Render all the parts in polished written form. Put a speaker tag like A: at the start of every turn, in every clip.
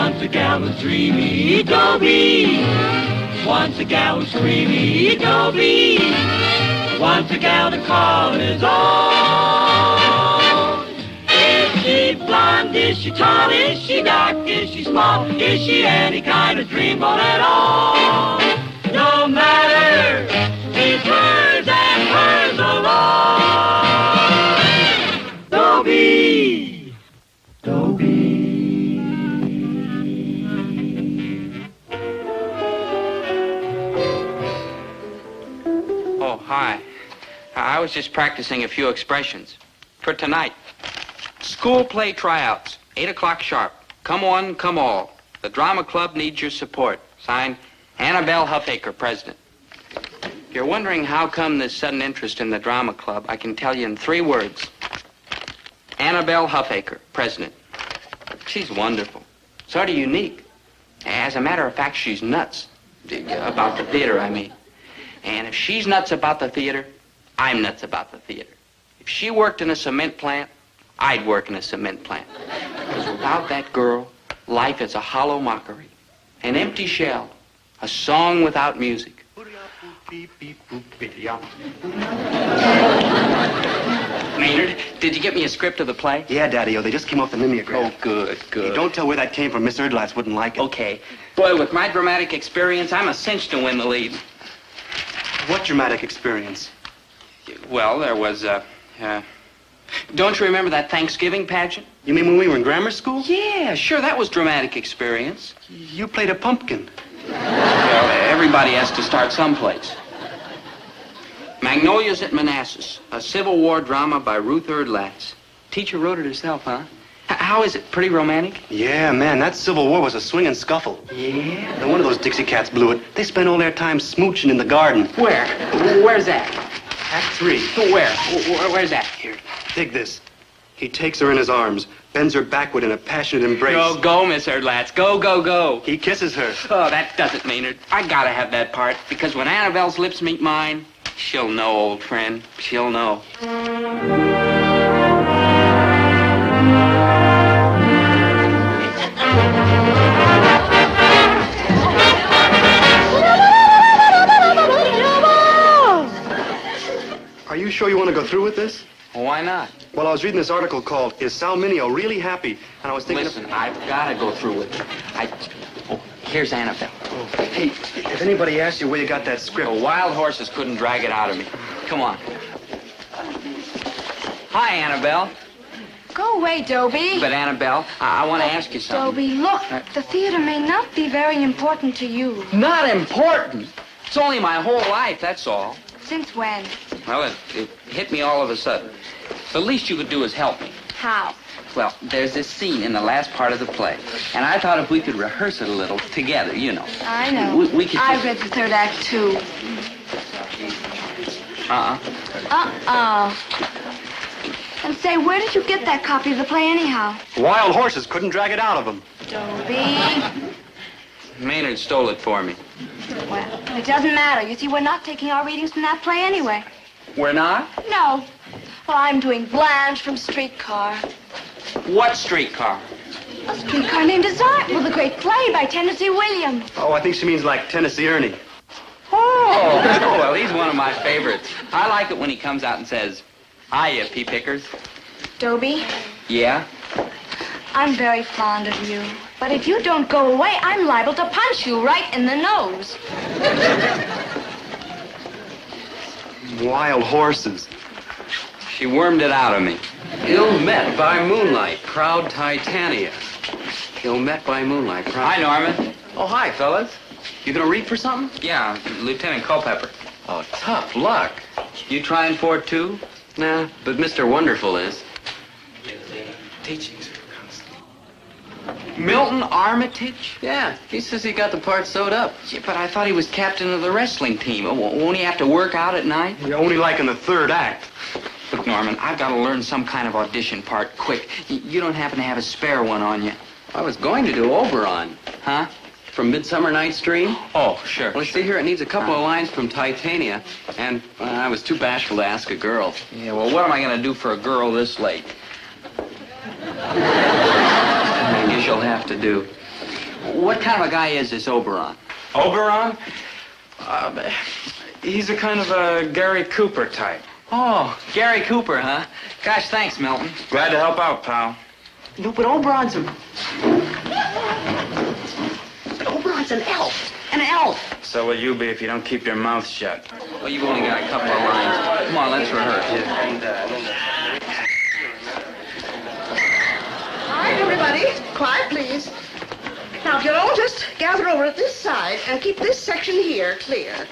A: Once a gal was dreamy, Dobie. Once a gal was creamy, Dobie. Once a gal to call his own. Is she blonde? Is she tall? Is she dark? Is she small? Is she any kind of dreamboat at all? No matter, she's hers and hers alone. Dobie, Dobie.
B: Oh, hi. I was just practicing a few expressions for tonight. School play tryouts, 8 o'clock sharp. Come one, come all. The drama club needs your support. Signed, Annabelle Huffaker, president. If you're wondering how come this sudden interest in the drama club, I can tell you in 3 words. Annabelle Huffaker, president. She's wonderful. Sort of unique. As a matter of fact, she's nuts. About the theater, I mean. And if she's nuts about the theater, I'm nuts about the theater. If she worked in a cement plant, I'd work in a cement plant. Because without that girl, life is a hollow mockery. An empty shell. A song without music. Maynard, did you get me a script of the play?
C: Yeah, Daddy-o, they just came off the mimeograph.
B: Oh, good, good.
C: Hey, don't tell where that came from. Miss Erdlatz wouldn't like it.
B: Okay. Boy, with my dramatic experience, I'm a cinch to win the lead.
C: What dramatic experience?
B: Well, there was, don't you remember that Thanksgiving pageant?
C: You mean when we were in grammar school?
B: Yeah, sure, that was dramatic experience.
C: You played a pumpkin.
B: Well, everybody has to start someplace. Magnolias at Manassas, a Civil War drama by Ruth Erdlatz. Teacher wrote it herself, huh? How is it? Pretty romantic?
C: Yeah, man, that Civil War was a swinging scuffle.
B: Yeah?
C: And one of those Dixie Cats blew it. They spent all their time smooching in the garden.
B: Where? Where's that?
C: Act 3.
B: Where? Where's that? Here.
C: Dig this. He takes her in his arms, bends her backward in a passionate embrace.
B: Go, Miss Erdlatz. Go, go, go.
C: He kisses her.
B: Oh, that doesn't mean it. I gotta have that part, because when Annabelle's lips meet mine, she'll know, old friend. She'll know.
C: Are you sure you want to go through with this?
B: Well, why not?
C: Well, I was reading this article called Is Sal Mineo Really Happy? And I was thinking...
B: Listen, I've got to go through with it. Oh, here's Annabelle.
C: Oh, hey, if anybody asks you where you got that script...
B: The wild horses couldn't drag it out of me. Come on. Hi, Annabelle.
D: Go away, Dobie.
B: But, Annabelle, I want to ask you something.
D: Dobie, look, the theater may not be very important to you.
B: Not important? It's only my whole life, that's all.
D: Since when?
B: Well, it hit me all of a sudden. The least you could do is help me.
D: How?
B: Well, there's this scene in the last part of the play, and I thought if we could rehearse it a little together, you know.
D: I know.
B: We could...
D: I read the 3rd act, too. And say, where did you get that copy of the play anyhow?
C: Wild horses couldn't drag it out of him.
D: Dobie.
B: Maynard stole it for me.
D: Well, it doesn't matter. You see, we're not taking our readings from that play anyway.
B: We're not?
D: No. Well, I'm doing Blanche from Streetcar.
B: What streetcar?
D: A Streetcar Named Desire. Well, the great play by Tennessee Williams.
C: Oh, I think she means like Tennessee Ernie.
B: Oh, well, he's one of my favorites. I like it when he comes out and says, hiya, pea pickers.
D: Dobie,
B: Yeah?
D: I'm very fond of you. But if you don't go away, I'm liable to punch you right in the nose.
C: Wild horses.
B: She wormed it out of me.
E: Ill met by moonlight, proud Titania. Ill met by moonlight, proud...
B: Hi, Norman.
E: Oh, hi, fellas. You gonna read for something?
B: Yeah, Lieutenant Culpepper.
E: Oh, tough luck.
B: You trying for it, too?
E: Nah, but Mr. Wonderful is.
B: Teachings. Milton Armitage?
E: Yeah, he says he got the part sewed up.
B: Yeah, but I thought he was captain of the wrestling team. Won't he have to work out at night?
C: You're only like in the 3rd act.
B: Look, Norman, I've got to learn some kind of audition part quick. You don't happen to have a spare one on you?
E: I was going to do Oberon.
B: Huh?
E: From Midsummer Night's Dream.
B: Oh, sure.
E: Well, see here, it needs a couple of lines from Titania, and I was too bashful to ask a girl.
B: Yeah, well, what am I going to do for a girl this late? I guess you'll have to do. What kind of a guy is this Oberon?
F: Oberon? He's a kind of a Gary Cooper type.
B: Oh, Gary Cooper, huh? Gosh, thanks, Milton.
F: Glad to help out, pal.
G: No, but Oberon's an elf. An elf.
F: So will you be if you don't keep your mouth shut.
B: Well, you've only got a couple of lines. Come on, let's rehearse.
G: All right, everybody. Quiet, please. Now, if you'll all just gather over at this side and keep this section here clear.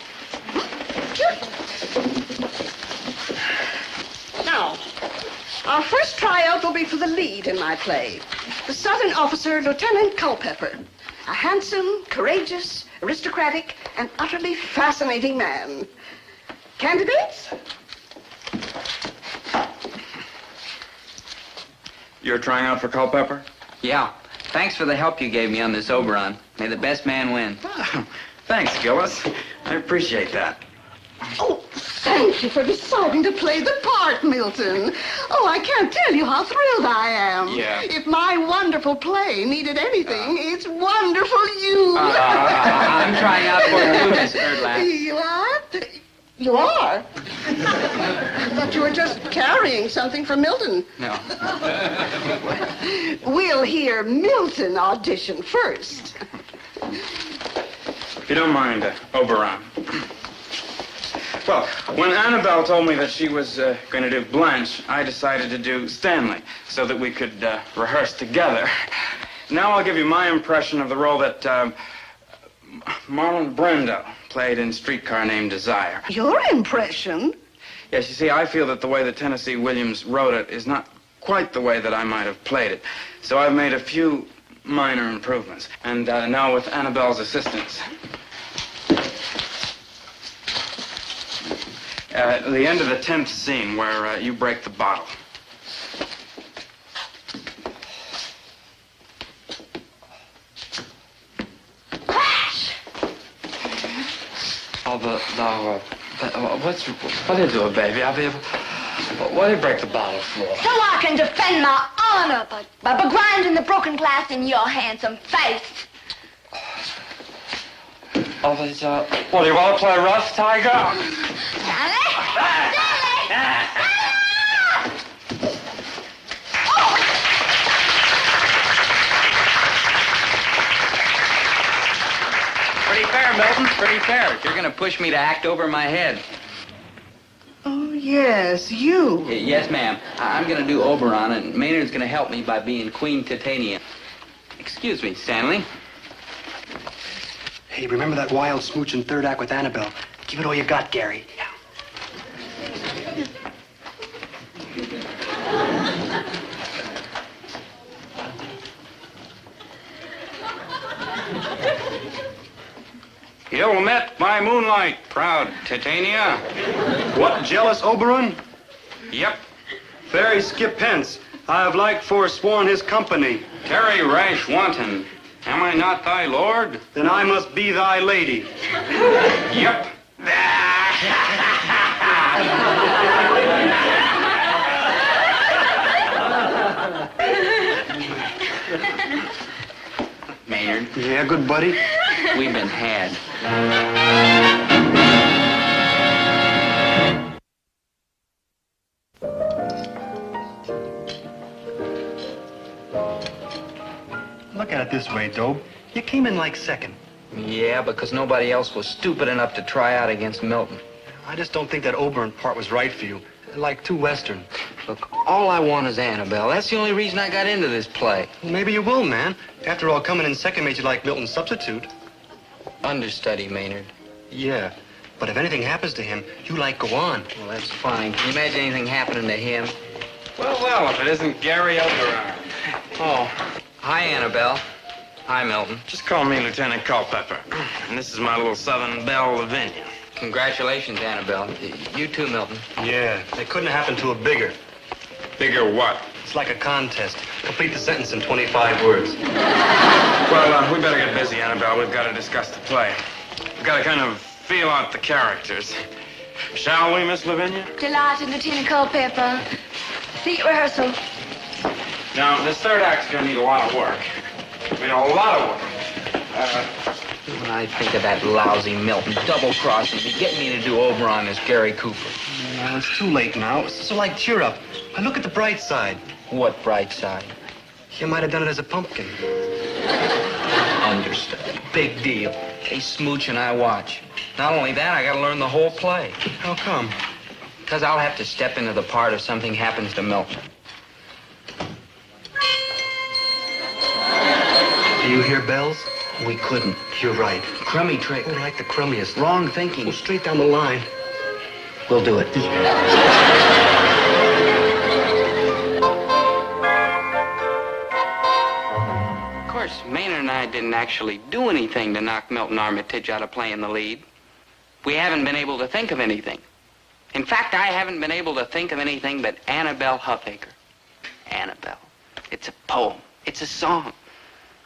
G: Now, our first tryout will be for the lead in my play. The Southern officer, Lieutenant Culpepper. A handsome, courageous, aristocratic, and utterly fascinating man. Candidates?
F: You're trying out for Culpepper?
B: Yeah. Thanks for the help you gave me on this Oberon. May the best man win.
F: Oh, thanks, Gillis. I appreciate that.
G: Oh, thank you for deciding to play the part, Milton. Oh, I can't tell you how thrilled I am.
F: Yeah.
G: If my wonderful play needed anything, it's wonderful you.
B: I'm trying out for it too, Miss Erdlath.
G: You are? You are? I thought you were just carrying something for Milton.
B: No.
G: We'll hear Milton audition first.
F: If you don't mind, Oberon. Well, when Annabelle told me that she was going to do Blanche, I decided to do Stanley so that we could rehearse together. Now I'll give you my impression of the role that Marlon Brando played in Streetcar Named Desire.
G: Your impression?
F: Yes, you see, I feel that the way that Tennessee Williams wrote it is not quite the way that I might have played it. So I've made a few minor improvements. And now with Annabelle's assistance. The end of the 10th scene where you break the bottle.
G: Crash!
F: Oh, what did you do, baby? What did you break the bottle for?
D: So I can defend my honor, but grinding the broken glass in your handsome face.
F: Oh, what, do you want to play rough, Tiger?
D: Stanley!
B: Pretty fair, Milton. Pretty fair. You're going to push me to act over my head.
G: Oh, yes, you.
B: Yes, ma'am. I'm going to do Oberon, and Maynard's going to help me by being Queen Titania. Excuse me, Stanley.
C: Hey, remember that wild smooch in third act with Annabelle? Give it all you got, Gary. Yeah.
F: Ill met by moonlight, proud Titania.
C: What, jealous Oberon?
F: Yep.
C: Fairy skip hence. I have like forsworn his company.
F: Tarry, rash wanton. Am I not thy lord?
C: Then I must be thy lady.
F: Yep.
B: Maynard,
C: Yeah, good buddy.
B: we've been had.
C: Look at it this way, Dobe. You came in like second.
B: Yeah, because nobody else was stupid enough to try out against Milton.
C: I just don't think that Oberon part was right for you. Like too Western.
B: Look, all I want is Annabelle. That's the only reason I got into this play.
C: Well, maybe you will, man. After all, coming in second made you like Milton's substitute.
B: Understudy, Maynard.
C: Yeah, but if anything happens to him, you like go on.
B: Well, that's fine. Can you imagine anything happening to him?
F: Well, if it isn't Gary Oberon.
B: Oh. Hi, Annabelle. Hi, Milton.
F: Just call me Lieutenant Culpepper. And this is my little Southern belle, Lavinia.
B: Congratulations, Annabelle. You too, Milton.
C: Yeah, it couldn't happen to a bigger.
F: Bigger what?
C: It's like a contest. Complete the sentence in 25 words.
F: Well, we better get busy, Annabelle. We've got to discuss the play. We've got to kind of feel out the characters. Shall we, Miss Lavinia?
D: Delighted, Lieutenant Culpepper. Seat rehearsal.
F: Now, this third act's going to need a lot of work. I mean, a lot of work.
B: When I think of that lousy Milton double-crossing me, getting me to do over on this Gary Cooper.
C: No, it's too late now. So, like, cheer up. I look at the bright side.
B: What bright side?
C: You might have done it as a pumpkin.
B: Understood. Big deal. They smooch and I watch. Not only that, I gotta learn the whole play.
C: How come?
B: Because I'll have to step into the part if something happens to Milton.
C: Do you hear bells?
B: We couldn't.
C: You're right.
B: Crummy trick.
C: Oh, right, the crummiest.
B: Wrong thinking.
C: Go straight down the line.
B: We'll do it. Of course, Maynard and I didn't actually do anything to knock Milton Armitage out of playing the lead. We haven't been able to think of anything. In fact, I haven't been able to think of anything but Annabelle Huffaker. Annabelle. It's a poem. It's a song.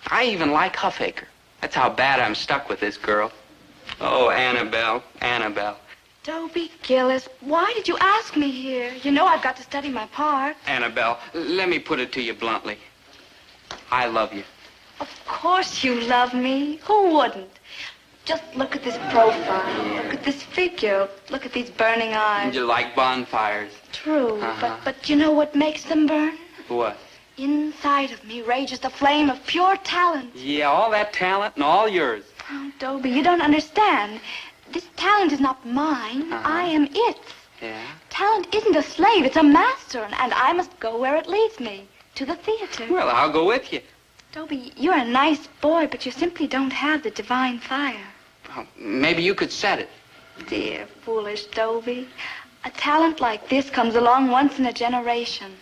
B: I even like Huffaker. That's how bad I'm stuck with this girl. Oh, Annabelle, Annabelle.
D: Dobie Gillis, why did you ask me here? You know I've got to study my part.
B: Annabelle, let me put it to you bluntly. I love you.
D: Of course you love me. Who wouldn't? Just look at this profile. Look at this figure. Look at these burning eyes.
B: You like bonfires.
D: True, but you know what makes them burn?
B: What?
D: Inside of me rages the flame of pure talent.
B: Yeah, all that talent and all yours.
D: Oh, Dobie, you don't understand. This talent is not mine. I am its.
B: Yeah?
D: Talent isn't a slave, it's a master, and I must go where it leads me, to the theater.
B: Well, I'll go with you.
D: Dobie, you're a nice boy, but you simply don't have the divine fire.
B: Well, maybe you could set it.
D: Dear, foolish Dobie. A talent like this comes along once in a generation.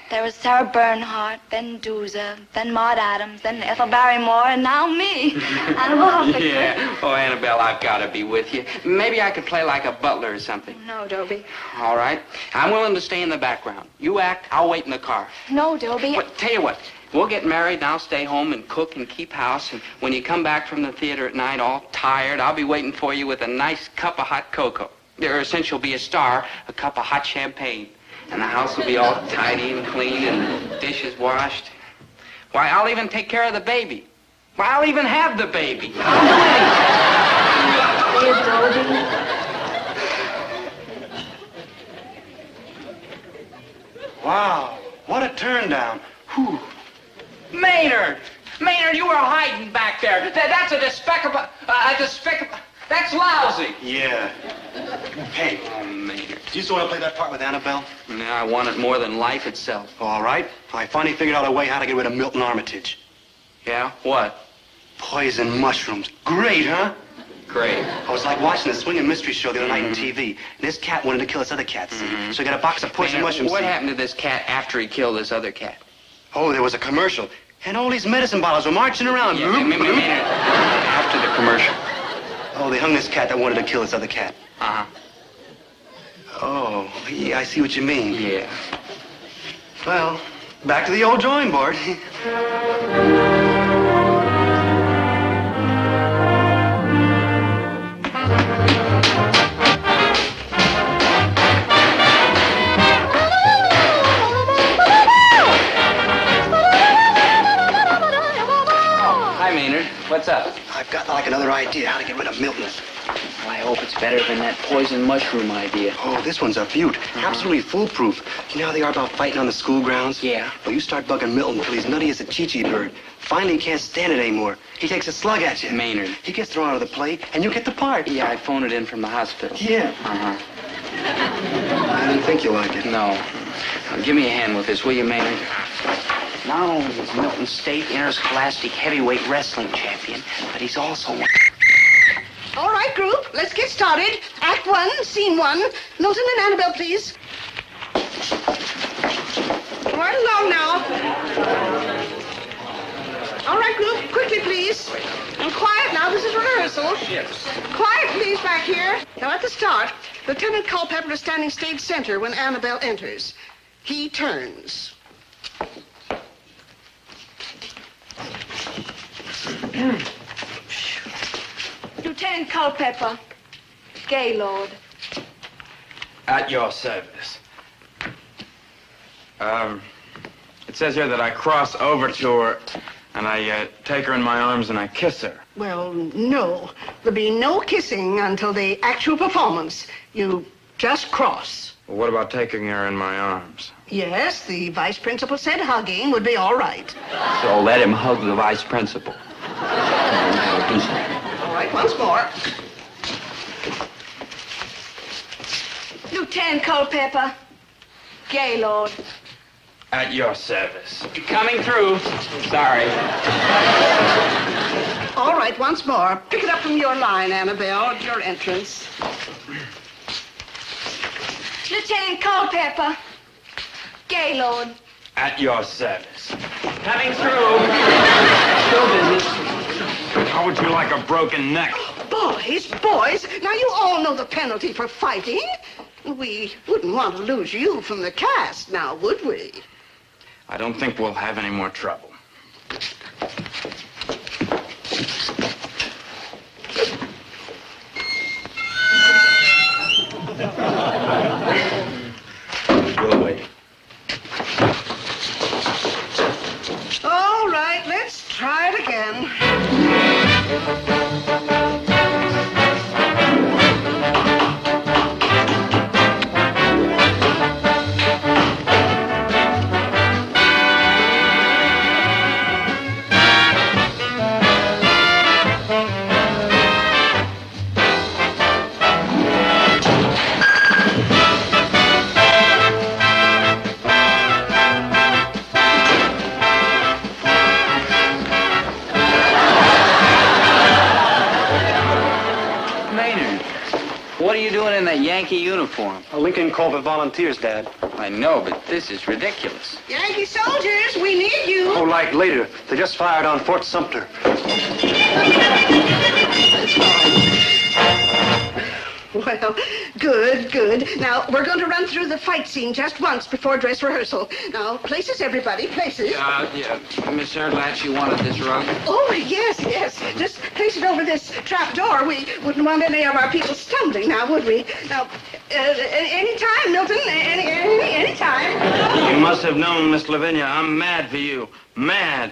D: There was Sarah Bernhardt, then Dooza, then Maud Adams, then Ethel Barrymore, and now me.
B: Yeah. Oh, Annabelle, I've got to be with you. Maybe I could play like a butler or something.
D: No, Dobie.
B: All right. I'm willing to stay in the background. You act, I'll wait in the car.
D: No, Dobie.
B: But tell you what, we'll get married and I'll stay home and cook and keep house. And when you come back from the theater at night all tired, I'll be waiting for you with a nice cup of hot cocoa. Or since you'll be a star, a cup of hot champagne. And the house will be all tidy and clean and dishes washed. Why, I'll even take care of the baby. Why, I'll even have the baby. I'll do anything.
D: Dear Dobie.
C: Wow, what a turn down. Whew.
B: Maynard! Maynard, you were hiding back there. That's a despicable... That's lousy.
C: Yeah. Hey,
B: Oh, Maynard.
C: do you still want to play that part with Annabelle?
B: Now I want it more than life itself.
C: All right. I finally figured out a way how to get rid of Milton Armitage.
B: Yeah? What?
C: Poison mushrooms. Great, huh?
B: Great.
C: I was like watching the swinging mystery show the other night on TV. And this cat wanted to kill this other cat, see? So he got a box of poison
B: Maynard,
C: mushrooms.
B: what
C: see?
B: happened to this cat after he killed this other cat?
C: Oh, there was a commercial. And all these medicine bottles were marching around.
B: Yeah, Maynard, after the commercial.
C: Oh, they hung this cat that wanted to kill this other cat.
B: Uh-huh.
C: Oh, yeah, I see what you mean.
B: Yeah.
C: Well, back to the old drawing board.
B: Hi, Maynard. What's up?
C: I've got like another idea how to get rid of Milton.
B: Well, I hope it's better than that poison mushroom idea.
C: Oh, this one's a beaut. Absolutely foolproof. You know how they are about fighting on the school grounds?
B: Yeah.
C: Well, you start bugging Milton until he's nutty as a chi-chi bird. Finally, he can't stand it anymore. He takes a slug at you.
B: Maynard.
C: He gets thrown out of the play, and you get the part.
B: Yeah, I phoned it in from the hospital.
C: Yeah.
B: Uh-huh.
C: I didn't think you liked it.
B: No. Now, give me a hand with this, will you, Maynard? Not only is Milton state interscholastic heavyweight wrestling champion, but he's also one.
G: All right, group, let's get started. Act 1, scene 1. Milton and Annabelle, please. Right along now. All right, group, quickly, please. And quiet now, this is rehearsal.
B: Yes.
G: Quiet, please, back here. Now, at the start, Lieutenant Culpepper is standing stage center when Annabelle enters. He turns.
D: Lieutenant Culpepper. Gaylord.
F: At your service. It says here that I cross over to her and I take her in my arms and I kiss her.
G: Well, no. There'll be no kissing until the actual performance. You just cross.
F: Well, what about taking her in my arms?
G: Yes, the vice principal said hugging would be all right.
B: So let him hug the vice principal.
G: All right, once more.
D: Lieutenant Culpepper. Gaylord.
F: At your service.
B: Coming through. Sorry.
G: All right, once more. Pick it up from your line, Annabelle, at your entrance.
D: Lieutenant Culpepper. Gaylord.
F: At your service.
B: Coming through. Show business.
F: How would you like a broken neck?
G: Boys, now you all know the penalty for fighting. We wouldn't want to lose you from the cast, now, would we?
F: I don't think we'll have any more trouble.
B: We'll wait.
G: All right, let's try it again.
B: What are you doing in that Yankee uniform?
C: Lincoln Culver Volunteers, Dad.
B: I know, but this is ridiculous.
G: Yankee soldiers, we need you.
C: Oh, like later. They just fired on Fort Sumter.
G: Well, good. Now, we're going to run through the fight scene just once before dress rehearsal. Now, places, everybody, places.
B: Yeah, Miss Erdlatch, you wanted this rug?
G: Oh, yes. Just place it over this trap door. We wouldn't want any of our people stumbling now, would we? Now, any time, Milton. Any time.
F: You must have known, Miss Lavinia, I'm mad for you. Mad.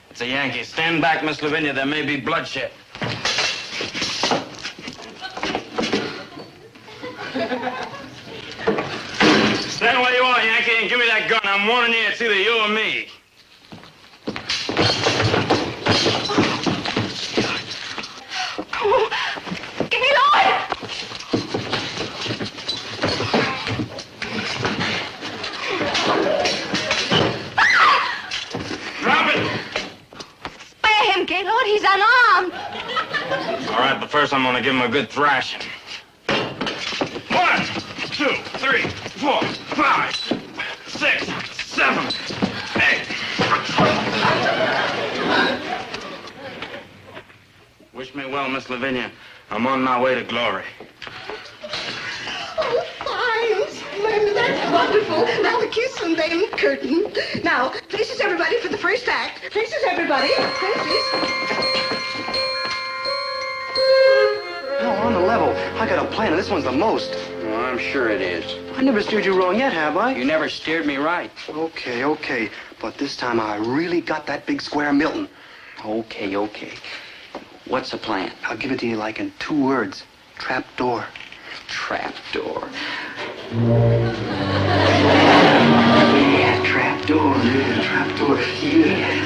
F: It's a Yankee. Stand back, Miss Lavinia. There may be bloodshed. Stand where you are, Yankee, and give me that gun. I'm warning you, it's either you or me. Drop it!
D: Spare him, Gaylord. He's unarmed.
F: All right, but first I'm gonna give him a good thrashing. 1, 2, 3, 4, 5, 6, 7, 8. Wish me well, Miss Lavinia. I'm on my way to glory.
G: Oh, fine, splendid. That's wonderful. Now the kiss and then curtain. Now, places, everybody, for the first act. Places, everybody. Places.
C: No, on the level. I got a plan, and this one's the most.
B: Well, I'm sure it is.
C: I never steered you wrong yet, have I?
B: You never steered me right.
C: Okay. But this time I really got that big square Milton.
B: Okay. What's the plan?
C: I'll give it to you like in 2 words. Trap door.
B: Trap door.
C: Yeah, trap door. Yeah, trap door. Yeah.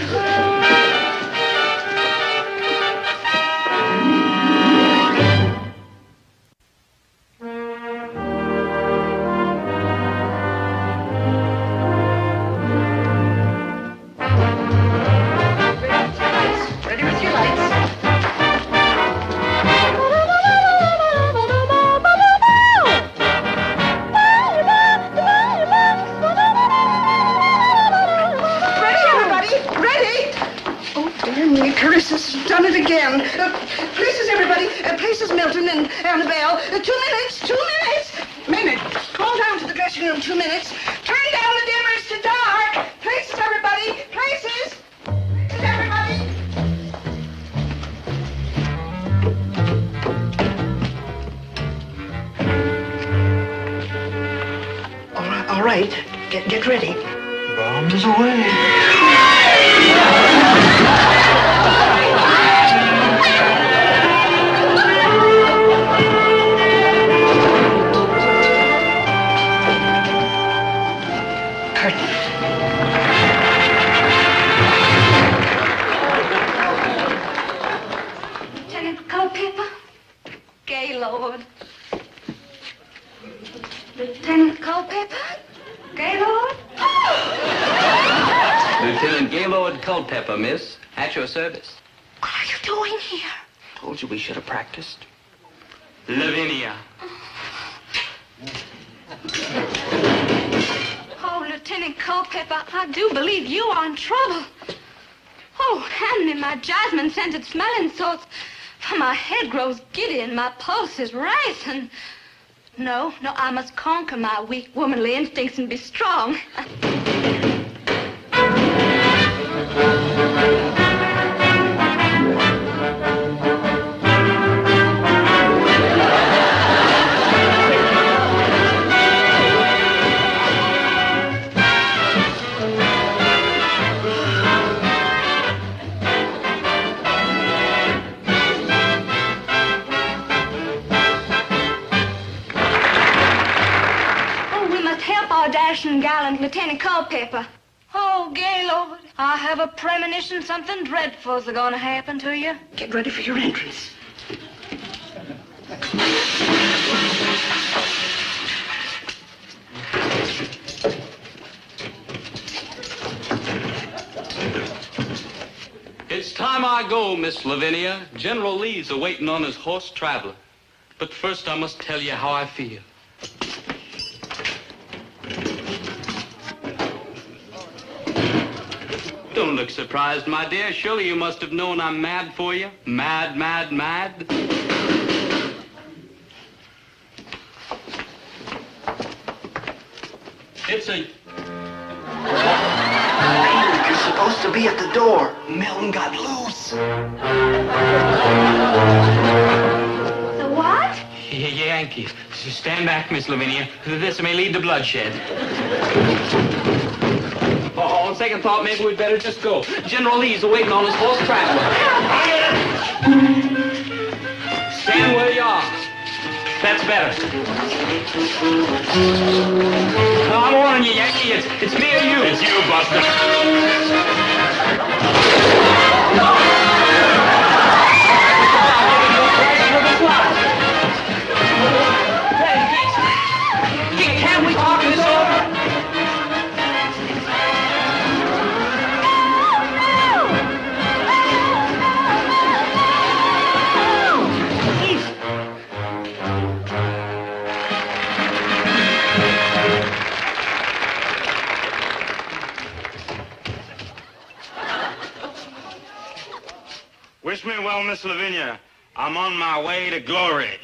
G: Ready with your lights. Ready, everybody? Ready? Oh, dear me, Carissa's done it again. Places, everybody. Places, Milton and Annabelle. 2 minutes. 2 minutes. Minute. Call down to the dressing room. 2 minutes. Turn down the dimmers to dark. Places, everybody. Places. Places, everybody. All right, get ready.
C: Bombs away.
D: Lieutenant Culpepper, Gaylord. Lieutenant Culpepper, Gaylord.
E: Lieutenant Gaylord Culpepper, miss. At your service.
D: What are you doing here?
B: Told you we should have practiced. Lavinia.
D: Oh, Lieutenant Culpepper, I do believe you are in trouble. Oh, hand me my jasmine-scented smelling salts, for my head grows giddy and my pulse is racing. No, I must conquer my weak womanly instincts and be strong. Dashing gallant Lieutenant Culpepper. Oh, Gaylord, I have a premonition something dreadful's going to happen to you.
G: Get ready for your entrance.
E: It's time I go, Miss Lavinia. General Lee's awaiting on his horse Traveler. But first I must tell you how I feel. Don't look surprised, my dear. Surely you must have known I'm mad for you. Mad, mad, mad. It's a...
C: You're supposed to be at the door. Milton got loose.
D: The what?
B: Yankees. Stand back, Miss Lavinia. This may lead to bloodshed. On second thought, maybe we'd better just go. General Lee's awaiting on his horse Traveler. Stand where you are. That's better. I'm warning you, Yankee. It's me or you. It's you, Buster. Can't we talk this over?
F: Wish me well, Miss Lavinia. I'm on my way to glory.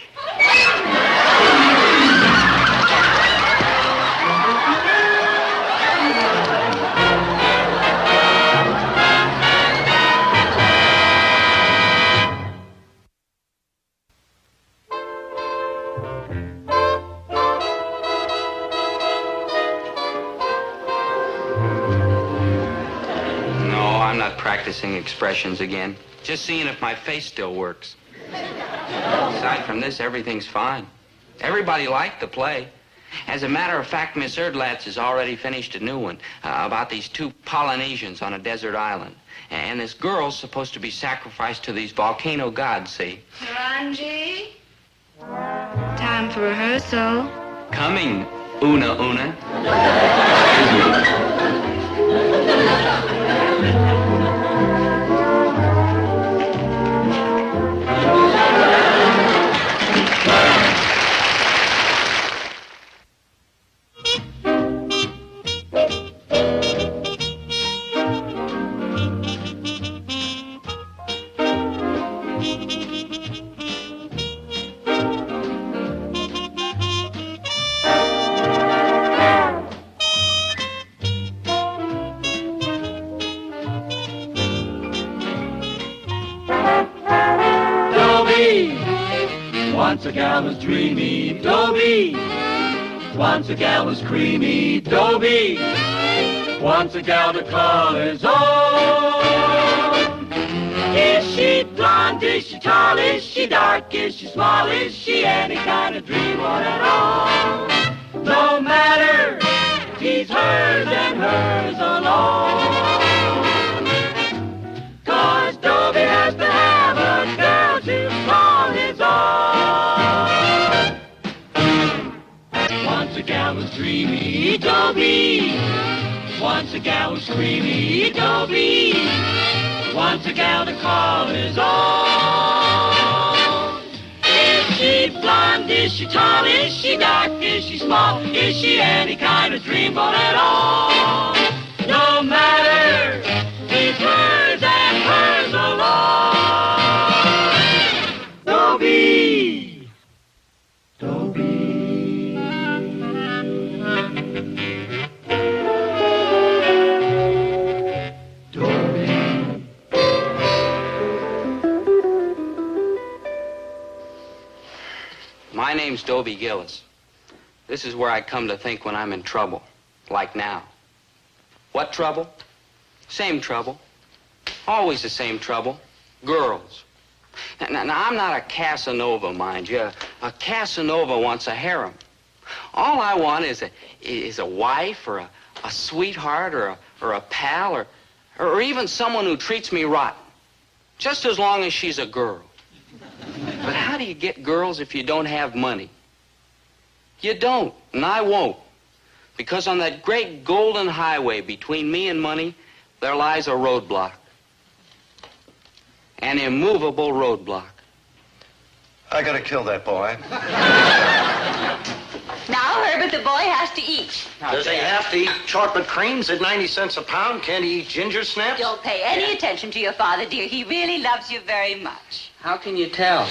B: No, I'm not practicing expressions again. Just seeing if my face still works. Aside from this, everything's fine. Everybody liked the play. As a matter of fact, Miss Erdlatz has already finished a new one about these two Polynesians on a desert island. And this girl's supposed to be sacrificed to these volcano gods, see?
D: Ranji, time for rehearsal.
B: Coming, Una Una.
A: Once a gal was dreamy, Dobie. Once a gal was creamy Dobie, once a gal to call his own. Is she blonde, is she tall, is she dark, is she small, is she any kind of dreamboat at all? No matter, she's hers and hers alone. 'Cause Dobie has to have a girl to call his own. Once a gal was dreamy Dobie, once a gal was creamy Dobie, once a gal to call his own. Is she blonde, is she tall, is she dark, is she small, is she any kind of dreamboat at all? No matter, she's hers and hers alone. Dobie, Dobie. Dobie.
B: My name's Dobie Gillis. This is where I come to think when I'm in trouble, like now. What trouble? Same trouble. Always the same trouble. Girls. Now, I'm not a Casanova, mind you. A Casanova wants a harem. All I want is a wife or a sweetheart or a pal or even someone who treats me rotten. Just as long as she's a girl. But how do you get girls if you don't have money? You don't, and I won't. Because on that great golden highway between me and money, there lies a roadblock. An immovable roadblock.
H: I gotta kill that boy.
I: Now, Herbert, the boy has to eat.
H: Does he have to eat chocolate creams at 90 cents a pound? Can't he eat ginger snaps?
I: Don't pay any attention to your father, dear. He really loves you very much.
B: How can you tell?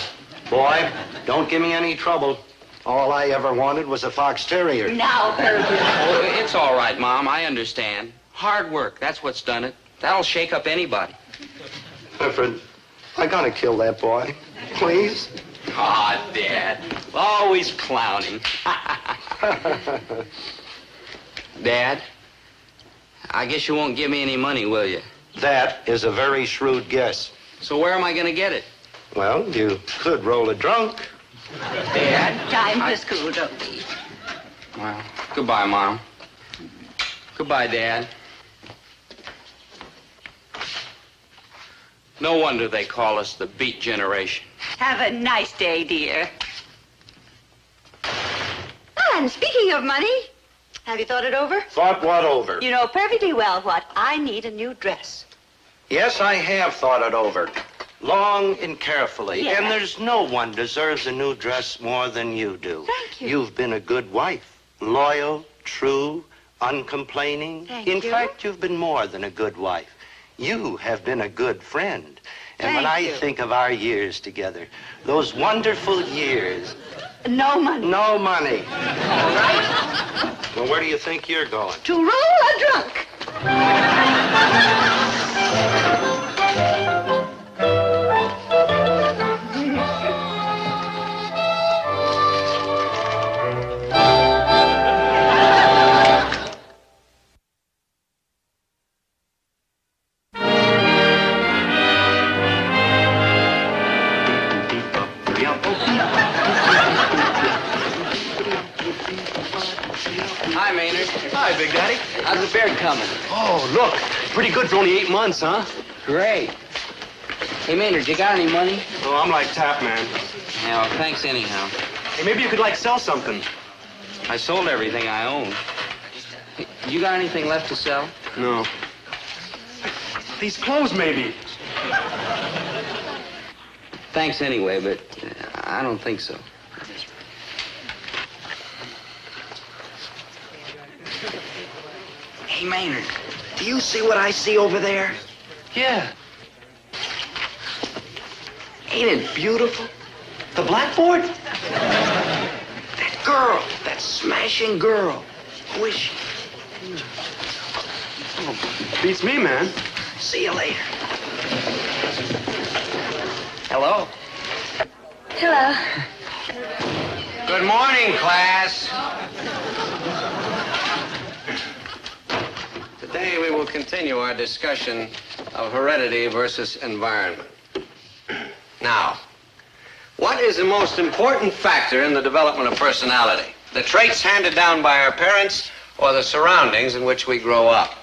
H: Boy, don't give me any trouble. All I ever wanted was a fox terrier.
I: Now, Herbert.
B: Oh, it's all right, Mom. I understand. Hard work, that's what's done it. That'll shake up anybody.
H: Clifford, I gotta kill that boy. Please?
B: Aw, Dad. Always clowning. Dad, I guess you won't give me any money, will you?
H: That is a very shrewd guess.
B: So where am I going to get it?
H: Well, you could roll a drunk.
B: Dad?
I: Time for school, Dobie.
B: Well, goodbye, Mom. Goodbye, Dad. No wonder they call us the Beat Generation.
I: Have a nice day, dear.
G: And speaking of money, have you thought it over?
H: Thought what over?
G: You know perfectly well what I need a new dress.
H: Yes, I have thought it over. Long and carefully.
G: Yes.
H: And there's no one deserves a new dress more than you do.
G: Thank you.
H: You've been a good wife. Loyal, true, uncomplaining. In fact, you've been more than a good wife. You have been a good friend. And when I think of our years together, those wonderful years.
G: No money.
H: No money. All right. Well, where do you think you're going?
G: To roll a drunk.
B: Hi, Maynard.
C: Hi, Big Daddy.
B: How's the beard coming?
C: Oh, look. Pretty good for only 8 months, huh?
B: Great. Hey, Maynard, you got any money?
C: Oh, I'm like Tap Man.
B: Yeah, well, thanks anyhow.
C: Hey, maybe you could, like, sell something.
B: I sold everything I owned. Hey, you got anything left to sell?
C: No. These clothes, maybe.
B: Thanks anyway, but I don't think so.
H: Hey, Maynard, do you see what I see over there?
B: Yeah.
H: Ain't it beautiful?
C: The blackboard?
H: That girl, that smashing girl. Who is she?
C: Oh, beats me, man.
H: See you later.
B: Hello.
D: Hello.
B: Good morning, class.
J: continue our discussion of heredity versus environment. Now, what is the most important factor in the development of personality? The traits handed down by our parents or the surroundings in which we grow up?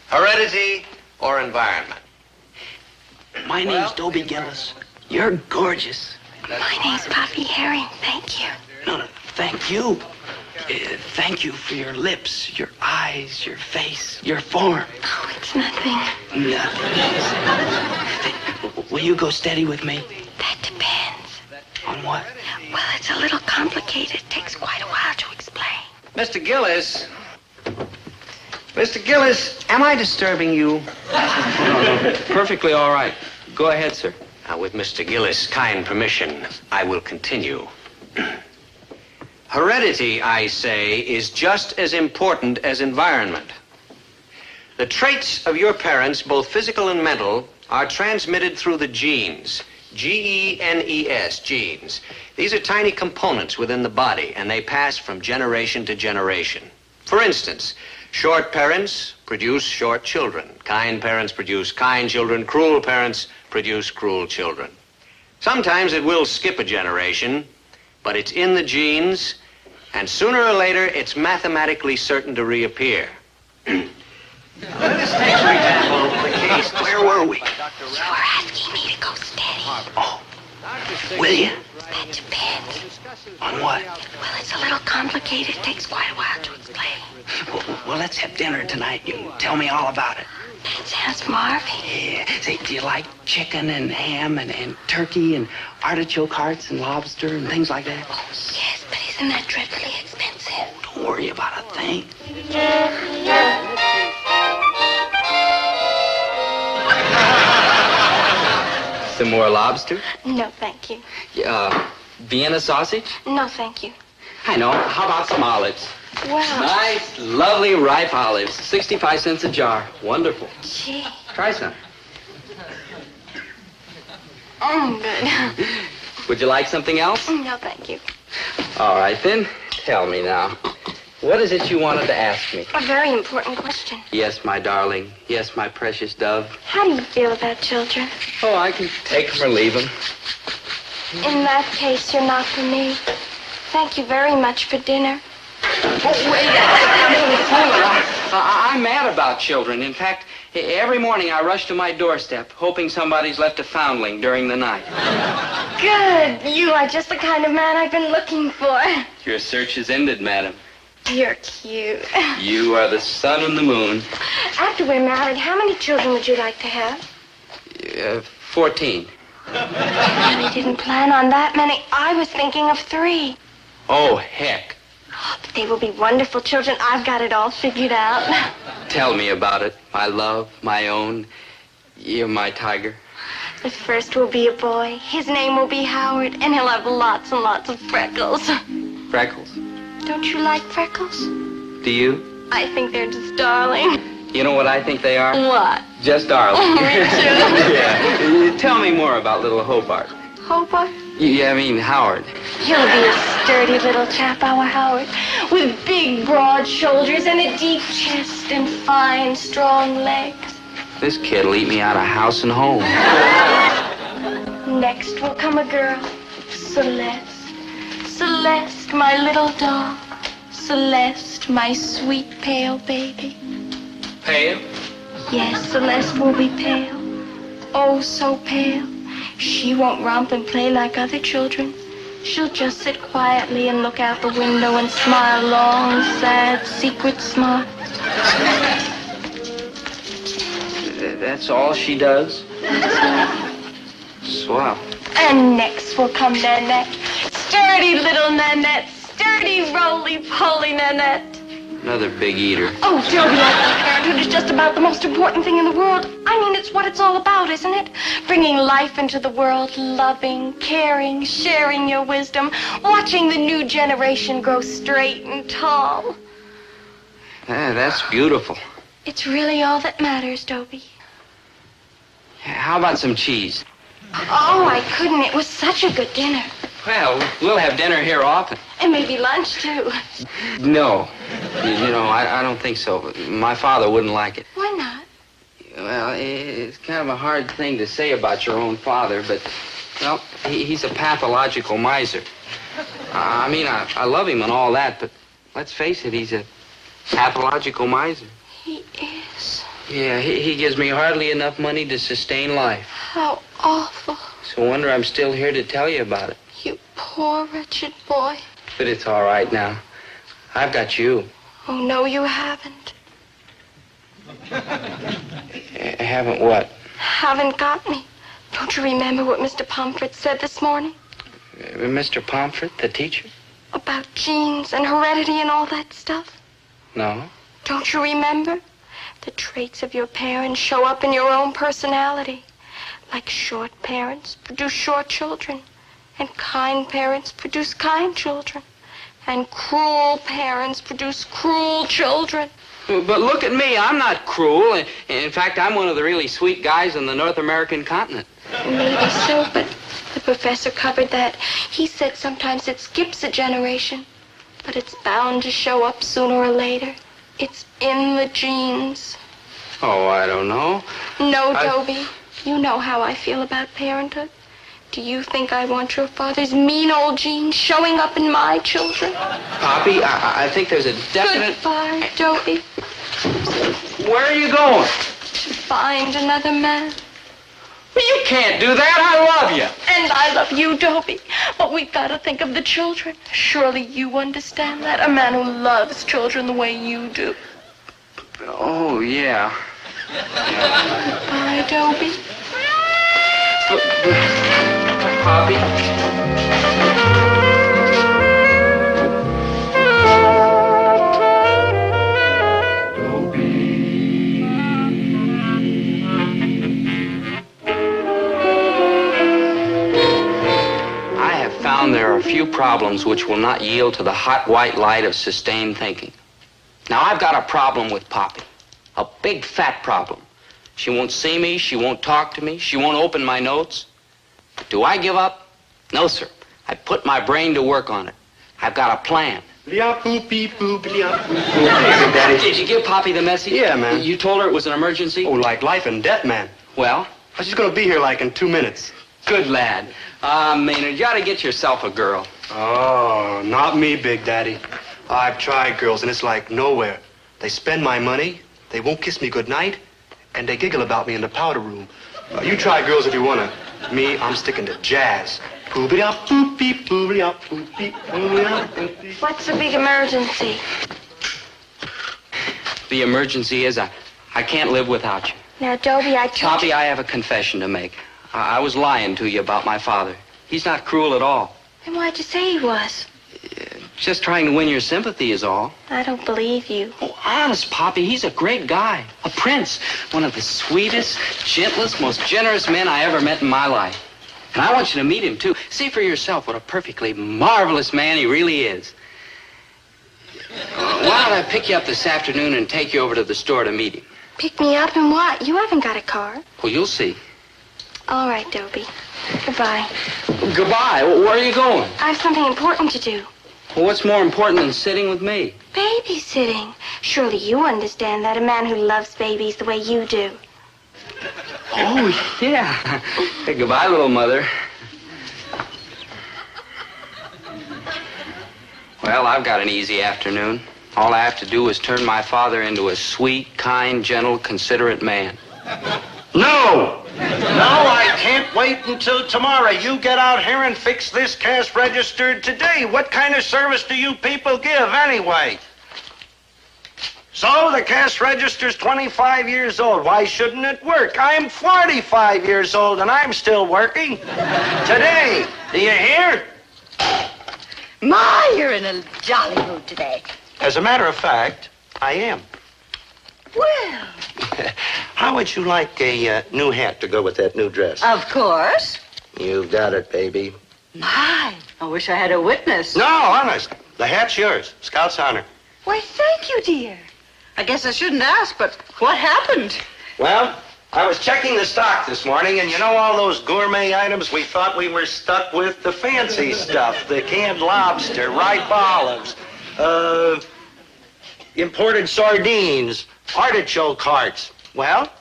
J: Heredity or environment?
K: My name's Dobie Gillis. You're gorgeous.
D: My name's Poppy Herring. Thank you.
K: No, thank you. Thank you for your lips, your eyes, your face, your form.
D: Oh, it's nothing.
K: Nothing. Will you go steady with me?
D: That depends.
K: On what?
D: Well, it's a little complicated. It takes quite a while to explain.
J: Mr. Gillis. Mr. Gillis, am I disturbing you?
B: No, perfectly all right. Go ahead, sir.
J: Now, with Mr. Gillis' kind permission, I will continue. Heredity, I say, is just as important as environment. The traits of your parents, both physical and mental, are transmitted through the genes. G-E-N-E-S, genes. These are tiny components within the body, and they pass from generation to generation. For instance, short parents produce short children. Kind parents produce kind children. Cruel parents produce cruel children. Sometimes it will skip a generation, but it's in the genes, and sooner or later, it's mathematically certain to reappear. Let us take, for example, the case.
K: Where were we?
D: You were asking me to go steady.
K: Oh, will you?
D: That depends.
K: On what?
D: Well, it's a little complicated. It takes quite a while to explain.
K: Well, let's have dinner tonight. You can tell me all about it.
D: That sounds marvelous.
K: Yeah. Say, do you like chicken and ham and turkey and artichoke hearts and lobster and things like that?
D: Oh, yes, but isn't that dreadfully expensive?
K: Don't worry about a thing.
B: Some more lobster?
D: No, thank you.
B: Vienna sausage?
D: No, thank you.
B: I know. How about some olives?
D: Wow.
B: Nice, lovely, ripe olives. 65 cents a jar. Wonderful.
D: Gee.
B: Try some.
D: Good.
B: Would you like something else?
D: No, thank you.
B: All right, then. Tell me now. What is it you wanted to ask me?
D: A very important question.
B: Yes, my darling. Yes, my precious dove.
D: How do you feel about children?
B: Oh, I can take them or leave them.
D: In that case, you're not for me. Thank you very much for dinner.
B: Oh, wait. I'm mad about children. In fact, every morning I rush to my doorstep, hoping somebody's left a foundling during the night.
D: Good. You are just the kind of man I've been looking for.
B: Your search is ended, madam.
D: You're cute.
B: You are the sun and the moon.
D: After we're married, how many children would you like to have?
B: 14.
D: I really didn't plan on that many. I was thinking of 3.
B: Oh, heck.
D: Oh, but they will be wonderful children. I've got it all figured out.
B: Tell me about it. My love, my own. You're my tiger.
D: The first will be a boy. His name will be Howard, and he'll have lots and lots of freckles.
B: Freckles?
D: Don't you like freckles?
B: Do you?
D: I think they're just darling.
B: You know what I think they are?
D: What?
B: Just darling.
D: Oh, me too.
B: Yeah. Tell me more about little Hobart.
D: Hobart?
B: Yeah, I mean Howard.
D: He'll be a sturdy little chap, our Howard, with big, broad shoulders and a deep chest and fine, strong legs.
B: This kid'll eat me out of house and home.
D: Next will come a girl, Celeste. Celeste, my little doll. Celeste, my sweet, pale baby.
B: Pale?
D: Yes, Celeste will be pale. Oh, so pale. She won't romp and play like other children. She'll just sit quietly and look out the window and smile long, sad, secret smiles.
B: That's all she does? Swell.
D: And next will come Nanette. Sturdy little Nanette. Sturdy, roly-poly Nanette.
B: Another big eater.
D: Oh, Dobie, I think parenthood is just about the most important thing in the world. I mean, it's what it's all about, isn't it? Bringing life into the world, loving, caring, sharing your wisdom, watching the new generation grow straight and tall.
B: That's beautiful.
D: It's really all that matters, Dobie.
B: How about some cheese?
D: Oh, I couldn't. It was such a good dinner.
B: Well, we'll have dinner here often.
D: And maybe lunch, too.
B: No. You know, I don't think so. My father wouldn't like it.
D: Why not?
B: Well, it's kind of a hard thing to say about your own father, but, well, he's a pathological miser. I love him and all that, but let's face it, he's a pathological miser.
L: He is.
B: Yeah, he gives me hardly enough money to sustain life.
L: How awful.
B: It's a wonder I'm still here to tell you about it.
L: You poor, wretched boy.
B: But it's all right now. I've got you.
L: Oh, no, you haven't.
B: Haven't what?
L: Haven't got me. Don't you remember what Mr. Pomfret said this morning?
B: Mr. Pomfret, the teacher?
L: About genes and heredity and all that stuff?
B: No.
L: Don't you remember? The traits of your parents show up in your own personality. Like short parents produce short children, and kind parents produce kind children, and cruel parents produce cruel children.
B: But look at me. I'm not cruel. In fact, I'm one of the really sweet guys on the North American continent.
L: Maybe so, but the professor covered that. He said sometimes it skips a generation, but it's bound to show up sooner or later. It's in the genes.
B: Oh, I don't know.
L: No, Dobie. You know how I feel about parenthood. Do you think I want your father's mean old genes showing up in my children?
B: Poppy, I think there's a definite...
L: Goodbye, Dobie.
B: Where are you going?
L: To find another man.
B: Well, you can't do that. I love you.
L: And I love you, Dobie. But we've got to think of the children. Surely you understand that. A man who loves children the way you do.
B: Oh, yeah.
L: Bye, Dobie.
B: Poppy? I have found there are a few problems which will not yield to the hot white light of sustained thinking. Now, I've got a problem with Poppy. A big, fat problem. She won't see me, she won't talk to me, she won't open my notes. Do I give up? No, sir. I put my brain to work on it. I've got a plan.
H: Daddy.
B: Did you give Poppy the message?
H: Yeah, man.
B: You told her it was an emergency?
H: Oh, like life and death, man.
B: Well?
H: I was just gonna be here like in 2 minutes.
B: Good lad. Maynard, you ought to get yourself a girl.
H: Oh, not me, Big Daddy. I've tried girls, and it's like nowhere. They spend my money, they won't kiss me goodnight, and they giggle about me in the powder room. You try girls if you wanna. Me, I'm sticking to jazz.
L: What's the big emergency?
B: The emergency is I can't live without you.
L: Now, Dobie, I told
B: Poppy, I have a confession to make. I was lying to you about my father. He's not cruel at all.
L: Then why'd you say he was?
B: Just trying to win your sympathy is all.
L: I don't believe you.
B: Oh, honest, Poppy, he's a great guy. A prince. One of the sweetest, gentlest, most generous men I ever met in my life. And I want you to meet him, too. See for yourself what a perfectly marvelous man he really is. Why don't I pick you up this afternoon and take you over to the store to meet him?
L: Pick me up and what? You haven't got a car.
B: Well, you'll see.
L: All right, Dobie. Goodbye.
B: Goodbye. Where are you going?
L: I have something important to do.
B: Well, what's more important than sitting with me?
L: Babysitting. Surely you understand that, a man who loves babies the way you do.
B: Oh, yeah. Hey, goodbye, little mother. Well, I've got an easy afternoon. All I have to do is turn my father into a sweet, kind, gentle, considerate man.
H: No! No, I can't wait until tomorrow. You get out here and fix this cash register today. What kind of service do you people give anyway? So the cash register's 25 years old. Why shouldn't it work? I'm 45 years old and I'm still working. Today, do you hear?
I: My, you're in a jolly mood today.
H: As a matter of fact, I am.
I: Well.
H: How would you like a new hat to go with that new dress?
I: Of course.
H: You've got it, baby.
I: My, I wish I had a witness.
H: No, honest. The hat's yours. Scout's honor.
I: Why, thank you, dear. I guess I shouldn't ask, but what happened?
H: Well, I was checking the stock this morning, and you know all those gourmet items we thought we were stuck with? The fancy stuff, the canned lobster, ripe olives, imported sardines, artichoke hearts. Well,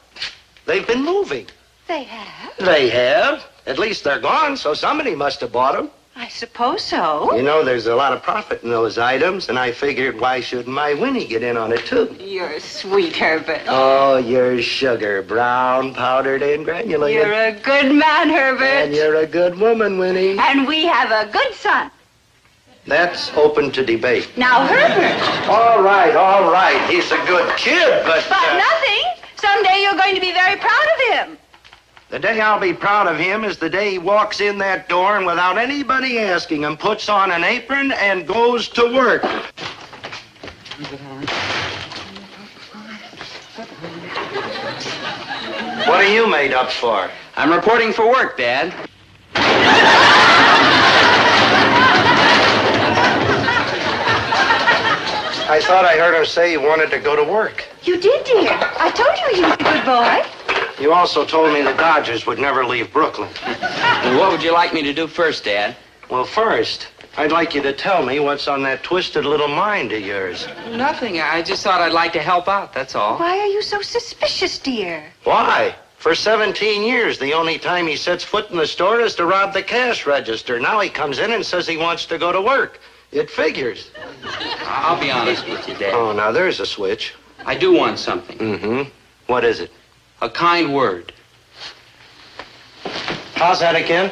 H: They've been moving.
I: They have?
H: They have. At least they're gone, so somebody must have bought them.
I: I suppose so.
H: You know, there's a lot of profit in those items, and I figured why shouldn't my Winnie get in on it, too?
I: You're sweet, Herbert.
H: Oh, you're sugar, brown, powdered, and granulated.
I: You're a good man, Herbert.
H: And you're a good woman, Winnie.
I: And we have a good son.
H: That's open to debate.
I: Now, Herbert.
H: All right. He's a good kid, but...
I: But nothing. Someday you're going to be very proud of him.
H: The day I'll be proud of him is the day he walks in that door and without anybody asking him, puts on an apron and goes to work. What are you made up for?
B: I'm reporting for work, Dad.
H: I thought I heard her say you wanted to go to work.
I: You did, dear. I told you he was a good boy.
H: You also told me the Dodgers would never leave Brooklyn.
B: Well, what would you like me to do first, Dad?
H: Well, first, I'd like you to tell me what's on that twisted little mind of yours.
B: Nothing. I just thought I'd like to help out, that's all.
I: Why are you so suspicious, dear?
H: Why? For 17 years, the only time he sets foot in the store is to rob the cash register. Now he comes in and says he wants to go to work. It figures.
B: I'll be honest with you, Dad.
H: Oh, now there's a switch.
B: I do want something.
H: Mm-hmm. What is it?
B: A kind word.
H: How's that again?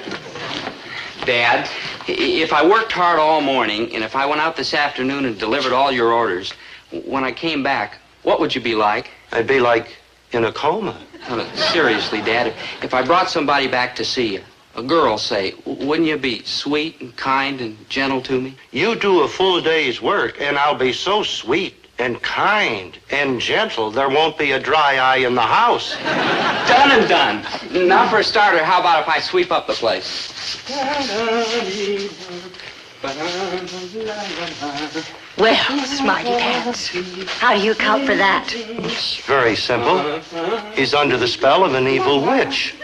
B: Dad, if I worked hard all morning, and if I went out this afternoon and delivered all your orders, when I came back, what would you be like?
H: I'd be like in a coma.
B: No, seriously, Dad, if I brought somebody back to see you, a girl, say, wouldn't you be sweet and kind and gentle to me?
H: You do a full day's work, and I'll be so sweet and kind and gentle, there won't be a dry eye in the house.
B: Done and done. Now, for a starter, how about if I sweep up the place?
I: Well, smarty pants. How do you account for that?
H: It's very simple. He's under the spell of an evil witch.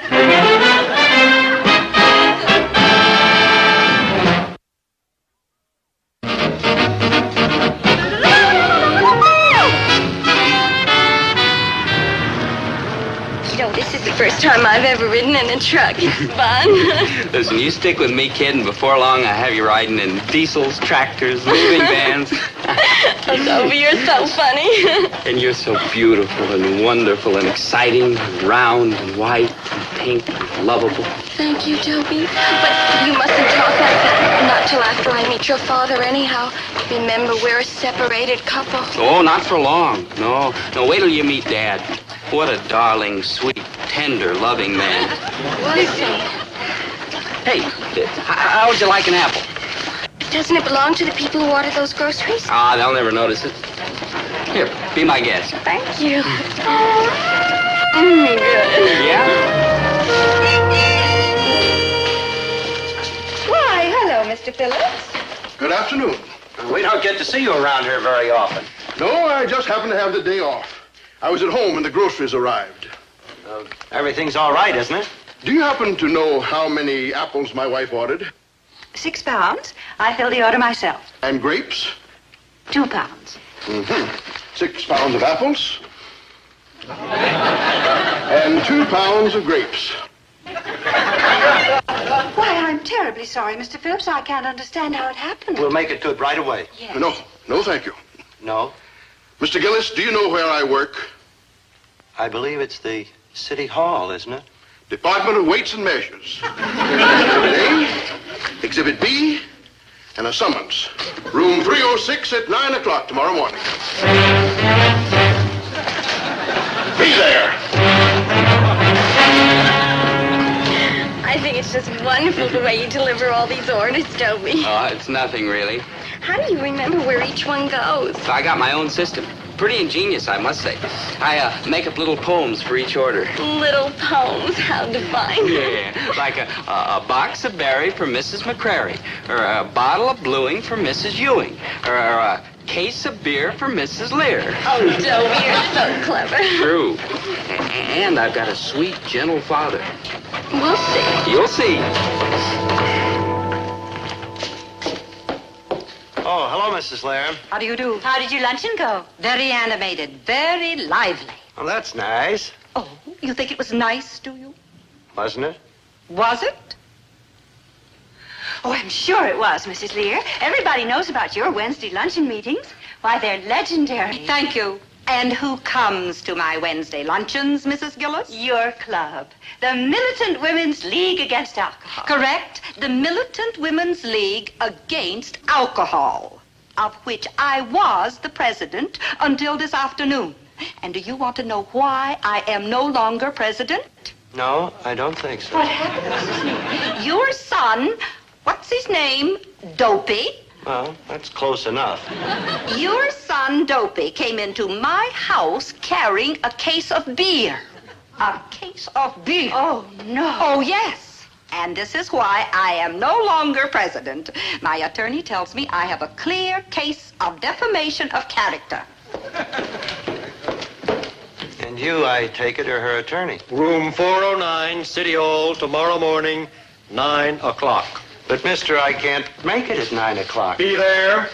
L: This is the first time I've ever ridden in a truck. It's fun.
B: Listen, you stick with me, kid, and before long I have you riding in diesels, tractors, moving vans.
L: Oh, Dobie, you're so funny.
B: And you're so beautiful and wonderful and exciting and round and white and pink and lovable.
L: Thank you, Dobie. But you mustn't talk like that. Not till after I meet your father, anyhow. Remember, we're a separated couple.
B: Oh, not for long. No, wait till you meet Dad. What a darling, sweet, tender, loving man.
L: Listen.
B: Hey, how would you like an apple?
L: Doesn't it belong to the people who order those groceries?
B: Ah, they'll never notice it. Here, be my guest.
L: Thank you. Good.
B: Yeah?
G: Why, hello, Mr. Phillips.
M: Good afternoon.
H: We don't get to see you around here very often.
M: No, I just happened to have the day off. I was at home when the groceries arrived.
H: Everything's all right, isn't it?
M: Do you happen to know how many apples my wife ordered?
I: 6 pounds. I filled the order myself.
M: And grapes?
I: 2 pounds.
M: Mm-hmm. 6 pounds of apples. And 2 pounds of grapes.
I: Why, I'm terribly sorry, Mr. Phillips. I can't understand how it happened.
H: We'll make it good right away.
I: Yes.
M: No, thank you.
H: No?
M: Mr. Gillis, do you know where I work?
H: I believe it's the City Hall, isn't it?
M: Department of Weights and Measures. Exhibit A, Exhibit B, and a summons. Room 306 at 9 o'clock tomorrow morning. Be there.
L: I think it's just wonderful the way you deliver all these orders, Dobie.
B: Oh, it's nothing, really.
L: How do you remember where each one goes?
B: I got my own system. Pretty ingenious, I must say. I make up little poems for each order.
L: Little poems, how divine.
B: Yeah, like a box of berry for Mrs. McCrary, or a bottle of bluing for Mrs. Ewing, or a case of beer for Mrs. Lear.
L: Oh, Dobie, you're so clever.
B: True. And I've got a sweet, gentle father.
L: We'll see.
B: You'll see.
H: Oh, hello, Mrs. Lair.
I: How do you do? How did your luncheon go? Very animated, very lively.
H: Well, that's nice.
I: Oh, You think it was nice, do you?
H: Wasn't it?
I: Was it?
N: Oh, I'm sure it was, Mrs. Lear. Everybody knows about your Wednesday luncheon meetings. Why, they're legendary.
I: Thank you. And who comes to my Wednesday luncheons, Mrs. Gillis?
N: Your club, the Militant Women's League Against Alcohol.
I: Correct. The Militant Women's League Against Alcohol, of which I was the president until this afternoon. And do you want to know why I am no longer president?
H: No, I don't think so.
I: What happened, Mrs. Lear? Your son, what's his name? Dobie?
H: Well, that's close enough.
I: Your son, Dobie, came into my house carrying a case of beer. A case of beer?
N: Oh, no.
I: Oh, yes. And this is why I am no longer president. My attorney tells me I have a clear case of defamation of character.
H: And you, I take it, are her attorney.
O: Room 409, City Hall, tomorrow morning, 9 o'clock.
H: But, mister, I can't make it at 9 o'clock.
O: Be there.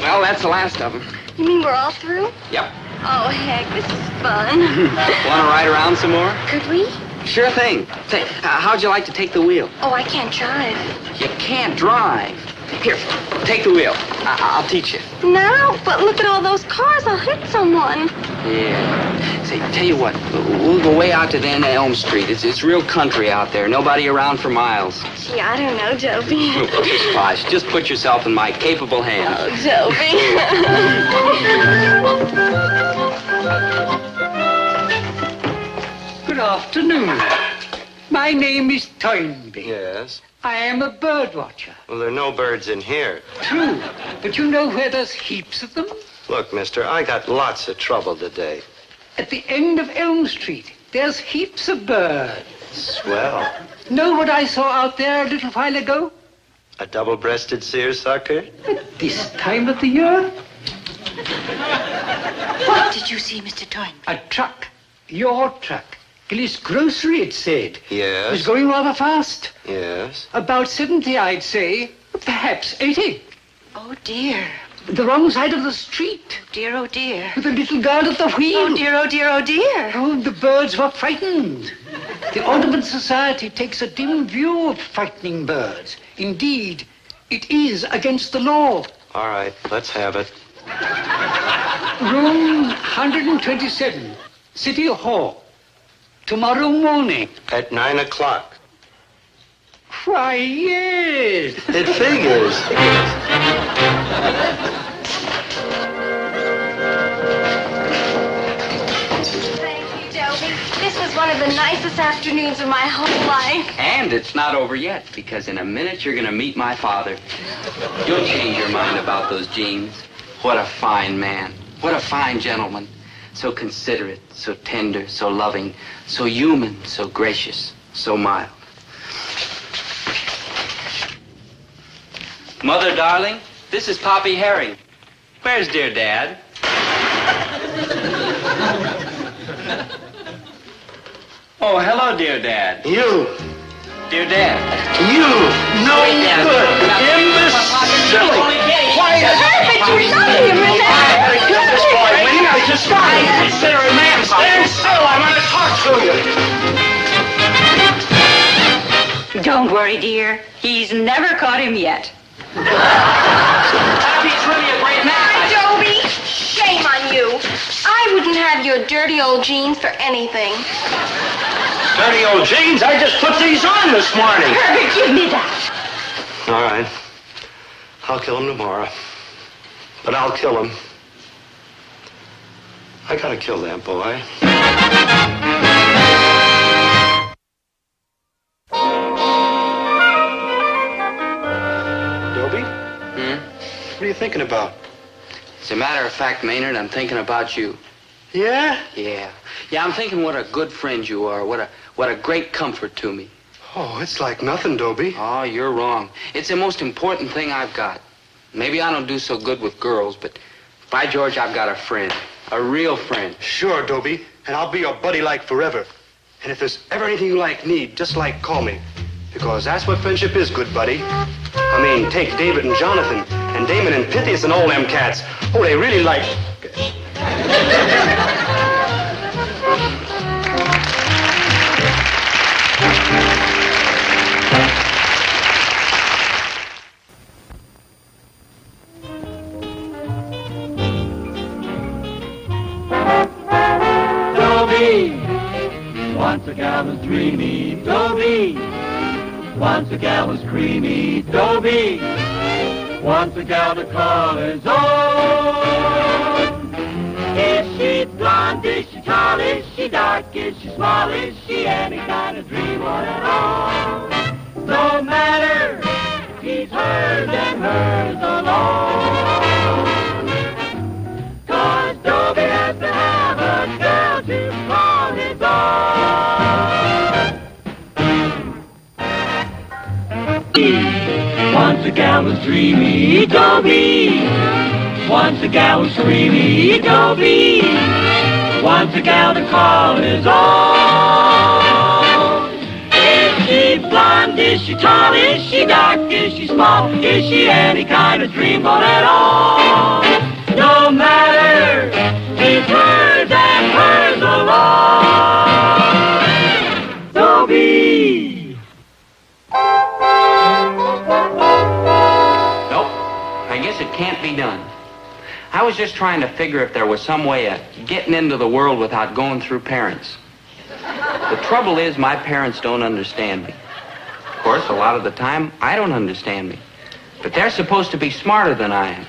B: Well, that's the last of them.
L: You mean we're all through?
B: Yep.
L: Oh, heck, this is fun.
B: Want to ride around some more?
L: Could we?
B: Sure thing. Say, how'd you like to take the wheel?
L: Oh, I can't drive.
B: You can't drive. Here, take the wheel. I'll teach you.
L: No, but look at all those cars. I'll hit someone.
B: Yeah. Say, tell you what, we'll go way out to the end of Elm Street. It's real country out there. Nobody around for miles.
L: Gee, I don't know, Dobie.
B: Gosh, just put yourself in my capable hands.
L: Oh, Dobie.
P: Good afternoon. My name is Toynbee.
H: Yes?
P: I am a bird watcher.
H: Well, there are no birds in here.
P: True, but you know where there's heaps of them?
H: Look, mister, I got lots of trouble today.
P: At the end of Elm Street, there's heaps of birds.
H: Swell.
P: Know what I saw out there a little while ago?
H: A double-breasted seersucker?
P: At this time of the year?
N: What did you see, Mr. Toynbee?
P: A truck. Your truck. Gillis Grocery, it said.
H: Yes?
P: It was going rather fast.
H: Yes?
P: About 70, I'd say. Perhaps 80.
N: Oh, dear.
P: The wrong side of the street.
N: Oh, dear, oh, dear.
P: With a little girl at the wheel.
N: Oh, dear, oh, dear, oh, dear.
P: Oh, the birds were frightened. The Audubon Society takes a dim view of frightening birds. Indeed, it is against the law.
H: All right, let's have it.
P: Room 127, City Hall. Tomorrow morning.
H: At 9 o'clock.
P: Why, yes.
H: It figures.
L: Thank you, Dobie. This was one of the nicest afternoons of my whole life.
B: And it's not over yet, because in a minute you're going to meet my father. You'll change your mind about those jeans. What a fine man. What a fine gentleman. So considerate, so tender, so loving, so human, so gracious, so mild. Mother, darling, this is Poppy Herring. Where's dear Dad? Oh, hello, dear Dad.
H: You.
B: Dear Dad.
H: You. No good. Imbecile. Why is
L: But you're not him,
H: I kill this boy, will you? I just consider a man. Stand still. I want to talk to you.
N: Don't worry, dear. He's never caught him yet.
B: Poppy's really a great man.
L: Dobie, shame on you. I wouldn't have your dirty old jeans for anything.
H: Dirty old jeans. I just put these on this morning.
N: Herbert, give me that.
H: All right. I'll kill him tomorrow. But I'll kill him. I gotta kill that boy. Dobie? What are you thinking about?
B: As a matter of fact, Maynard, I'm thinking about you.
H: Yeah?
B: Yeah, I'm thinking what a good friend you are. What a great comfort to me.
H: Oh, it's like nothing, Dobie.
B: Oh, you're wrong. It's the most important thing I've got. Maybe I don't do so good with girls, but by George, I've got a friend. A real friend.
C: Sure, Dobie. And I'll be your buddy like forever. And if there's ever anything you need, just call me. Because that's what friendship is, good buddy. I mean, take David and Jonathan, and Damon and Pythias and all them cats. Oh, they really like...
A: Dobie, once a gal was dreamy, Dobie. Once a gal was creamy, Dobie. Once a gal to call his own. Is she blonde, is she tall, is she dark, is she small, is she any kind of dream or at all? No matter, he's hers and hers alone. 'Cause Dobie has to have a girl to call his own. Once a gal was dreamy, Dobie. Once a gal was creamy, Dobie. Once a gal to call his own. Is she blonde, is she tall, is she dark, is she small, is she any kind of dreamboat at all? No matter, she's hers and hers alone. Dobie.
B: Nope. I guess it can't be done. I was just trying to figure if there was some way of getting into the world without going through parents. The trouble is my parents don't understand me. Of course, a lot of the time, I don't understand me. But they're supposed to be smarter than I am.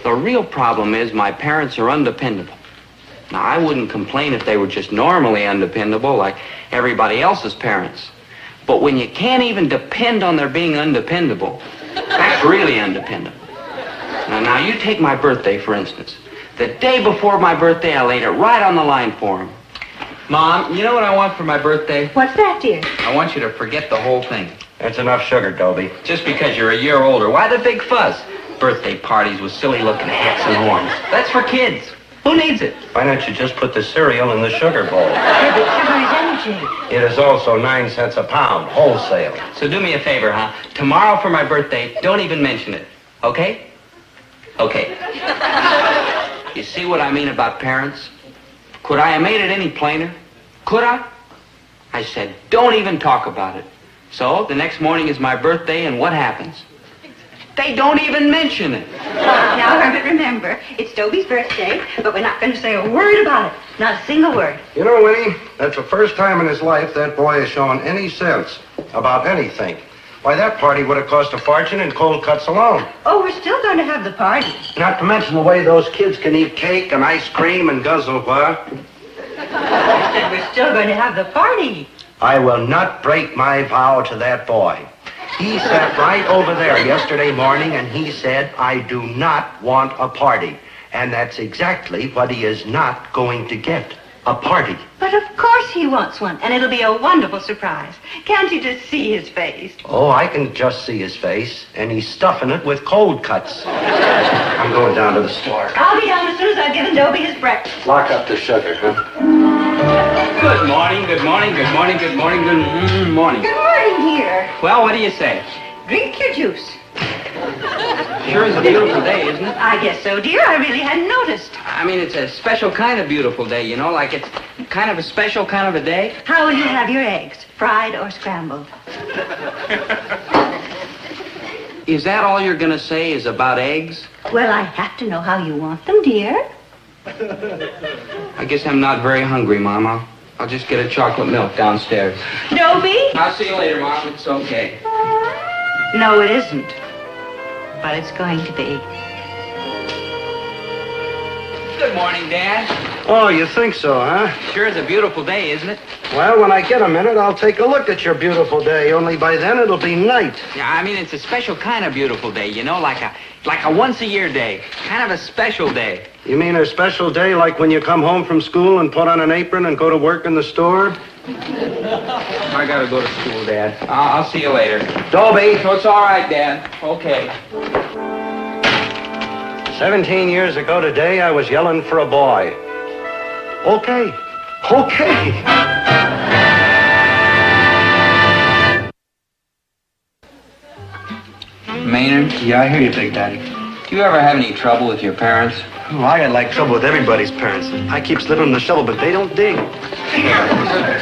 B: The real problem is my parents are undependable. Now, I wouldn't complain if they were just normally undependable like everybody else's parents. But when you can't even depend on their being undependable, that's really undependable. Now, you take my birthday, for instance. The day before my birthday, I laid it right on the line for him. Mom, you know what I want for my birthday?
N: What's that, dear?
B: I want you to forget the whole thing.
H: That's enough sugar, Dobie.
B: Just because you're a year older. Why the big fuss? Birthday parties with silly-looking hats and horns. That's for kids. Who needs it?
H: Why don't you just put the cereal in the sugar bowl?
N: Yeah, but sugar is energy.
H: It is also 9 cents a pound, wholesale.
B: So do me a favor, huh? Tomorrow for my birthday, don't even mention it. Okay? Okay. You see what I mean about parents? Could I have made it any plainer? Could I? I said, don't even talk about it. So, the next morning is my birthday, and what happens? They don't even mention it.
N: Now, Herbert, remember, it's Dobie's birthday, but we're not going to say a word about it. Not a single word.
H: You know, Winnie, that's the first time in his life that boy has shown any sense about anything. Why, that party would have cost a fortune in cold cuts alone.
N: Oh, we're still going to have the party.
H: Not to mention the way those kids can eat cake and ice cream and guzzle what?
N: I said we're still going to have the party.
H: I will not break my vow to that boy. He sat right over there yesterday morning and he said, I do not want a party. And that's exactly what he is not going to get. A party.
N: But of course he wants one, and it'll be a wonderful surprise. Can't you just see his face?
H: Oh, I can just see his face, and he's stuffing it with cold cuts. I'm going down to the store.
N: I'll be down as soon as I've given Dobie his breakfast.
H: Lock up the sugar, huh?
B: Good morning, good morning, good morning, good morning, good morning.
N: Good morning, dear.
B: Well, what do you say?
N: Drink your juice.
B: Sure is a beautiful day, isn't it?
N: I guess so, dear. I really hadn't noticed.
B: I mean, it's a special kind of beautiful day, you know, like it's kind of a special kind of a day.
N: How will you have your eggs? Fried or scrambled?
B: Is that all you're going to say is about eggs?
N: Well, I have to know how you want them, dear.
B: I guess I'm not very hungry, Mom. I'll just get a chocolate milk downstairs.
N: Dobie?
B: I'll see you later, Mom. It's okay.
N: No, it isn't. But it's going to be.
B: Good morning, Dad.
H: Oh, you think so, huh?
B: Sure is a beautiful day, isn't it?
H: Well, when I get a minute, I'll take a look at your beautiful day. Only by then, it'll be night.
B: Yeah, I mean, it's a special kind of beautiful day, you know, like a once-a-year day. Kind of a special day.
H: You mean a special day like when you come home from school and put on an apron and go to work in the store?
B: I gotta go to school, Dad. I'll see you later.
H: Dobie!
B: So it's all right, Dad. Okay.
H: 17 years ago today, I was yelling for a boy. Okay. Okay.
Q: Maynard? Yeah, I hear you, Big Daddy.
B: You ever have any trouble with your parents?
C: Oh, I got like trouble with everybody's parents. I keep slipping them the shovel, but they don't dig.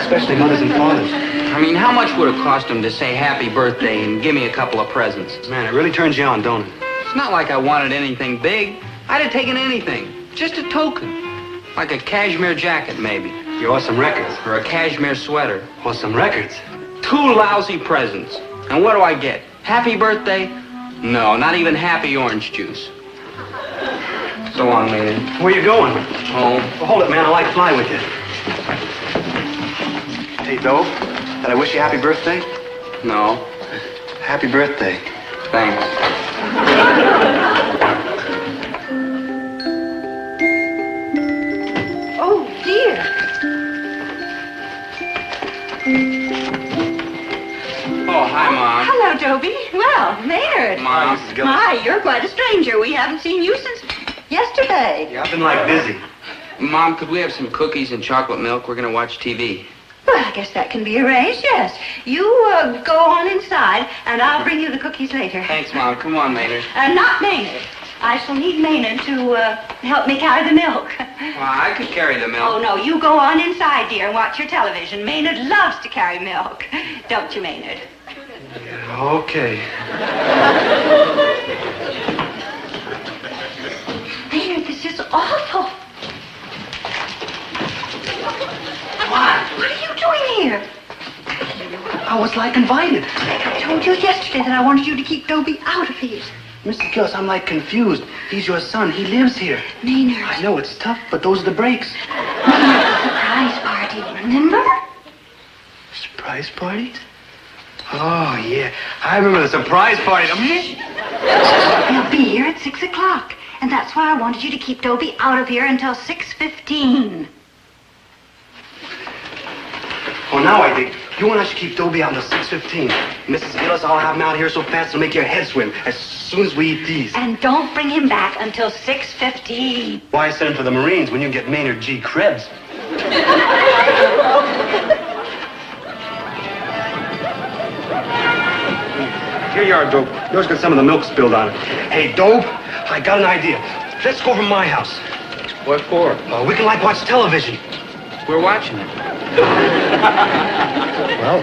C: Especially mothers and fathers.
B: I mean, how much would it cost them to say happy birthday and give me a couple of presents?
C: Man, it really turns you on, don't it?
B: It's not like I wanted anything big. I'd have taken anything. Just a token. Like a cashmere jacket, maybe.
C: You want some records?
B: Or a cashmere sweater.
C: Want some records?
B: 2 lousy presents. And what do I get? Happy birthday? No, not even happy orange juice. So long, Maynard.
C: Where you going?
B: Home.
C: Well, hold it, man. I like to fly with you. Hey, Doe, did I wish you happy birthday?
B: No.
C: Happy birthday.
B: Thanks.
N: Oh, dear.
B: Oh, hi, Mom.
N: Hello, Dobie. Well, Maynard.
B: Mom.
N: My, you're quite a stranger. We haven't seen you since yesterday.
C: Yeah, I've been like busy.
B: Mom, could we have some cookies and chocolate milk? We're going to watch TV.
N: Well, I guess that can be arranged, yes. You go on inside, and I'll bring you the cookies later.
B: Thanks, Mom. Come on, Maynard.
N: Not Maynard. I shall need Maynard to help me carry the milk.
B: Well, I could carry the milk.
N: Oh, no, you go on inside, dear, and watch your television. Maynard loves to carry milk. Don't you, Maynard?
C: Okay.
N: Maynard, this is awful.
C: What?
N: What are you doing here?
C: I was like invited.
N: I told you yesterday that I wanted you to keep Dobie out of here.
C: Mr. Gillis, I'm like confused. He's your son. He lives here.
N: Maynard.
C: I know it's tough, but those are the breaks.
N: Maynard, the surprise party, remember?
C: Surprise party? Oh, yeah. I remember the surprise party.
N: We'll be here at 6 o'clock. And that's why I wanted you to keep Dobie out of here until 6:15.
C: Oh, now I think. You and I should keep Dobie out until 6:15. Mrs. Gillis, I'll have him out here so fast it'll make your head swim as soon as we eat these.
N: And don't bring him back until 6:15.
C: Why send him for the Marines when you can get Maynard G. Krebs? Here you are, Dobe. Yours got some of the milk spilled on it. Hey, Dobe, I got an idea. Let's go over to my house.
B: What for?
C: We can, like, watch television.
B: We're watching it.
C: Well,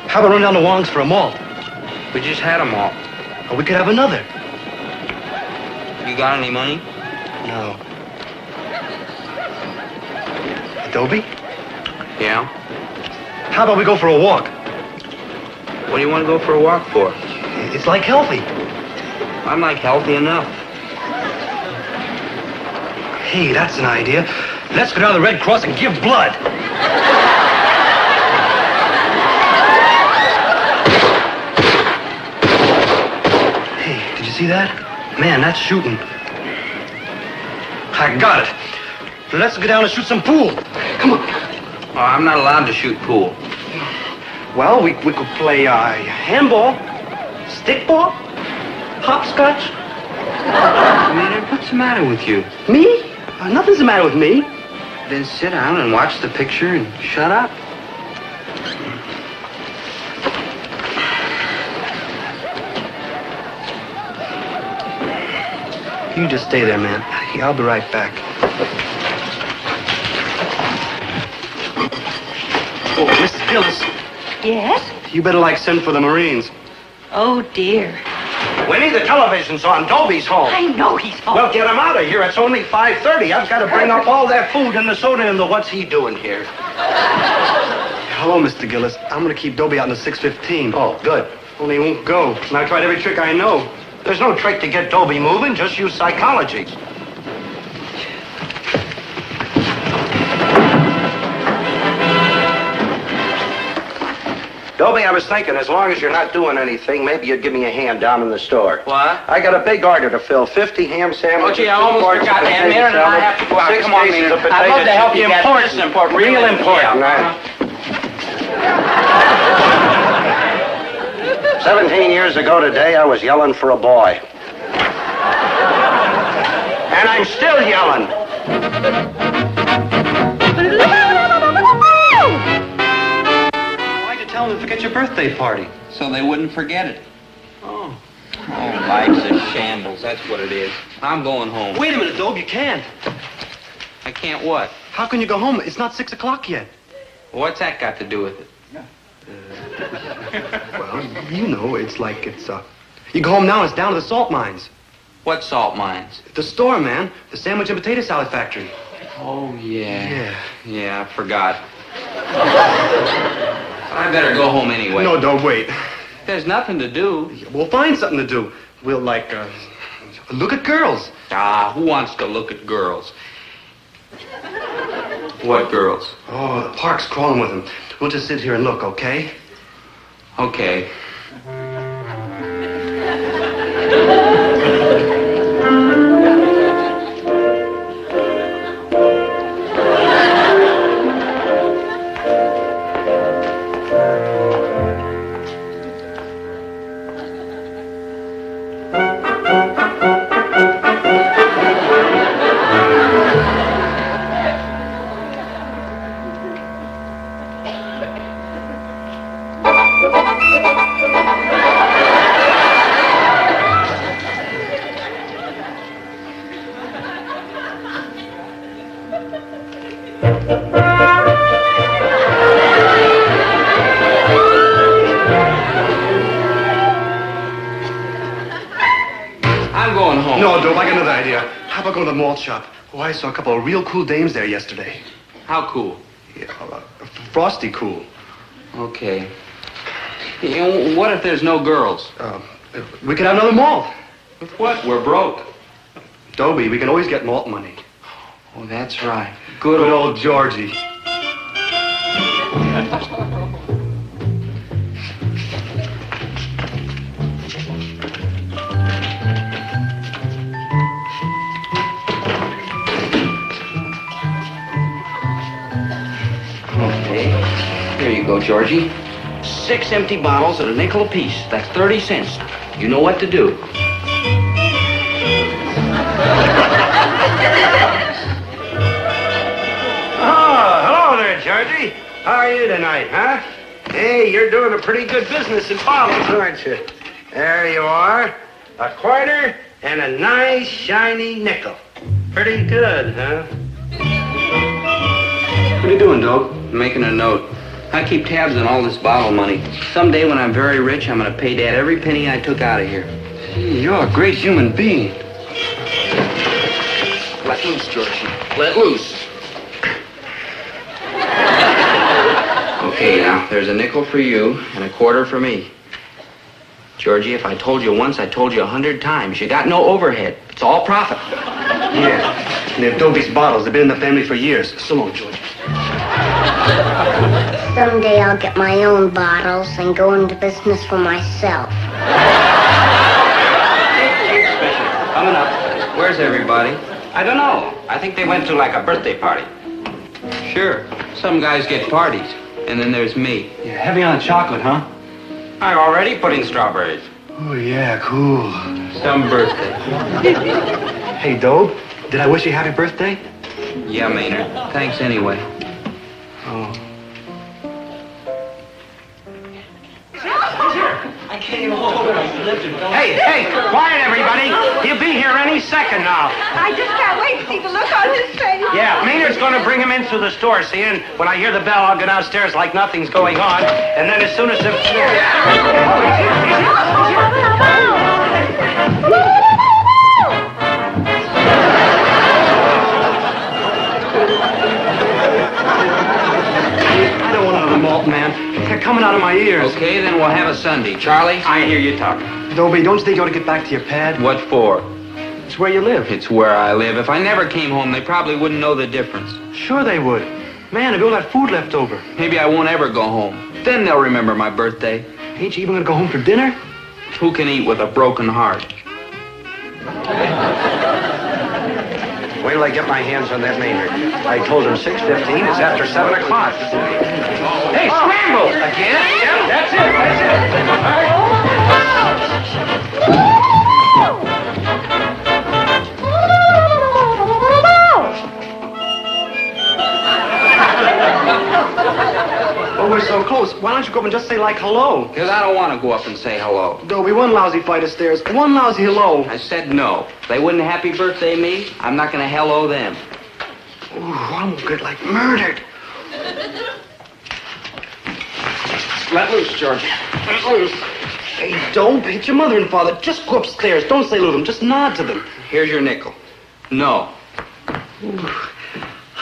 C: how about run down to Wong's for a malt?
B: We just had a malt.
C: Or we could have another.
B: You got any money?
C: No. Dobie?
B: Yeah?
C: How about we go for a walk?
B: What do you want to go for a walk for?
C: It's like healthy.
B: I'm like healthy enough.
C: Hey, that's an idea. Let's go down to the Red Cross and give blood. Hey, did you see that? Man, that's shooting. I got it. Let's go down and shoot some pool. Come on.
B: Oh, I'm not allowed to shoot pool.
C: Well, we could play handball, stickball, hopscotch.
B: Maynard, what's the matter with you?
C: Me? Nothing's the matter with me.
B: Then sit down and watch the picture and shut up.
C: You just stay there, man. I'll be right back. Oh, Mrs. Gillis.
N: Yes?
C: You better, like, send for the Marines.
N: Oh, dear.
H: Winnie, the television's on. Dobie's home.
N: I know he's home.
H: Well, get him out of here. It's only 5:30. I've got to bring up all that food and the soda and the what's he doing here?
C: Hello, Mr. Gillis. I'm going to keep Dobie out until 6:15.
H: Oh, good.
C: Only he won't go. And I tried every trick I know.
H: There's no trick to get Dobie moving. Just use psychology. Dobie, I was thinking, as long as you're not doing anything, maybe you'd give me a hand down in the store.
B: What?
H: I got a big order to fill. 50 ham sandwiches.
B: Oh, gee, I almost forgot. And Maynard and I have to go out. Come on, Maynard. I'd love to help you. This is important.
H: Real important.
B: Yeah.
H: 17 years ago today, I was yelling for a boy. And I'm still yelling.
C: Why'd you tell them to forget your birthday party?
B: So they wouldn't forget it.
C: Oh.
B: Oh, life's a shambles, that's what it is. I'm going home.
C: Wait a minute, Dobe, you can't.
B: I can't what?
C: How can you go home? It's not 6 o'clock yet.
B: What's that got to do with it?
C: Well, you know, it's like you go home now and it's down to the salt mines.
B: What salt mines?
C: The store, man. The sandwich and potato salad factory.
B: Oh, yeah.
C: Yeah.
B: Yeah, I forgot. I better go home anyway.
C: No, don't wait.
B: There's nothing to do.
C: We'll find something to do. We'll, look at girls.
B: Ah, who wants to look at girls? What girls?
C: Oh, the park's crawling with them. We'll just sit here and look, okay?
B: Okay.
C: No, Dobe, I got another idea. How about going to the malt shop? Oh, I saw a couple of real cool dames there yesterday.
B: How cool?
C: Yeah, frosty cool.
B: Okay. You know, what if there's no girls?
C: We could have another malt.
B: With what? We're broke.
C: Dobie, we can always get malt money.
B: Oh, that's right.
C: Good old Georgie.
B: Here you go, Georgie. 6 empty bottles at a nickel apiece. That's 30 cents. You know what to do.
H: Oh, hello there, Georgie. How are you tonight, huh? Hey, you're doing a pretty good business in bottles, aren't you? There you are. A quarter and a nice, shiny nickel. Pretty good, huh?
B: What are you doing, Dobe? Making a note. I keep tabs on all this bottle money. Someday when I'm very rich, I'm going to pay Dad every penny I took out of here.
C: Gee, you're a great human being.
B: Let loose, Georgie. Let loose. Okay, now, there's a nickel for you and a quarter for me. Georgie, if I told you once, I told you 100 times. You got no overhead. It's all profit.
C: Yeah. And they're Dobie's bottles. They've been in the family for years. So long, Georgie.
Q: Someday I'll get my own bottles and go into business for myself.
B: Coming up. Where's everybody? I don't know. I think they went to like a birthday party. Sure. Some guys get parties. And then there's me.
C: Yeah, heavy on chocolate, huh?
B: I'm already putting strawberries.
C: Oh, yeah, cool.
B: Some birthday.
C: Hey, Dobe, did I wish you happy birthday?
B: Yeah, Maynard. Thanks anyway.
C: Oh.
K: I can't even hold it.
H: Hey, quiet, everybody. He'll be here any second now.
G: I just can't wait to see the look on his face.
H: Yeah, Maynard's going to bring him in through the store, see? And when I hear the bell, I'll go downstairs like nothing's going on. And then as soon as the...
C: I don't want another malt, man. They're coming out of my ears.
B: Okay, then we'll have a Sunday. Charlie?
C: I hear you talking. Dobie, don't you think you ought to get back to your pad?
B: What for?
C: It's where you live.
B: It's where I live. If I never came home, they probably wouldn't know the difference.
C: Sure they would. Man, if you all that food left over.
B: Maybe I won't ever go home. Then they'll remember my birthday.
C: Ain't you even gonna go home for dinner?
B: Who can eat with a broken heart?
H: Wait till I get my hands on that Maynard. I told him 6:15. It's after 7 o'clock. Hey, scramble! Again? Yeah, that's it.
C: Oh, we're so close. knows? Why don't you go up and just say, like, hello?
B: Because I don't want to go up and say hello.
C: Dobie, one lousy flight of stairs, one lousy hello.
B: I said no. If they wouldn't happy birthday me, I'm not going to hello them.
C: Ooh, I'm gonna get, like, murdered.
B: Let loose, George.
C: Let loose. Hey, don't hit your mother and father. Just go upstairs. Don't say hello to them. Just nod to them.
B: Here's your nickel. No.
C: Ooh,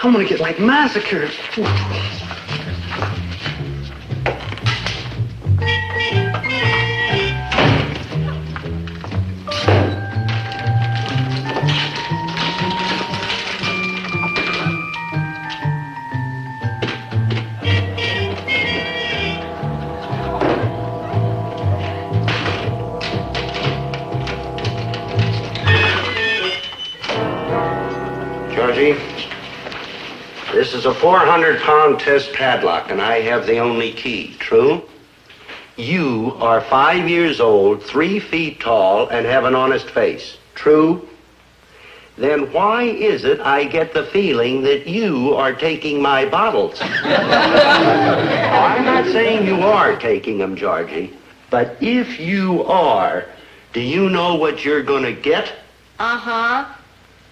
C: I'm gonna get, like, massacred. Ooh.
H: Georgie, this is a 400-pound test padlock, and I have the only key. True? You are 5 years old, 3 feet tall, and have an honest face. True? Then why is it I get the feeling that you are taking my bottles? I'm not saying you are taking them, Georgie, but if you are, do you know what you're going to get?
Q: Uh-huh.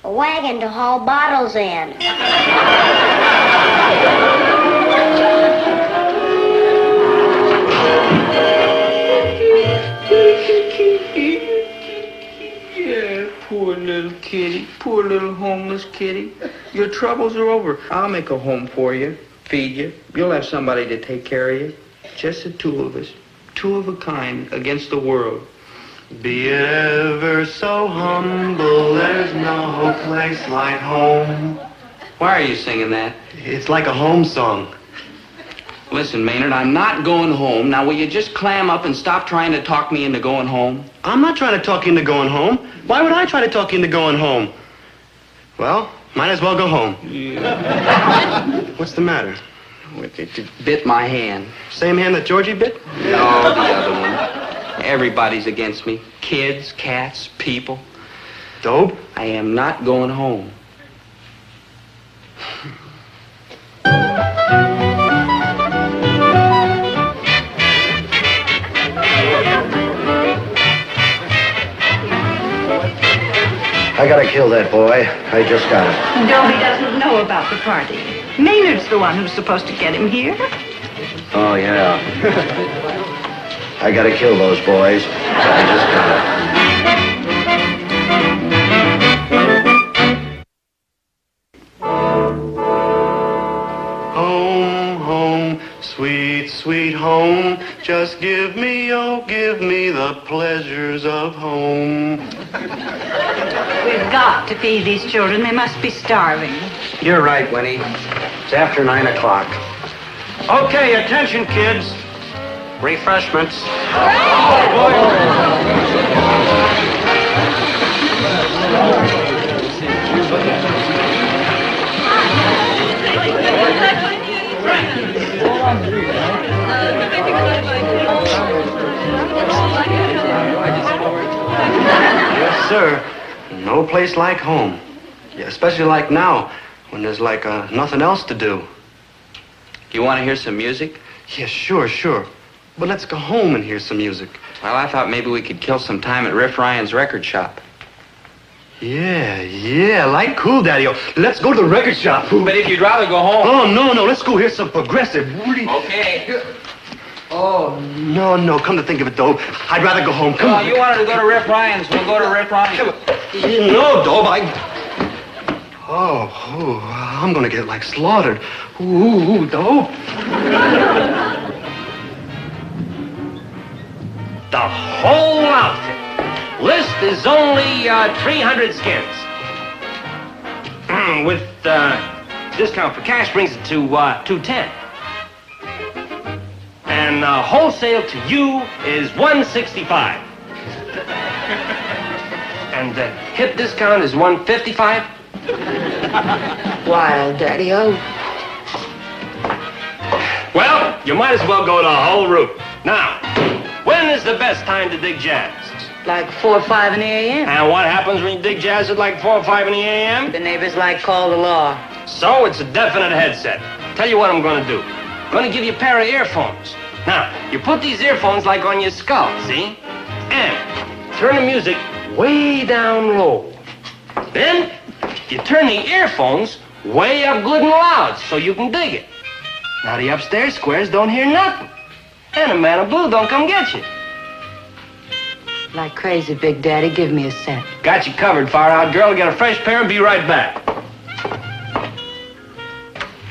Q: A wagon to haul bottles in.
B: Yeah, poor little kitty. Poor little homeless kitty. Your troubles are over. I'll make a home for you, feed you. You'll have somebody to take care of you. Just the two of us. Two of a kind against the world.
C: Be it ever so humble, there's no place like home.
B: Why are you singing that?
C: It's like a home song.
B: Listen, Maynard, I'm not going home. Now, will you just clam up and stop trying to talk me into going home?
C: I'm not trying to talk you into going home. Why would I try to talk you into going home? Well, might as well go home.
B: Yeah.
C: What's the matter?
B: It bit my hand.
C: Same hand that Georgie bit?
B: No, the other one. Everybody's against me. Kids, cats, people.
C: Dobe?
B: I am not going home.
H: I gotta kill that boy. I just got it.
G: Dobie doesn't know about the party. Maynard's the one who's supposed to get him here.
H: Oh, yeah. I gotta kill those boys. I just got it.
C: Home, home, sweet, sweet home. Just give me, oh, give me the pleasures of home.
N: We've got to feed these children. They must be starving.
H: You're right, Winnie. It's after 9 o'clock. Okay, attention, kids. Refreshments.
C: Yes, sir. No place like home. Yeah, especially like now, when there's like nothing else to do.
B: You want to hear some music?
C: Yeah, sure. But let's go home and hear some music.
B: Well, I thought maybe we could kill some time at Riff Ryan's record shop.
C: Yeah, like cool, Daddy-O. Let's go to the record shop.
B: But if you'd rather go home...
C: Oh, no, let's go hear some progressive.
B: Okay.
C: Oh, no, come to think of it, Dobe. I'd rather go home. Come on.
B: You wanted to go to Riff Ryan's. We'll go to Riff Ryan's.
C: No, Dobe, Oh, I'm gonna get, like, slaughtered. Ooh, Dobe.
R: The whole outfit. List is only 300 skins. With discount for cash brings it to 210. And wholesale to you is 165. And the hip discount is 155.
B: Wild Daddy-O.
R: Well, you might as well go the whole route. Now, when is the best time to dig jazz?
S: Like 4 or 5 in the a.m.
R: And what happens when you dig jazz at like 4 or 5 in the a.m.?
S: The neighbors like call the law.
R: So it's a definite headset. Tell you what I'm going to do. I'm going to give you a pair of earphones. Now, you put these earphones like on your skull, see? And turn the music way down low. Then, you turn the earphones way up good and loud so you can dig it. Now the upstairs squares don't hear nothing. And the man in blue don't come get you.
S: Like crazy, Big Daddy. Give me a cent.
R: Got you covered, Far Out Girl. Get a fresh pair and be right back.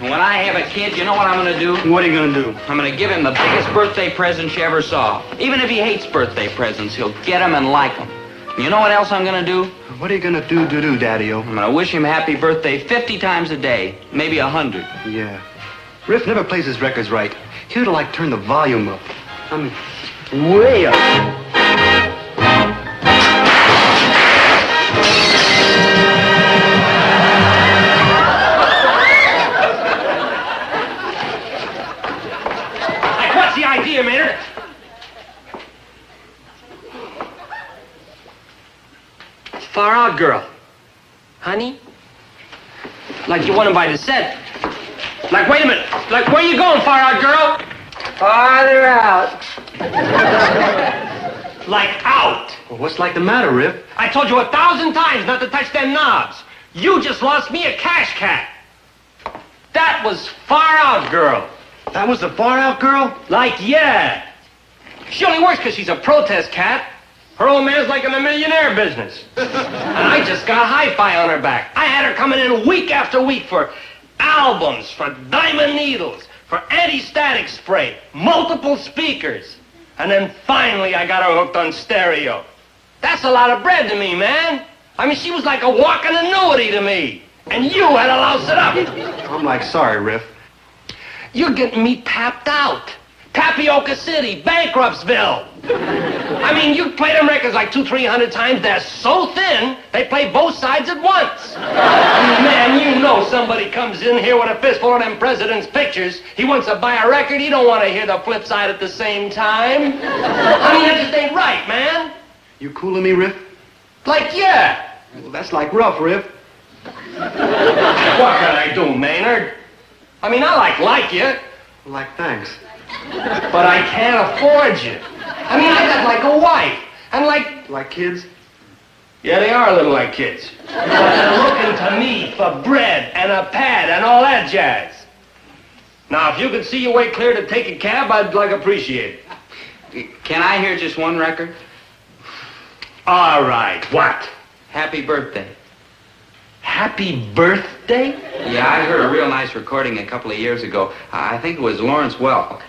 B: When I have a kid, you know what I'm going to do?
C: What are you going to do?
B: I'm going to give him the biggest birthday present you ever saw. Even if he hates birthday presents, he'll get them and like them. You know what else I'm going to do?
C: What are you going to do, Daddy-o?
B: I'm going to wish him happy birthday 50 times a day, maybe 100.
C: Yeah. Riff never plays his records right. He ought to, like, turn the volume up. I mean,
R: way up. What's the idea, Maynard? Far Out Girl. Honey? Like you want him by the set. Like, wait a minute. Like, where you going, Far Out Girl?
S: Farther out.
R: Like out.
C: well, what's like the matter, Riff?
R: I told you 1,000 times not to touch them knobs. You just lost me a cash cat. That was Far Out Girl.
C: That was the Far Out Girl?
R: Like, yeah. She only works because she's a protest cat. Her old man's like in the millionaire business. And I just got hi-fi on her back. I had her coming in week after week for albums, for diamond needles, for anti-static spray, multiple speakers. And then finally I got her hooked on stereo. That's a lot of bread to me, man. I mean, she was like a walking annuity to me. And you had to louse it up.
C: I'm like, sorry, Riff.
R: You're getting me tapped out. Tapioca City, Bankruptsville. I mean, you play them records like 200-300 times. They're so thin, they play both sides at once. Man, you know somebody comes in here with a fistful of them president's pictures. He wants to buy a record. He don't want to hear the flip side at the same time. I mean, that just ain't right, man.
C: You cooling me, Riff?
R: Like, yeah.
C: Well, that's like rough, Riff.
R: What can I do, Maynard? I mean, I like you.
C: Like, thanks.
R: But I can't afford you. I mean, I got like a wife. And like...
C: Like kids?
R: Yeah, they are a little like kids. But they're looking to me for bread and a pad and all that jazz. Now, if you could see your way clear to take a cab, I'd like appreciate it.
B: Can I hear just one record?
R: All right, what?
B: Happy Birthday.
R: Happy Birthday?
B: Yeah, I heard a real nice recording a couple of years ago. I think it was Lawrence Welk.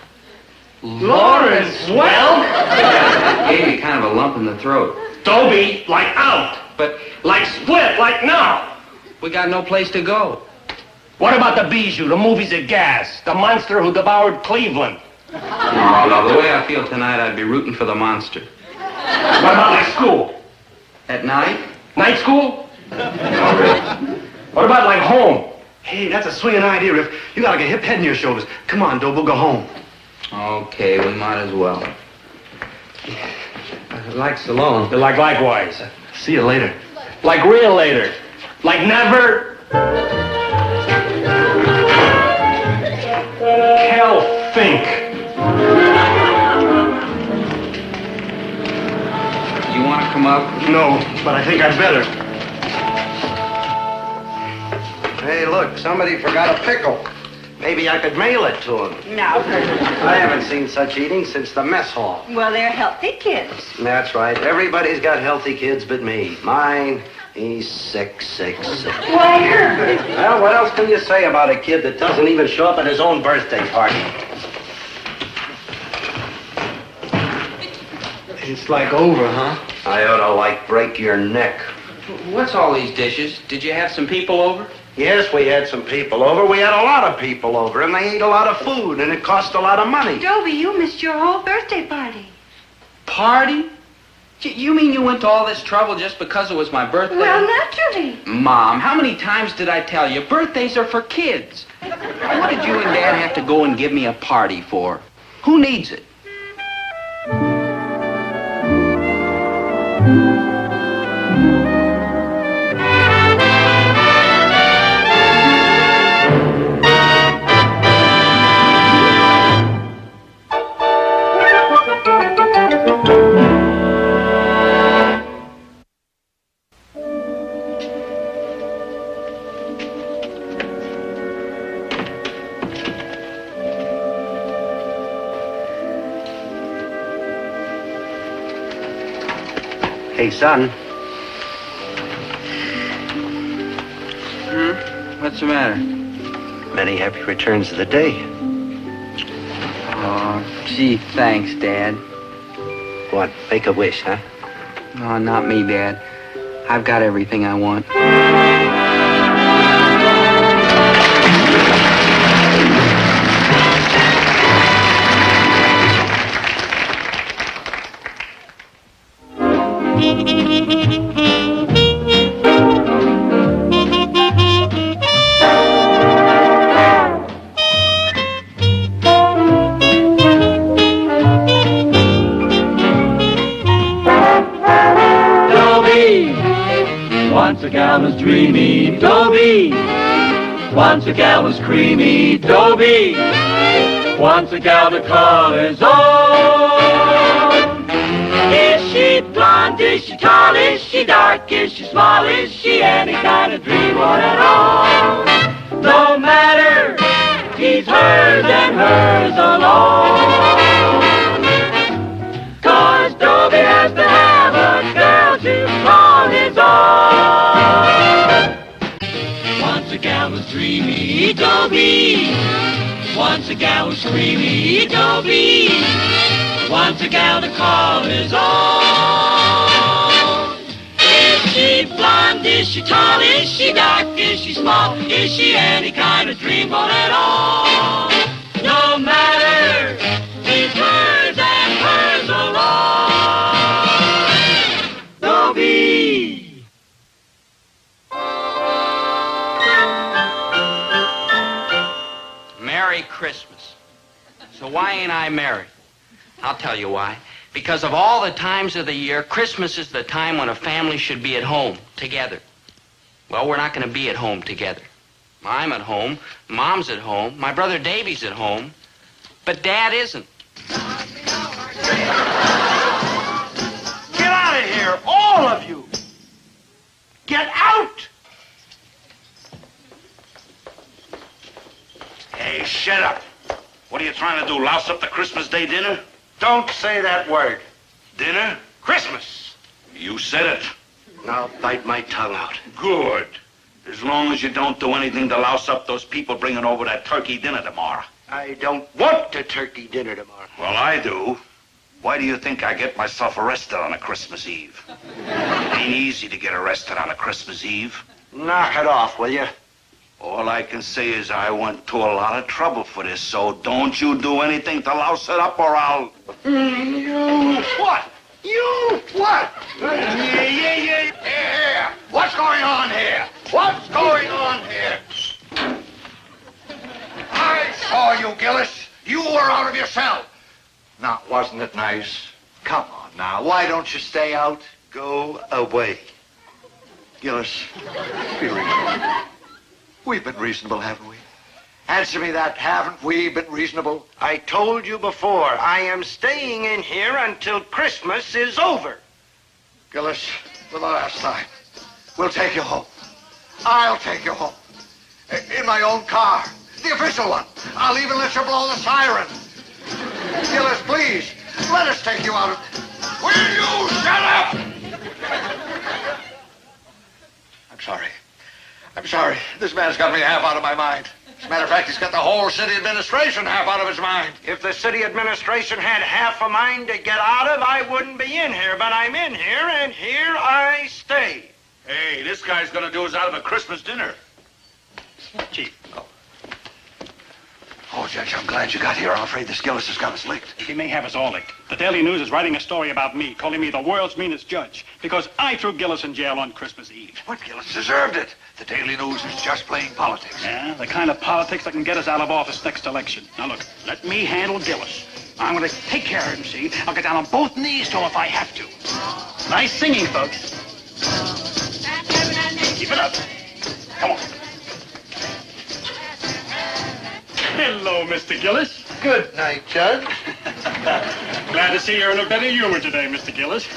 R: Lawrence Welk?
B: Gave me kind of a lump in the throat.
R: Dobie, like out.
B: But
R: like split, like now.
B: We got no place to go.
R: What about the Bijou, the movies at Gas, the monster who devoured Cleveland?
B: No, the way I feel tonight, I'd be rooting for the monster.
R: What about like school?
B: At night?
R: Night school? What about like home?
C: Hey, that's a swinging idea, Riff. You got like a hip head in your shoulders. Come on, Dobe, we'll go home.
B: Okay, we might as well.
C: Like so long.
R: Like likewise.
C: See you later.
R: Like real later. Like never. Hell think.
B: You want to come up?
C: No, but I think I'd better. Hey, look, somebody forgot a pickle. Maybe I could mail it to him.
S: No.
C: I haven't seen such eating since the mess hall.
S: Well, they're healthy kids.
C: That's right. Everybody's got healthy kids but me. Mine, he's sick.
S: Why, Herbert?
C: Well, what else can you say about a kid that doesn't even show up at his own birthday party? It's like over, huh? I ought to, like, break your neck.
B: What's all these dishes? Did you have some people over?
C: Yes, we had some people over. We had a lot of people over, and they ate a lot of food, and it cost a lot of money.
N: Dobie, you missed your whole birthday party.
B: Party? You mean you went to all this trouble just because it was my birthday?
N: Well, naturally.
B: Mom, how many times did I tell you? Birthdays are for kids. What did you and Dad have to go and give me a party for? Who needs it?
H: Hey, son.
B: What's the matter?
H: Many happy returns of the day.
B: Oh, gee, thanks, Dad.
H: What, make a wish, huh?
B: No, not me, Dad. I've got everything I want.
A: Once a gal was dreamy, Dobie. Once a gal was creamy, Dobie. Once a gal to call his own. Is she blonde? Is she tall? Is she dark? Is she small? Is she any kind of dream or at all? No matter, he's hers and hers alone. 'Cause Dobie has to have a girl to call his own. Once a gal was dreamy, Dobie. Once a gal was creamy, Dobie. Once a gal to call his own. Is she blonde? Is she tall? Is she dark? Is she small? Is she any kind of dreamboat at all? No matter, he's hers and hers alone. Dobie.
B: Merry Christmas. So why ain't I married? I'll tell you why. Because of all the times of the year, Christmas is the time when a family should be at home, together. Well, we're not going to be at home together. I'm at home, Mom's at home, my brother Davey's at home, but Dad isn't.
T: Get out of here, all of you! Get out!
U: Hey, shut up. What are you trying to do, louse up the Christmas Day dinner?
T: Don't say that word.
U: Dinner?
T: Christmas.
U: You said it.
H: Now bite my tongue out.
U: Good. As long as you don't do anything to louse up those people bringing over that turkey dinner tomorrow.
H: I don't want a turkey dinner tomorrow.
U: Well, I do. Why do you think I get myself arrested on a Christmas Eve? It ain't easy to get arrested on a Christmas Eve.
H: Knock it off, will you?
U: All I can say is I went to a lot of trouble for this, so don't you do anything to louse it up or I'll...
T: You what? You what? Here. What's going on here? What's going on here? I saw you, Gillis. You were out of your cell. Now, wasn't it nice? Come on now, why don't you stay out?
H: Go away.
T: Gillis, be reasonable. We've been reasonable, haven't we? Answer me that, haven't we been reasonable?
H: I told you before, I am staying in here until Christmas is over.
T: Gillis, for the last time, we'll take you home. I'll take you home. In my own car, the official one. I'll even let you blow the siren. Gillis, please, let us take you out of... Will you shut up? I'm sorry. I'm sorry. This man's got me half out of my mind. As a matter of fact, he's got the whole city administration half out of his mind.
H: If the city administration had half a mind to get out of, I wouldn't be in here. But I'm in here, and here I stay.
U: Hey, this guy's gonna do us out of a Christmas dinner.
T: Chief. Oh, Judge, I'm glad you got here. I'm afraid this Gillis has got us licked.
V: He may have us all licked. The Daily News is writing a story about me, calling me the world's meanest judge, because I threw Gillis in jail on Christmas Eve.
T: But Gillis deserved it. The Daily News is just playing politics.
V: Yeah, the kind of politics that can get us out of office next election. Now, look, let me handle Gillis. I'm going to take care of him, see? I'll get down on both knees to him if I have to. Nice singing, folks. Keep it up. Come on. Hello, Mr. Gillis.
T: Good night, Judge.
V: Glad to see you're in a better humor today, Mr. Gillis.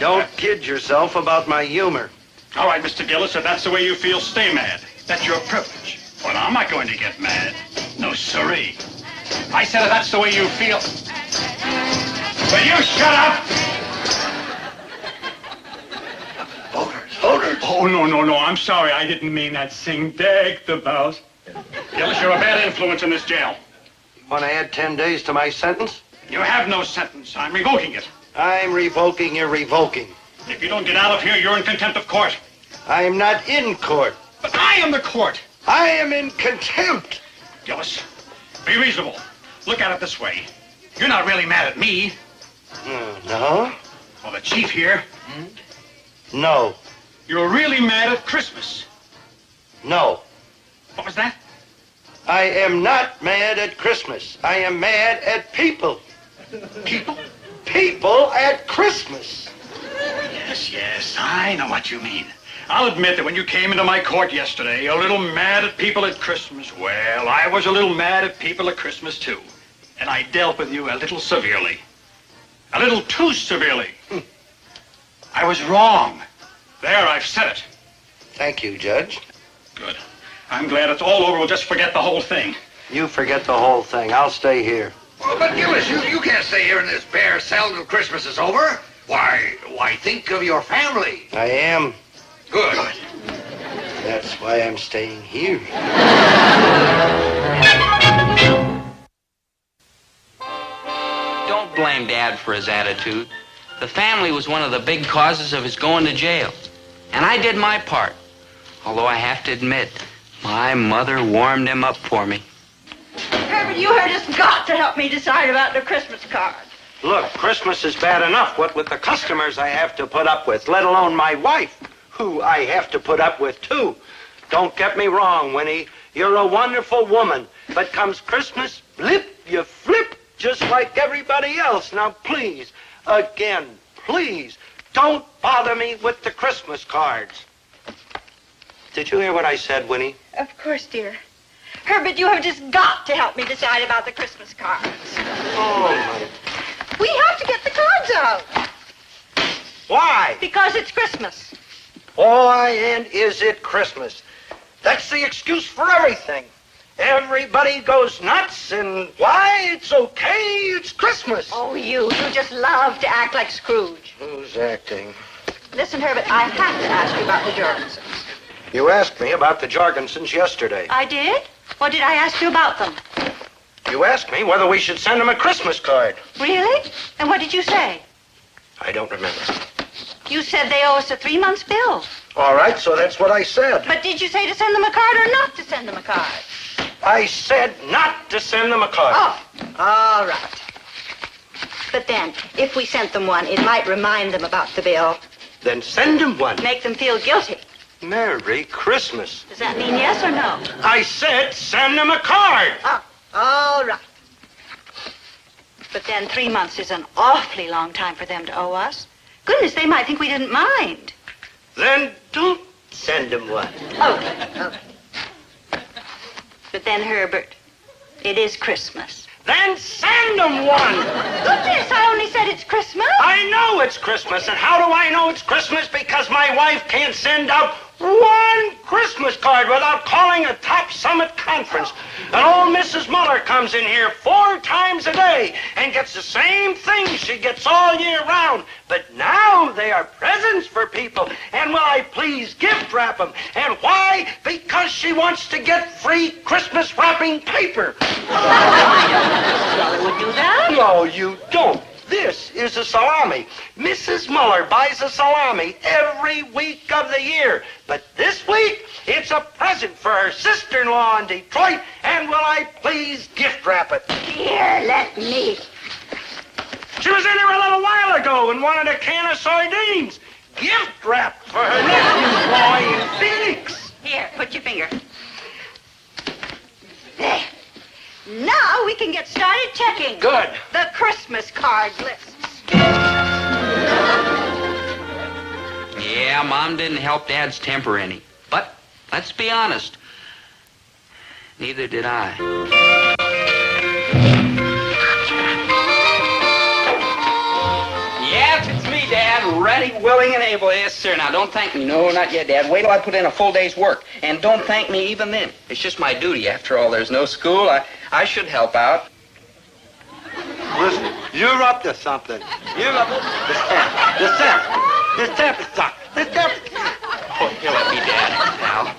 H: Don't kid yourself about my humor.
V: All right, Mr. Gillis, if that's the way you feel, stay mad. That's your privilege. But I'm not going to get mad. No, sirree. I said if that's the way you feel. Will you shut up? Oh, no. I'm sorry. I didn't mean that. Sing deck the bells. Gillis, you're a bad influence in this jail.
H: You want to add 10 days to my sentence?
V: You have no sentence. I'm revoking it.
H: I'm revoking your revoking.
V: If you don't get out of here, you're in contempt of court.
H: I am not in court.
V: But I am the court.
H: I am in contempt.
V: Gillis, be reasonable. Look at it this way. You're not really mad at me.
H: No?
V: Well, the chief here.
H: No.
V: You're really mad at Christmas.
H: No.
V: What was that?
H: I am not mad at Christmas. I am mad at people.
V: People?
H: People at Christmas.
V: Yes, I know what you mean. I'll admit that when you came into my court yesterday, a little mad at people at Christmas. Well, I was a little mad at people at Christmas, too. And I dealt with you a little severely. A little too severely. I was wrong. There, I've said it.
H: Thank you, Judge.
V: Good. I'm glad it's all over. We'll just forget the whole thing.
H: You forget the whole thing. I'll stay here.
T: Well, but Gillis, you can't stay here in this bare cell till Christmas is over. Why think of your family?
H: I am.
T: Good.
H: That's why I'm staying here.
B: Don't blame Dad for his attitude. The family was one of the big causes of his going to jail. And I did my part. Although I have to admit, my mother warmed him up for me.
E: Herbert, you have just got to help me decide about the Christmas card.
H: Look, Christmas is bad enough, what with the customers I have to put up with, let alone my wife, who I have to put up with, too. Don't get me wrong, Winnie. You're a wonderful woman. But comes Christmas, blip, you flip, just like everybody else. Now, please, again, please, don't bother me with the Christmas cards. Did you hear what I said, Winnie?
E: Of course, dear. Herbert, you have just got to help me decide about the Christmas cards.
H: Oh, my...
E: We have to get the cards out.
H: Why?
E: Because it's Christmas.
H: Boy, and is it Christmas. That's the excuse for everything. Everybody goes nuts, and why, it's okay, it's Christmas.
E: Oh, you just love to act like Scrooge.
H: Who's acting?
E: Listen, Herbert, I have to ask you about the Jorgensons.
H: You asked me about the Jorgensons yesterday.
E: I did? What did I ask you about them?
H: You asked me whether we should send them a Christmas card.
E: Really? And what did you say?
H: I don't remember.
E: You said they owe us a 3 months bill.
H: All right, so that's what I said.
E: But did you say to send them a card or not to send them a card?
H: I said not to send them a card.
E: Oh, all right. But then, if we sent them one, it might remind them about the bill.
H: Then send them one.
E: Make them feel guilty.
H: Merry Christmas.
E: Does that mean yes or no?
H: I said send them a card.
E: Oh, all right. But then 3 months is an awfully long time for them to owe us. Goodness, they might think we didn't mind.
H: Then don't send them one.
E: Okay. But then, Herbert, it is Christmas.
H: Then send them one.
E: Goodness, I only said it's Christmas.
H: I know it's Christmas, and how do I know it's Christmas? Because my wife can't send out one Christmas card without calling a top summit conference. And old Mrs. Muller comes in here 4 times a day and gets the same thing she gets all year round. But now they are presents for people. And will I please gift wrap them? And why? Because she wants to get free Christmas wrapping paper.
E: Well, it would do that?
H: No, you don't. This is a salami. Mrs. Muller buys a salami every week of the year. But this week, it's a present for her sister-in-law in Detroit. And will I please gift wrap it?
E: Here, let me.
H: She was in here a little while ago and wanted a can of sardines. Gift wrapped for her nephew boy in Phoenix.
E: Here, put your finger. There. Now we can get started checking.
H: Good.
E: The Christmas card lists.
B: Yeah, Mom didn't help Dad's temper any. But let's be honest, neither did I. Yes, it's me, Dad. Ready, willing, and able. Yes, sir. Now, don't thank me. No, not yet, Dad. Wait till I put in a full day's work. And don't thank me even then. It's just my duty. After all, there's no school. I should help out.
H: Listen, you're up to something. You're up to... The stamp. The stamp is stuck. The stamp...
B: pal.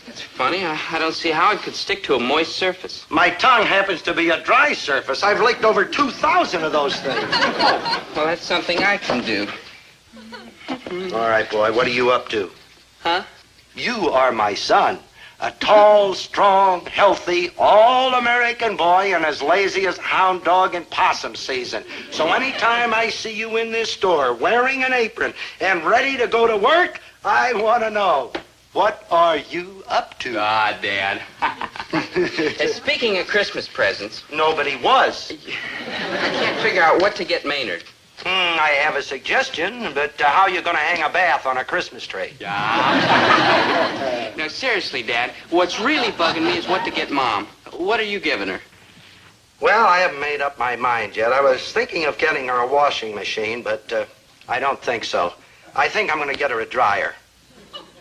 B: It's funny. I don't see how it could stick to a moist surface.
H: My tongue happens to be a dry surface. I've licked over 2,000 of those things.
B: Oh, well, that's something I can do.
H: All right, boy, what are you up to?
B: Huh?
H: You are my son. A tall, strong, healthy, all-American boy and as lazy as a hound dog in possum season. So anytime I see you in this store wearing an apron and ready to go to work, I want to know, what are you up to?
B: Ah, Dad. Speaking of Christmas presents...
H: Nobody was.
B: I can't figure out what to get Maynard.
H: I have a suggestion, but how are you going to hang a bath on a Christmas tree?
B: No, seriously, Dad, what's really bugging me is what to get Mom. What are you giving her?
H: Well, I haven't made up my mind yet. I was thinking of getting her a washing machine, but I don't think so. I think I'm going to get her a dryer.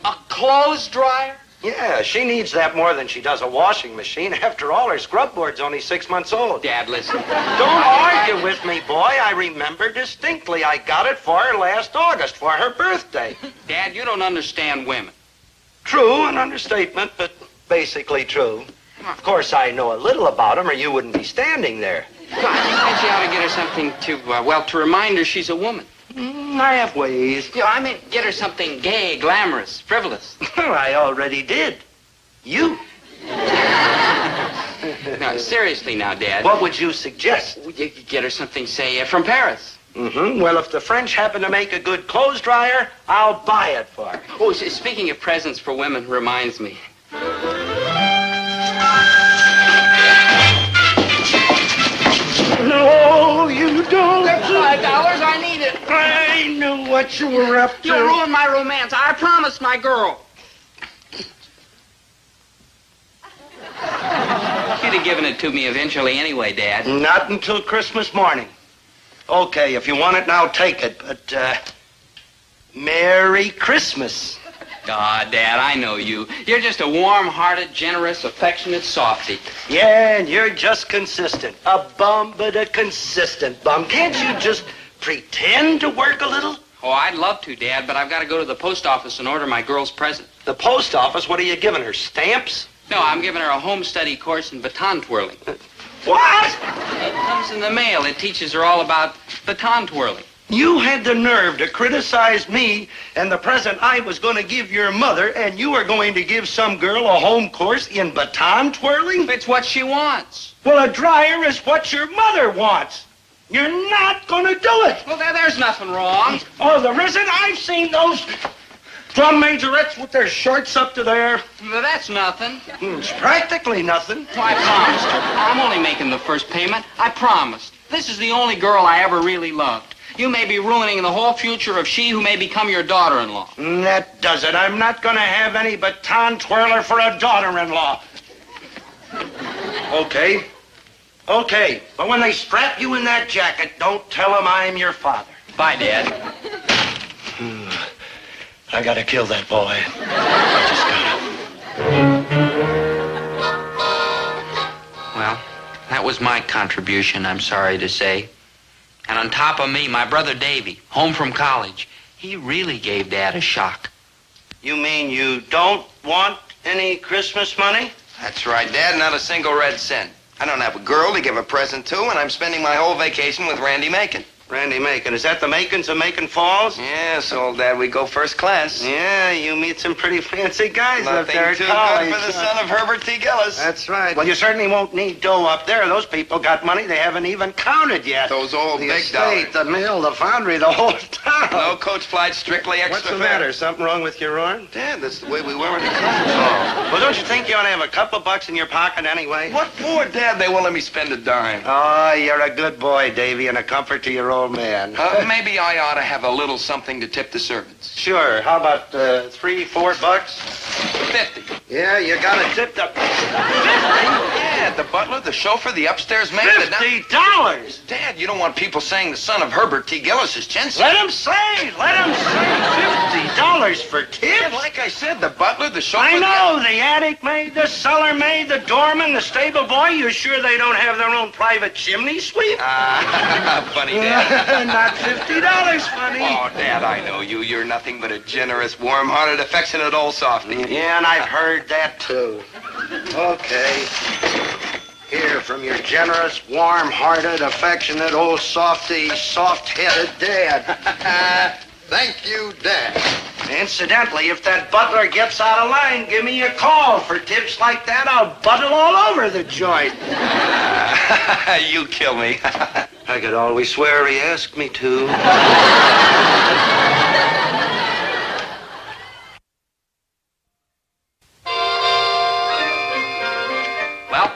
B: A clothes dryer?
H: Yeah, she needs that more than she does a washing machine. After all, her scrub board's only 6 months old.
B: Dad, listen.
H: Don't argue with me, boy. I remember distinctly. I got it for her last August for her birthday.
B: Dad, you don't understand women.
H: True, an understatement, but basically true. Of course, I know a little about them, or you wouldn't be standing there.
B: Well, I think you ought to get her something to remind her she's a woman.
H: I have ways.
B: I mean, get her something gay, glamorous, frivolous.
H: I already did. You.
B: No, seriously now, Dad.
H: What would you suggest?
B: You could get her something, say, from Paris.
H: Well, if the French happen to make a good clothes dryer, I'll buy it for her.
B: Oh, speaking of presents for women reminds me.
H: No, you don't.
B: That's $5. I need it.
H: I knew what you were up to.
B: You'll ruin my romance. I promised my girl. She'd have given it to me eventually anyway, Dad.
H: Not until Christmas morning. Okay, if you want it now, take it. But, Merry Christmas.
B: Ah, Dad, I know you. You're just a warm-hearted, generous, affectionate softy.
H: Yeah, and you're just consistent. A bum, but a consistent bum. Can't you just pretend to work a little?
B: Oh, I'd love to, Dad, but I've got to go to the post office and order my girl's present.
H: The post office? What are you giving her, stamps?
B: No, I'm giving her a home study course in baton twirling.
H: What?
B: It comes in the mail. It teaches her all about baton twirling.
H: You had the nerve to criticize me and the present I was going to give your mother, and you are going to give some girl a home course in baton twirling?
B: It's what she wants.
H: Well, a dryer is what your mother wants. You're not going to do it.
B: Well, there's nothing wrong.
H: Oh, there isn't? I've seen those drum majorettes with their shorts up to there.
B: Well, that's nothing.
H: It's practically nothing.
B: Well, I promised her. I'm only making the first payment. I promised. This is the only girl I ever really loved. You may be ruining the whole future of she who may become your daughter-in-law.
H: That does it. I'm not going to have any baton twirler for a daughter-in-law. Okay. Okay. But when they strap you in that jacket, don't tell them I'm your father.
B: Bye, Dad.
H: I got to kill that boy. I just got to.
B: Well, that was my contribution, I'm sorry to say. And on top of me, my brother Davy, home from college, he really gave Dad a shock.
H: You mean you don't want any Christmas money?
F: That's right, Dad. Not a single red cent. I don't have a girl to give a present to, and I'm spending my whole vacation with Randy Macon.
H: Randy Macon. Is that the Macons of Macon Falls?
F: Yes, old Dad. We go first class.
H: Yeah, you meet some pretty fancy guys up
F: Nothing
H: there at
F: too
H: college.
F: good for the son of Herbert T. Gillis.
H: That's right. Well, you certainly won't need dough up there. Those people got money they haven't even counted yet.
F: Those old
H: the
F: big
H: estate,
F: dollars.
H: the mill, the foundry, the whole town.
F: No coach flight, strictly extra
H: What's the
F: fare.
H: matter? Something wrong with your arm?
F: Dad, that's the way we were in the college.
H: Oh. Well, don't you think you ought to have a couple of bucks in your pocket anyway?
F: What for, Dad? They won't let me spend a dime.
H: Oh, you're a good boy, Davy, and a comfort to your old man.
F: Maybe I ought to have a little something to tip the servants.
H: Sure. How about $3, $4?
F: 50.
H: Yeah, you got to tip the... 50?
F: Dad, the butler, the chauffeur, the upstairs maid.
T: $50?
F: Dad, you don't want people saying the son of Herbert T. Gillis is chintzy.
T: Let him say. $50 for tips?
F: Dad, like I said, the butler, the chauffeur...
T: I know, the attic maid, the cellar maid, the doorman, the stable boy. You sure they don't have their own private chimney sweep?
F: Funny, Dad.
T: Not $50 funny.
F: Oh, Dad, I know you. You're nothing but a generous, warm-hearted, affectionate old softy.
T: Yeah, and I've heard that, too.
H: Okay. Here, from your generous, warm-hearted, affectionate old softy, soft-headed dad.
T: Thank you, Dad. Incidentally, if that butler gets out of line, give me a call. For tips like that, I'll buttle all over the joint.
F: You kill me.
H: I could always swear he asked me to.
B: Well,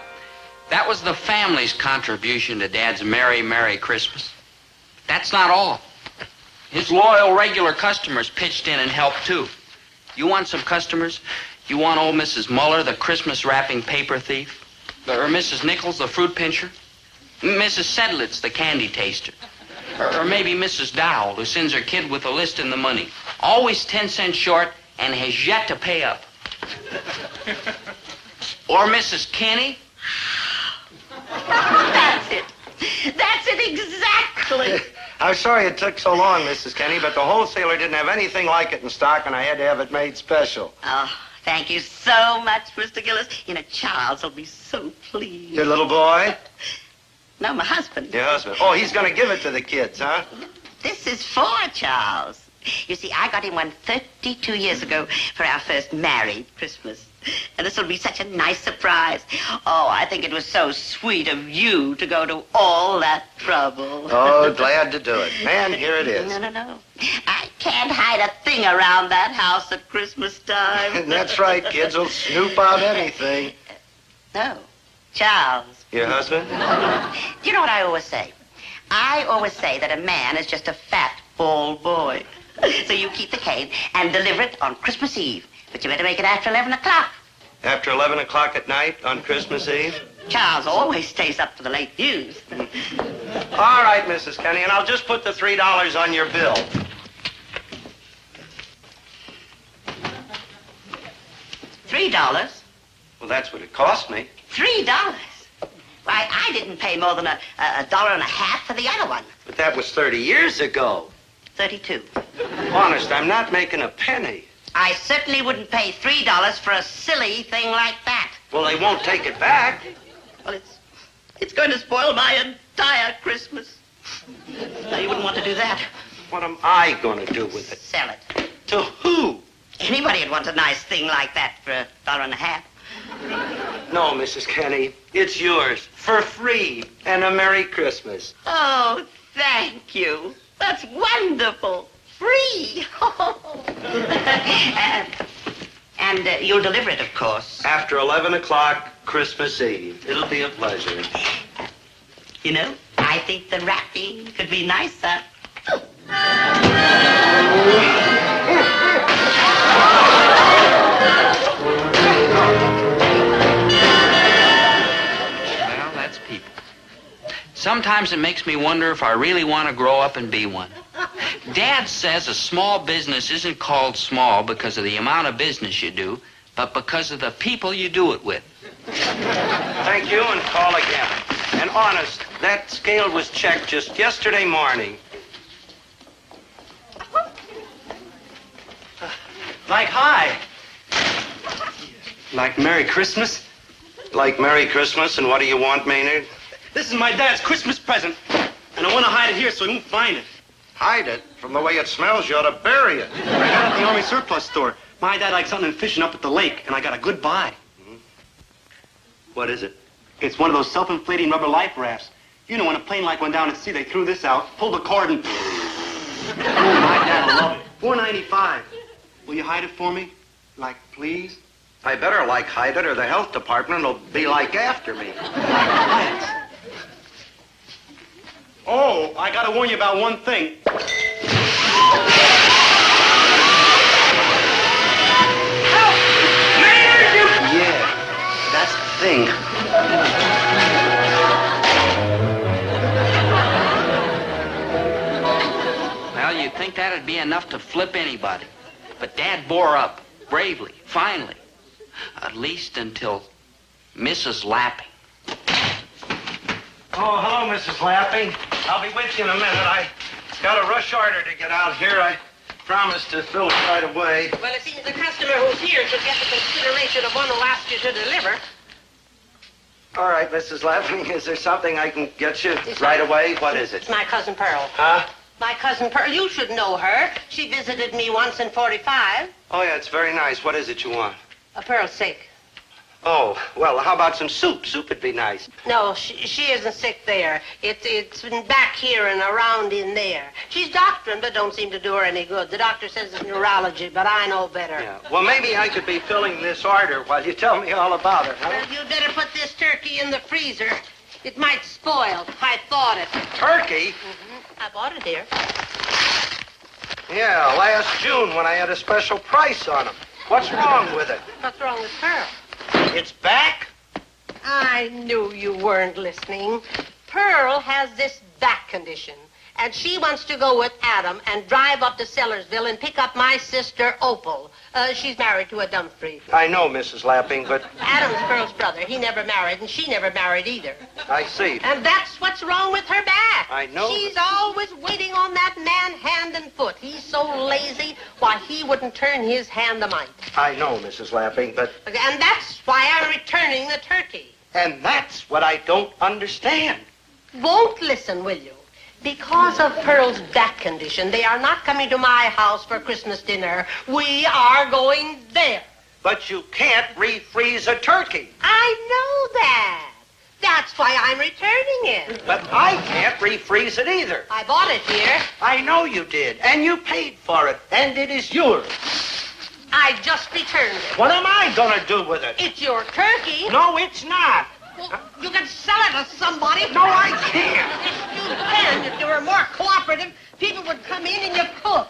B: that was the family's contribution to Dad's Merry, Merry Christmas. That's not all. His loyal, regular customers pitched in and helped, too. You want some customers? You want old Mrs. Muller, the Christmas wrapping paper thief? Or Mrs. Nichols, the fruit pincher? Mrs. Sedlitz, the candy taster? Or maybe Mrs. Dowell, who sends her kid with a list and the money. Always 10 cents short and has yet to pay up. Or Mrs. Kenny?
E: That's it. That's it exactly.
T: I'm sorry it took so long, Mrs. Kenny, but the wholesaler didn't have anything like it in stock, and I had to have it made special.
E: Oh, thank you so much, Mr. Gillis. You know, Charles will be so pleased.
T: Your little boy?
E: No, my husband.
T: Your husband. Oh, he's going to give it to the kids, huh?
E: This is for Charles. You see, I got him one 32 years ago for our first married Christmas. And this will be such a nice surprise. Oh, I think it was so sweet of you to go to all that trouble.
T: Oh, glad to do it. And here it is.
E: No. I can't hide a thing around that house at Christmas time.
T: That's right. Kids will snoop out anything.
E: No. Charles.
T: Your husband?
E: Do you know what I always say? I always say that a man is just a fat, bald boy. So you keep the cane and deliver it on Christmas Eve. But you better make it after 11 o'clock.
T: After 11 o'clock at night on Christmas Eve?
E: Charles always stays up for the late news.
T: All right, Mrs. Kenny, and I'll just put the $3 on your bill.
E: $3?
T: Well, that's what it cost me.
E: $3? Why, I didn't pay more than $1.50 for the other one.
T: But that was 30 years ago.
E: 32.
T: Honest, I'm not making a penny.
E: I certainly wouldn't pay $3 for a silly thing like that.
T: Well, they won't take it back.
E: Well, it's going to spoil my entire Christmas. Now, you wouldn't want to do that.
T: What am I going to do with it?
E: Sell it.
T: To who?
E: Anybody would want a nice thing like that for $1.50.
T: No, Mrs. Kenny, it's yours for free and a Merry Christmas.
E: Oh, thank you. That's wonderful. Free. and you'll deliver it, of course.
T: After 11 o'clock, Christmas Eve. It'll be a pleasure.
E: You know, I think the wrapping could be nicer.
B: Well, that's people. Sometimes it makes me wonder if I really want to grow up and be one. Dad says a small business isn't called small because of the amount of business you do, but because of the people you do it with.
T: Thank you, and call again. And honest, that scale was checked just yesterday morning. Like hi.
C: Like Merry Christmas?
T: Like Merry Christmas, and what do you want, Maynard?
C: This is my dad's Christmas present, and I want to hide it here so he won't find it.
T: Hide it? From the way it smells, you ought to bury it.
C: I got it at the Army Surplus store. My dad likes hunting and fishing up at the lake, and I got a good buy.
T: What is it?
C: It's one of those self-inflating rubber life rafts. You know, when a plane like went down at sea, they threw this out, pulled the cord, and... Oh, my dad will love it. $4.95. Will you hide it for me? Like, please?
T: I better like hide it, or the health department will be like after me.
C: Oh, I gotta warn you about one thing.
T: Yeah, that's the thing.
B: think that'd be enough to flip anybody. But Dad bore up, bravely, finally. At least until Mrs. Lapping.
H: Oh, hello, Mrs. Lapping. I'll be with you in a minute. I got a rush order to get out here. I promised to fill it right away.
D: Well, it seems the customer who's here should get the consideration of one who asked you to deliver.
H: All right, Mrs. Lapping, is there something I can get you right away? What is it?
D: It's my cousin Pearl.
H: Huh?
D: My cousin Pearl. You should know her. She visited me once in 45.
H: Oh, yeah, it's very nice. What is it you want?
D: Pearl's sick.
H: Oh, well, how about some soup? Soup would be nice.
D: No, she isn't sick there. It's been back here and around in there. She's doctoring, but don't seem to do her any good. The doctor says it's neurology, but I know better.
H: Yeah. Well, maybe I could be filling this order while you tell me all about it, huh?
D: Well, you'd better put this turkey in the freezer. It might spoil. I thought it.
H: Turkey?
D: Mm-hmm. I bought it here.
H: Yeah, last June when I had a special price on them. What's wrong with it?
D: What's wrong with Pearl?
H: It's back?
D: I knew you weren't listening. Pearl has this back condition, and she wants to go with Adam and drive up to Sellersville and pick up my sister, Opal. She's married to a Dumfries.
H: I know, Mrs. Lapping, but...
D: Adam's Pearl's brother. He never married, and she never married either.
H: I see.
D: And that's what's wrong with her back.
H: I know.
D: She's always waiting on that man hand and foot. He's so lazy, why, he wouldn't turn his hand a mite.
H: I know, Mrs. Lapping, but...
D: And that's why I'm returning the turkey.
H: And that's what I don't understand.
D: Won't listen, will you? Because of Pearl's back condition, they are not coming to my house for Christmas dinner. We are going there.
H: But you can't refreeze a turkey.
D: I know that. That's why I'm returning it.
H: But I can't refreeze it either.
D: I bought it here.
H: I know you did, and you paid for it, and it is yours.
D: I just returned it.
H: What am I gonna do with it?
D: It's your turkey.
H: No, it's not.
D: Well, you can sell it to somebody.
H: No, I can't.
D: Yes, you can. If you were more cooperative, people would come in and you cook.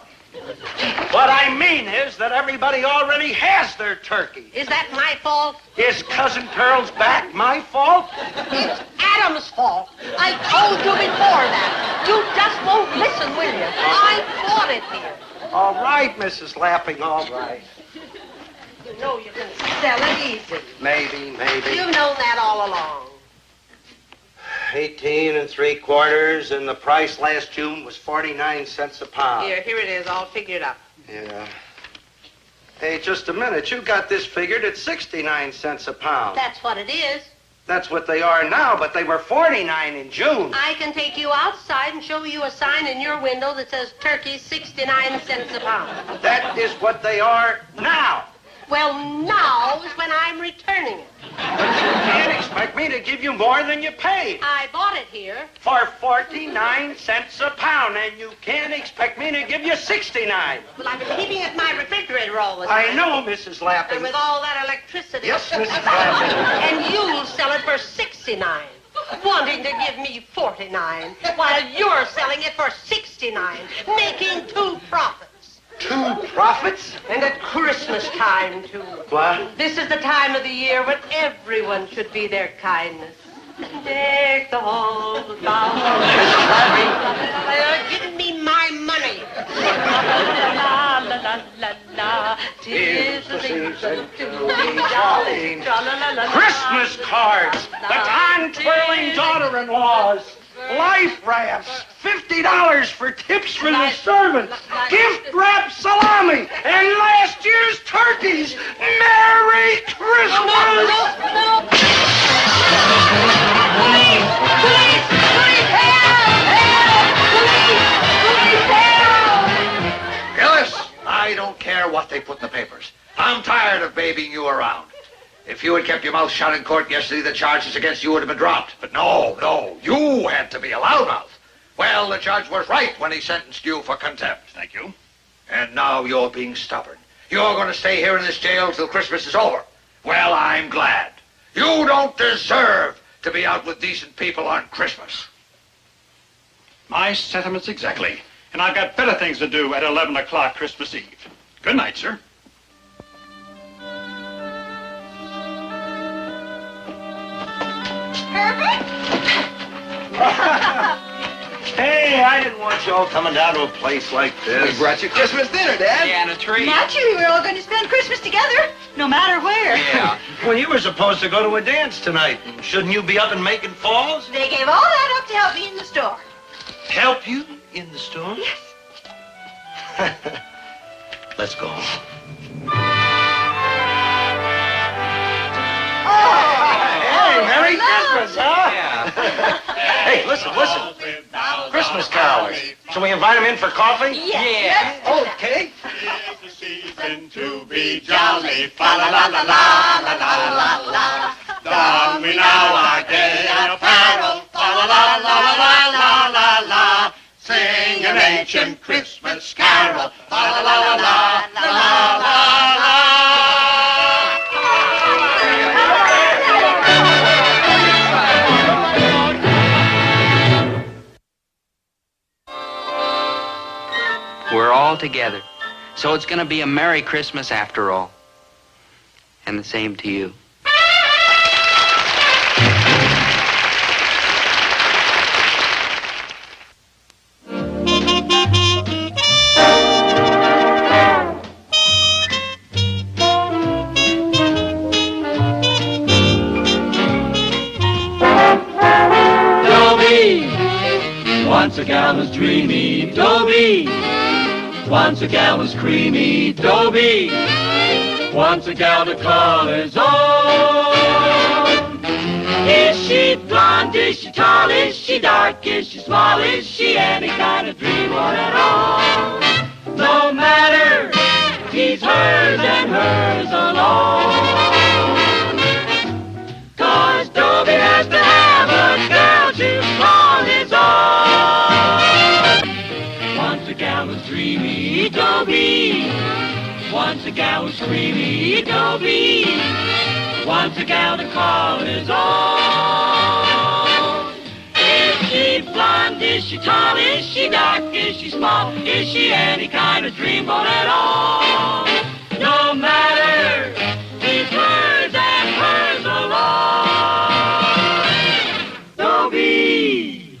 H: What I mean is that everybody already has their turkey.
D: Is that my fault?
H: Is Cousin Pearl's back my fault?
D: It's Adam's fault. I told you before that. You just won't listen, will you? I bought it here.
H: All right, Mrs. Lapping, all right.
D: You know you can sell it easy.
H: Maybe.
D: You've known that all along.
H: 18 3/4, and the price last June was 49 cents a pound.
D: Here it is, all figured up.
H: Yeah. Hey, just a minute. You got this figured at 69 cents a pound.
D: That's what it is.
H: That's what they are now, but they were 49 in June.
D: I can take you outside and show you a sign in your window that says turkey 69 cents a pound.
H: That is what they are now.
D: Well, now is when I'm returning it.
H: But you can't expect me to give you more than you paid.
D: I bought it here.
H: For 49 cents a pound, and you can't expect me to give you 69.
D: Well, I've been keeping it in my refrigerator all the time.
H: I know, Mrs. Lapping.
D: And with all that electricity.
H: Yes, Mrs. Lapping.
D: And you'll sell it for 69. Wanting to give me 49, while you're selling it for 69, making 2 profits.
H: 2 profits?
D: And at Christmas time, too.
H: What?
D: This is the time of the year when everyone should be their kindness. Take the whole down. Give me my money. La, la, la, la, la. 'Tis the season to be jolly.
H: Christmas cards, baton twirling daughter-in-laws, life rafts, $50 for tips for the servants, gift wrap salami, and last year's turkeys. Merry Christmas!
D: No. Police! Help!
T: Gillis, I don't care what they put in the papers. I'm tired of babying you around. If you had kept your mouth shut in court yesterday, the charges against you would have been dropped. But no, you had to be a loudmouth. Well, the judge was right when he sentenced you for contempt.
V: Thank you.
T: And now you're being stubborn. You're going to stay here in this jail till Christmas is over. Well, I'm glad. You don't deserve to be out with decent people on Christmas.
V: My sentiments exactly. And I've got better things to do at 11 o'clock Christmas Eve. Good night, sir.
J: Hey, I didn't want you all coming down to a place like this.
F: We brought you Christmas dinner, Dad.
B: Yeah, and a tree.
N: Naturally, we're all going to spend Christmas together, no matter where.
B: Yeah.
J: Well, you were supposed to go to a dance tonight. Shouldn't you be up and making falls?
N: They gave all that up to help me in the store.
J: Help you in the store?
N: Yes.
J: Let's go. Hey, Merry Christmas, huh?
B: Yeah.
J: Hey, listen. Christmas carols. Shall we invite them in for coffee?
N: Yes.
J: Okay.
A: The season to be jolly, fa la la la la la la la la. Don we now our gay apparel, fa la la la la la la la. Sing an ancient Christmas carol, fa la la la la la la la.
B: We're all together. So it's going to be a Merry Christmas after all. And the same to you.
A: Dobie, once a gal was dreamy, Dobie. Once a gal was creamy, Dobie. Once a gal to call his own. Is she blonde? Is she tall? Is she dark? Is she small? Is she any kind of dreamboat at all? No matter, he's hers and hers alone. 'Cause Dobie has to have a girl to call his own. Once a gal was dreamy, Dobie. Once a gal was creamy, Dobie. Once a gal to call his own. Is she blonde? Is she tall? Is she dark? Is she small? Is she any kind of dreamboat at all? No matter, he's hers and hers alone. Dobie.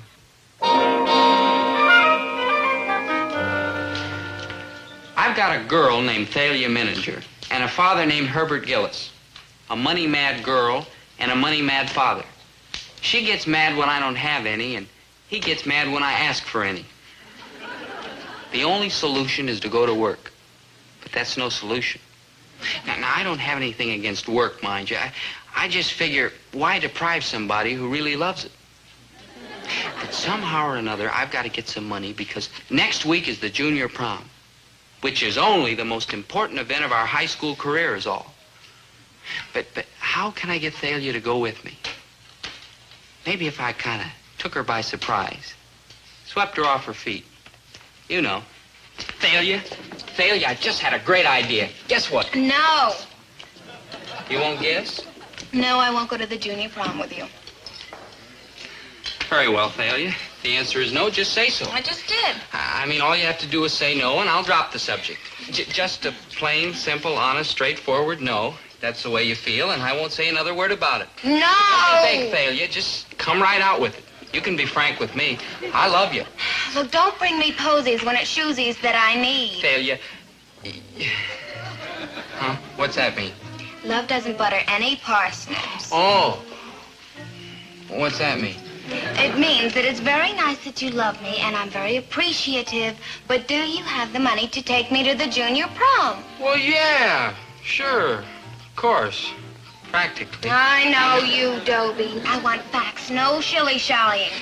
B: I've got a girl named Thalia Mininger and a father named Herbert Gillis. A money-mad girl and a money-mad father. She gets mad when I don't have any, and he gets mad when I ask for any. The only solution is to go to work. But that's no solution. Now I don't have anything against work, mind you. I just figure, why deprive somebody who really loves it? But somehow or another, I've got to get some money because next week is the junior prom, which is only the most important event of our high school career is all. But how can I get Thalia to go with me? Maybe if I kind of took her by surprise, swept her off her feet. You know. Thalia, I just had a great idea. Guess what?
L: No.
B: You won't guess?
L: No, I won't go to the junior prom with you.
B: Very well, Thalia. The answer is no, just say so.
L: I just did.
B: I mean, all you have to do is say no, and I'll drop the subject. Just a plain, simple, honest, straightforward no. That's the way you feel, and I won't say another word about it.
L: No!
B: I beg, Thalia, just come right out with it. You can be frank with me. I love you.
L: Look, don't bring me posies when it's shoesies that I need.
B: Thalia. Huh? What's that mean?
L: Love doesn't butter any parsnips.
B: Oh. What's that mean?
L: It means that it's very nice that you love me, and I'm very appreciative, but do you have the money to take me to the junior prom?
B: Well, yeah, sure. Of course. Practically.
L: I know you, Dobie. I want facts, no shilly-shallying.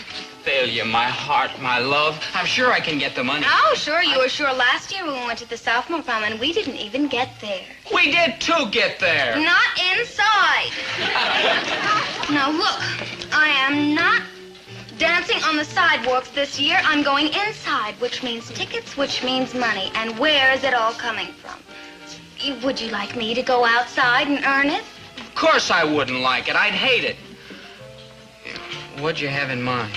B: Thalia, my heart, my love. I'm sure I can get the money.
L: Oh, sure. You were sure last year when we went to the sophomore prom, and we didn't even get there.
B: We did, too, get there.
L: Not inside. Now, look, I am not dancing on the sidewalks this year. I'm going inside, which means tickets, which means money. And where is it all coming from? Would you like me to go outside and earn it?
B: Of course I wouldn't like it. I'd hate it. What'd you have in mind?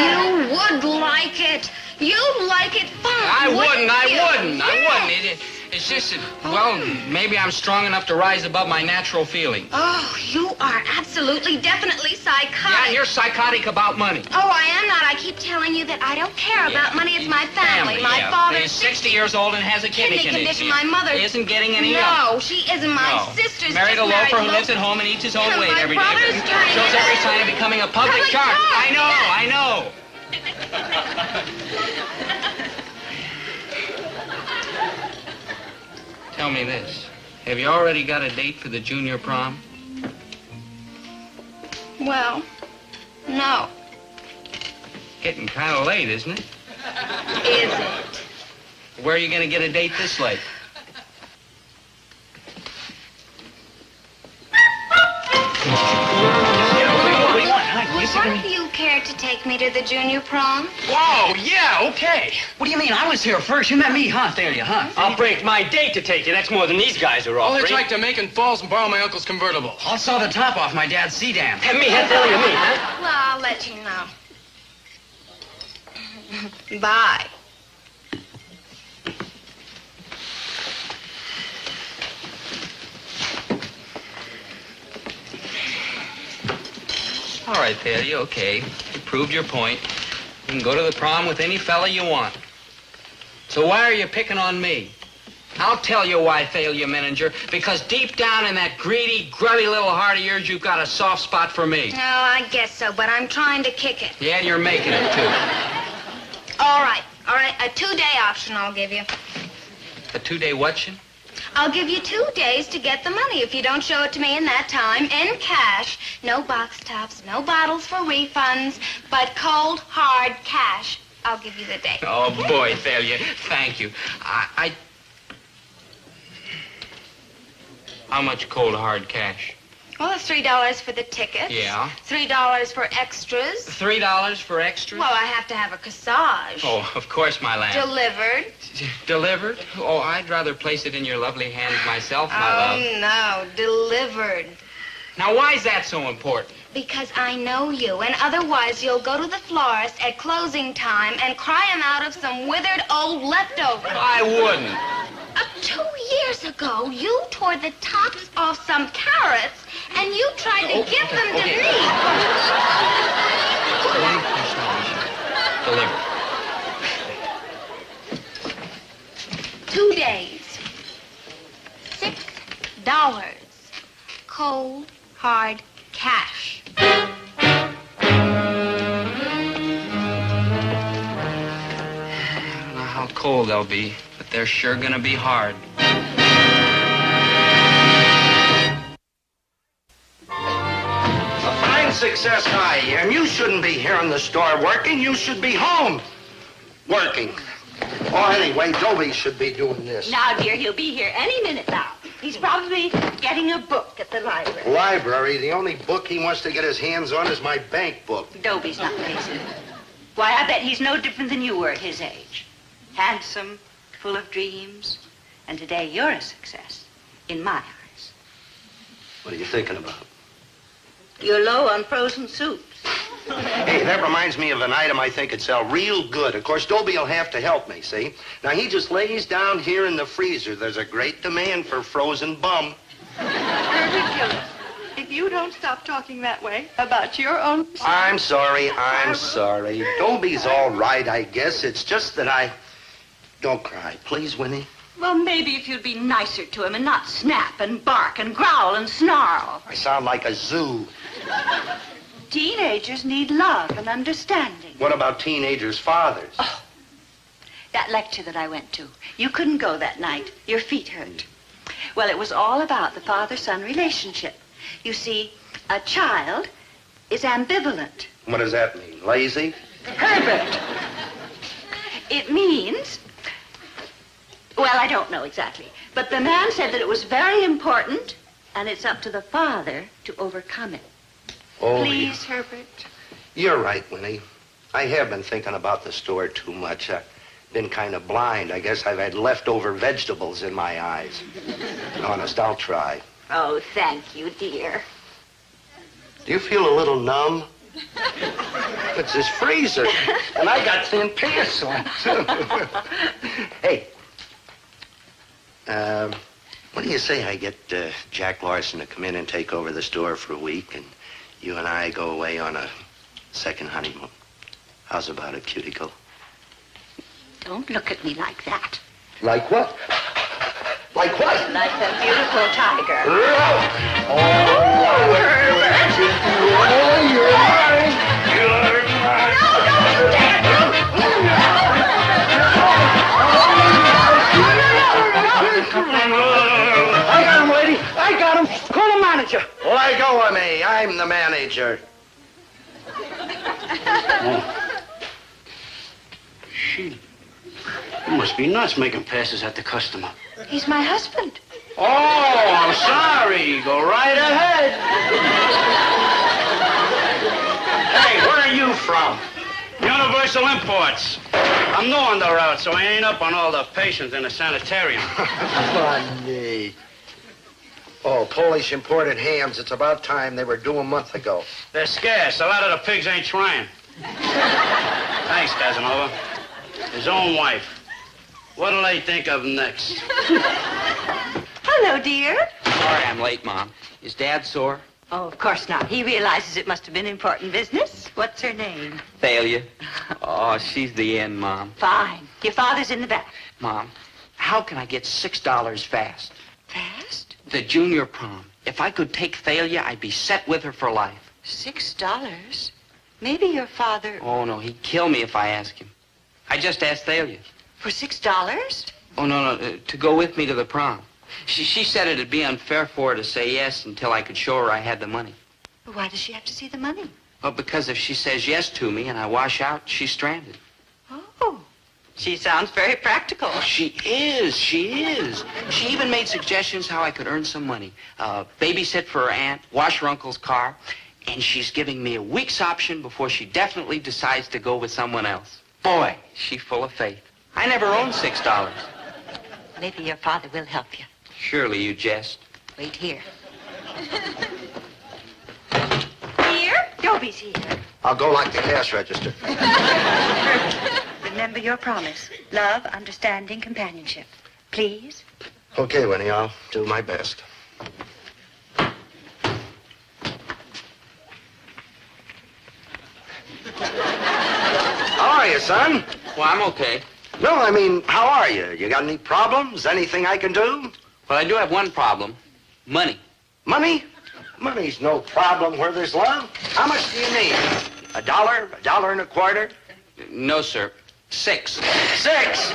L: You would like it. You'd like it fine.
B: I wouldn't. It's just that, well, maybe I'm strong enough to rise above my natural feelings.
L: Oh, you are absolutely, definitely psychotic.
B: Yeah, you're psychotic about money.
L: Oh, I am not. I keep telling you that I don't care about money. It's my family. My father
B: is 60 years old and has a kidney condition.
L: My mother
B: isn't getting any
L: No, she isn't. My sister's
B: married a
L: just
B: loafer who lives at home and eats his own weight every day.
L: Shows
B: Shows every sign of becoming a public shark. I know. Tell me this. Have you already got a date for the junior prom?
L: Well, no.
B: Getting kind of late, isn't it?
L: Is it?
B: Where are you going to get a date this late?
L: Would you care to take me to the junior prom?
K: Whoa, yeah, okay. What do you mean? I was here first. You met me, huh, Thalia, huh?
R: I'll break my date to take you. That's more than these guys are offering.
K: I'll hitchhike to Macon Falls and borrow my uncle's convertible. I'll saw the top off my dad's sedan.
R: Have me, Thalia, me, huh?
L: Well, I'll let you know. Bye.
B: All right, Thalia, okay. You proved your point. You can go to the prom with any fella you want. So why are you picking on me? I'll tell you why, Thalia Menninger. Because deep down in that greedy, grubby little heart of yours, you've got a soft spot for me.
L: Oh, I guess so, but I'm trying to kick it.
B: Yeah, and you're making it, too.
L: All right. A 2-day option I'll give you.
B: A 2-day whattion?
L: I'll give you 2 days to get the money if you don't show it to me in that time, in cash. No box tops, no bottles for refunds, but cold, hard cash. I'll give you the day.
B: Oh, boy, Thalia, thank you. How much cold, hard cash?
L: Well, it's $3 for the tickets.
B: Yeah.
L: $3 for extras.
B: $3 for extras?
L: Well, I have to have a corsage.
B: Oh, of course, my lamb.
L: Delivered.
B: Delivered? Oh, I'd rather place it in your lovely hands myself, my love.
L: Oh, no, delivered.
B: Now, why is that so important?
L: Because I know you, and otherwise you'll go to the florist at closing time and cry him out of some withered old leftover.
B: I wouldn't.
L: 2 years ago, you tore the tops off some carrots, and you tried to give them to me.
B: One corsage. Delivered.
L: 2 days. $6. Cold, hard cash.
B: I don't know how cold they'll be, but they're sure gonna be hard.
H: Success high, and you shouldn't be here in the store working. You should be home working. Oh, anyway, Dobie should be doing this.
E: Now, dear, he'll be here any minute now. He's probably getting a book at the library.
H: Library? The only book he wants to get his hands on is my bank book.
E: Dobie's not lazy. Why, I bet he's no different than you were at his age. Handsome, full of dreams, and today you're a success, in my eyes.
H: What are you thinking about?
E: You're low on frozen soups.
H: Hey, that reminds me of an item I think would sell real good. Of course, Dobie will have to help me, see? Now, he just lays down here in the freezer. There's a great demand for frozen bum.
I: Herbert Gillis, if you don't stop talking that way about your own...
H: I'm sorry. Dobie's all right, I guess. It's just that I... Don't cry, please, Winnie.
E: Well, maybe if you'd be nicer to him and not snap and bark and growl and snarl.
H: I sound like a zoo.
E: Teenagers need love and understanding.
H: What about teenagers' fathers?
E: Oh, that lecture that I went to. You couldn't go that night. Your feet hurt. Well, it was all about the father-son relationship. You see, a child is ambivalent.
H: What does that mean? Lazy?
E: Herbert. It means... Well, I don't know exactly. But the man said that it was very important, and it's up to the father to overcome it.
H: Oh,
E: Please, Herbert.
H: You're right, Winnie. I have been thinking about the store too much. I've been kind of blind. I guess I've had leftover vegetables in my eyes. Honest, I'll try.
E: Oh, thank you, dear.
H: Do you feel a little numb? It's this freezer, and I got thin pants on, too. Hey, What do you say I get Jack Larson to come in and take over the store for a week, and you and I go away on a second honeymoon? How's about it, cuticle?
E: Don't look at me like that.
H: Like what? Like what?
E: Like a beautiful tiger.
P: I got him, lady. I got him. Call the manager.
H: Let go of me. I'm the manager.
P: She. You must be nuts making passes at the customer.
E: He's my husband.
P: Oh, I'm sorry. Go right ahead. Hey, where are you from? Universal Imports. I'm new on the route, so I ain't up on all the patients in the sanitarium.
H: Funny. Oh, Polish imported hams. It's about time. They were due a month ago.
P: They're scarce. A lot of the pigs ain't trying. Thanks, Casanova. His own wife. What'll they think of next?
E: Hello, dear.
B: Sorry I'm late, Mom. Is Dad sore?
E: Oh, of course not. He realizes it must have been important business. What's her name?
B: Thalia. Oh, she's the end, Mom.
E: Fine. Your father's in the back.
B: Mom, how can I get $6 fast?
E: Fast?
B: The junior prom. If I could take Thalia, I'd be set with her for life.
E: $6? Maybe your father...
B: Oh, no, he'd kill me if I asked him. I just asked Thalia.
E: For $6?
B: Oh, no, to go with me to the prom. She said it'd be unfair for her to say yes until I could show her I had the money.
E: Why does she have to see the money?
B: Well, because if she says yes to me and I wash out, she's stranded.
E: Oh, she sounds very practical.
B: Oh, she is. She even made suggestions how I could earn some money. Babysit for her aunt, wash her uncle's car, and she's giving me a week's option before she definitely decides to go with someone else. Boy, she's full of faith. I never owned $6.
E: Maybe your father will help you.
B: Surely you jest.
E: Wait here. Here? Dobie's here.
H: I'll go like the cash register.
N: Remember your promise. Love, understanding, companionship. Please?
H: Okay, Winnie, I'll do my best. How are you, son?
B: Well, I'm okay.
H: No, I mean, how are you? You got any problems? Anything I can do?
B: Well, I do have one problem. Money.
H: Money? Money's no problem where there's love. How much do you need? $1? $1.25?
B: No, sir. 6.
H: 6?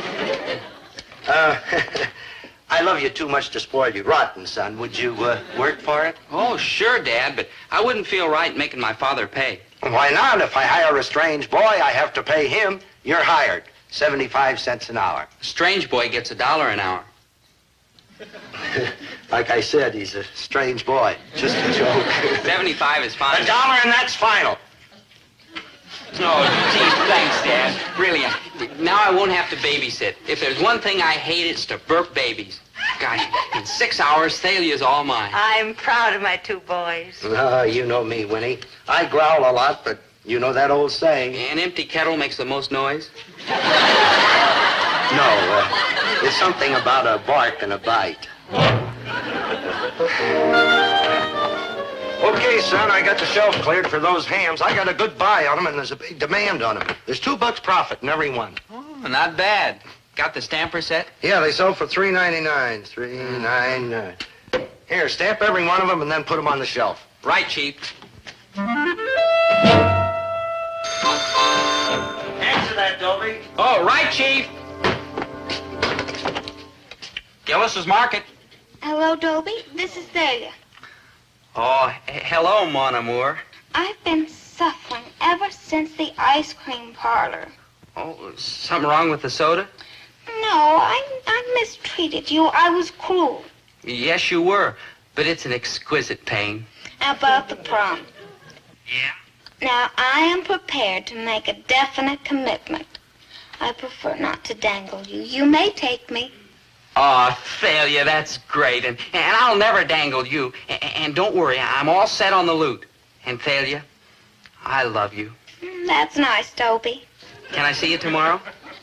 H: I love you too much to spoil you rotten, son. Would you work for it?
B: Oh, sure, Dad, but I wouldn't feel right making my father pay.
H: Why not? If I hire a strange boy, I have to pay him. You're hired. 75 cents an hour.
B: A strange boy gets $1 an hour.
H: Like I said, he's a strange boy. Just a joke.
B: 75 is fine.
H: $1 and that's final.
B: Oh, geez, thanks, Dad. Really, now I won't have to babysit. If there's one thing I hate, it's to burp babies. Gosh, in 6 hours, Thalia's all mine.
E: I'm proud of my 2 boys.
H: You know me, Winnie. I growl a lot, but you know that old saying.
B: An empty kettle makes the most noise?
H: No, it's something about a bark and a bite. Okay, son, I got the shelf cleared for those hams. I got a good buy on them, and there's a big demand on them. There's $2 profit in every one.
B: Oh, not bad. Got the stamper set?
H: Yeah, they sell for $3.99. $3.99. Here, stamp every one of them and then put them on the shelf.
B: Right, Chief.
J: Answer that, Dobie.
B: Oh, right, Chief. Gillis's Market.
L: Hello, Dobie. This is Thalia.
B: Oh, hello, mon amour.
L: I've been suffering ever since the ice cream parlor.
B: Oh, something wrong with the soda?
L: No, I mistreated you. I was cruel.
B: Yes, you were, but it's an exquisite pain.
L: About the prom.
B: Yeah?
L: Now, I am prepared to make a definite commitment. I prefer not to dangle you. You may take me.
B: Oh, Thalia, that's great. And I'll never dangle you. And don't worry, I'm all set on the loot. And Thalia, I love you.
L: That's nice, Dobie.
B: Can I see you tomorrow?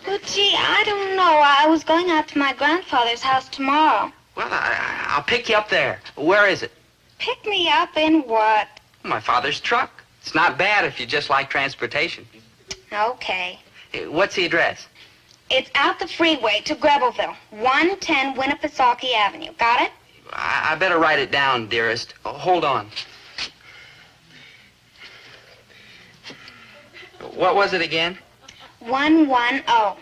M: Well, gee, I don't know. I was going out to my grandfather's house tomorrow.
B: Well, I'll pick you up there. Where is it?
M: Pick me up in what?
B: My father's truck. It's not bad if you just like transportation.
M: Okay.
B: What's the address?
M: It's out the freeway to Grebelville, 110 Winnipesaukee Avenue. Got it?
B: I better write it down, dearest. Oh, hold on. What was it again?
M: 110.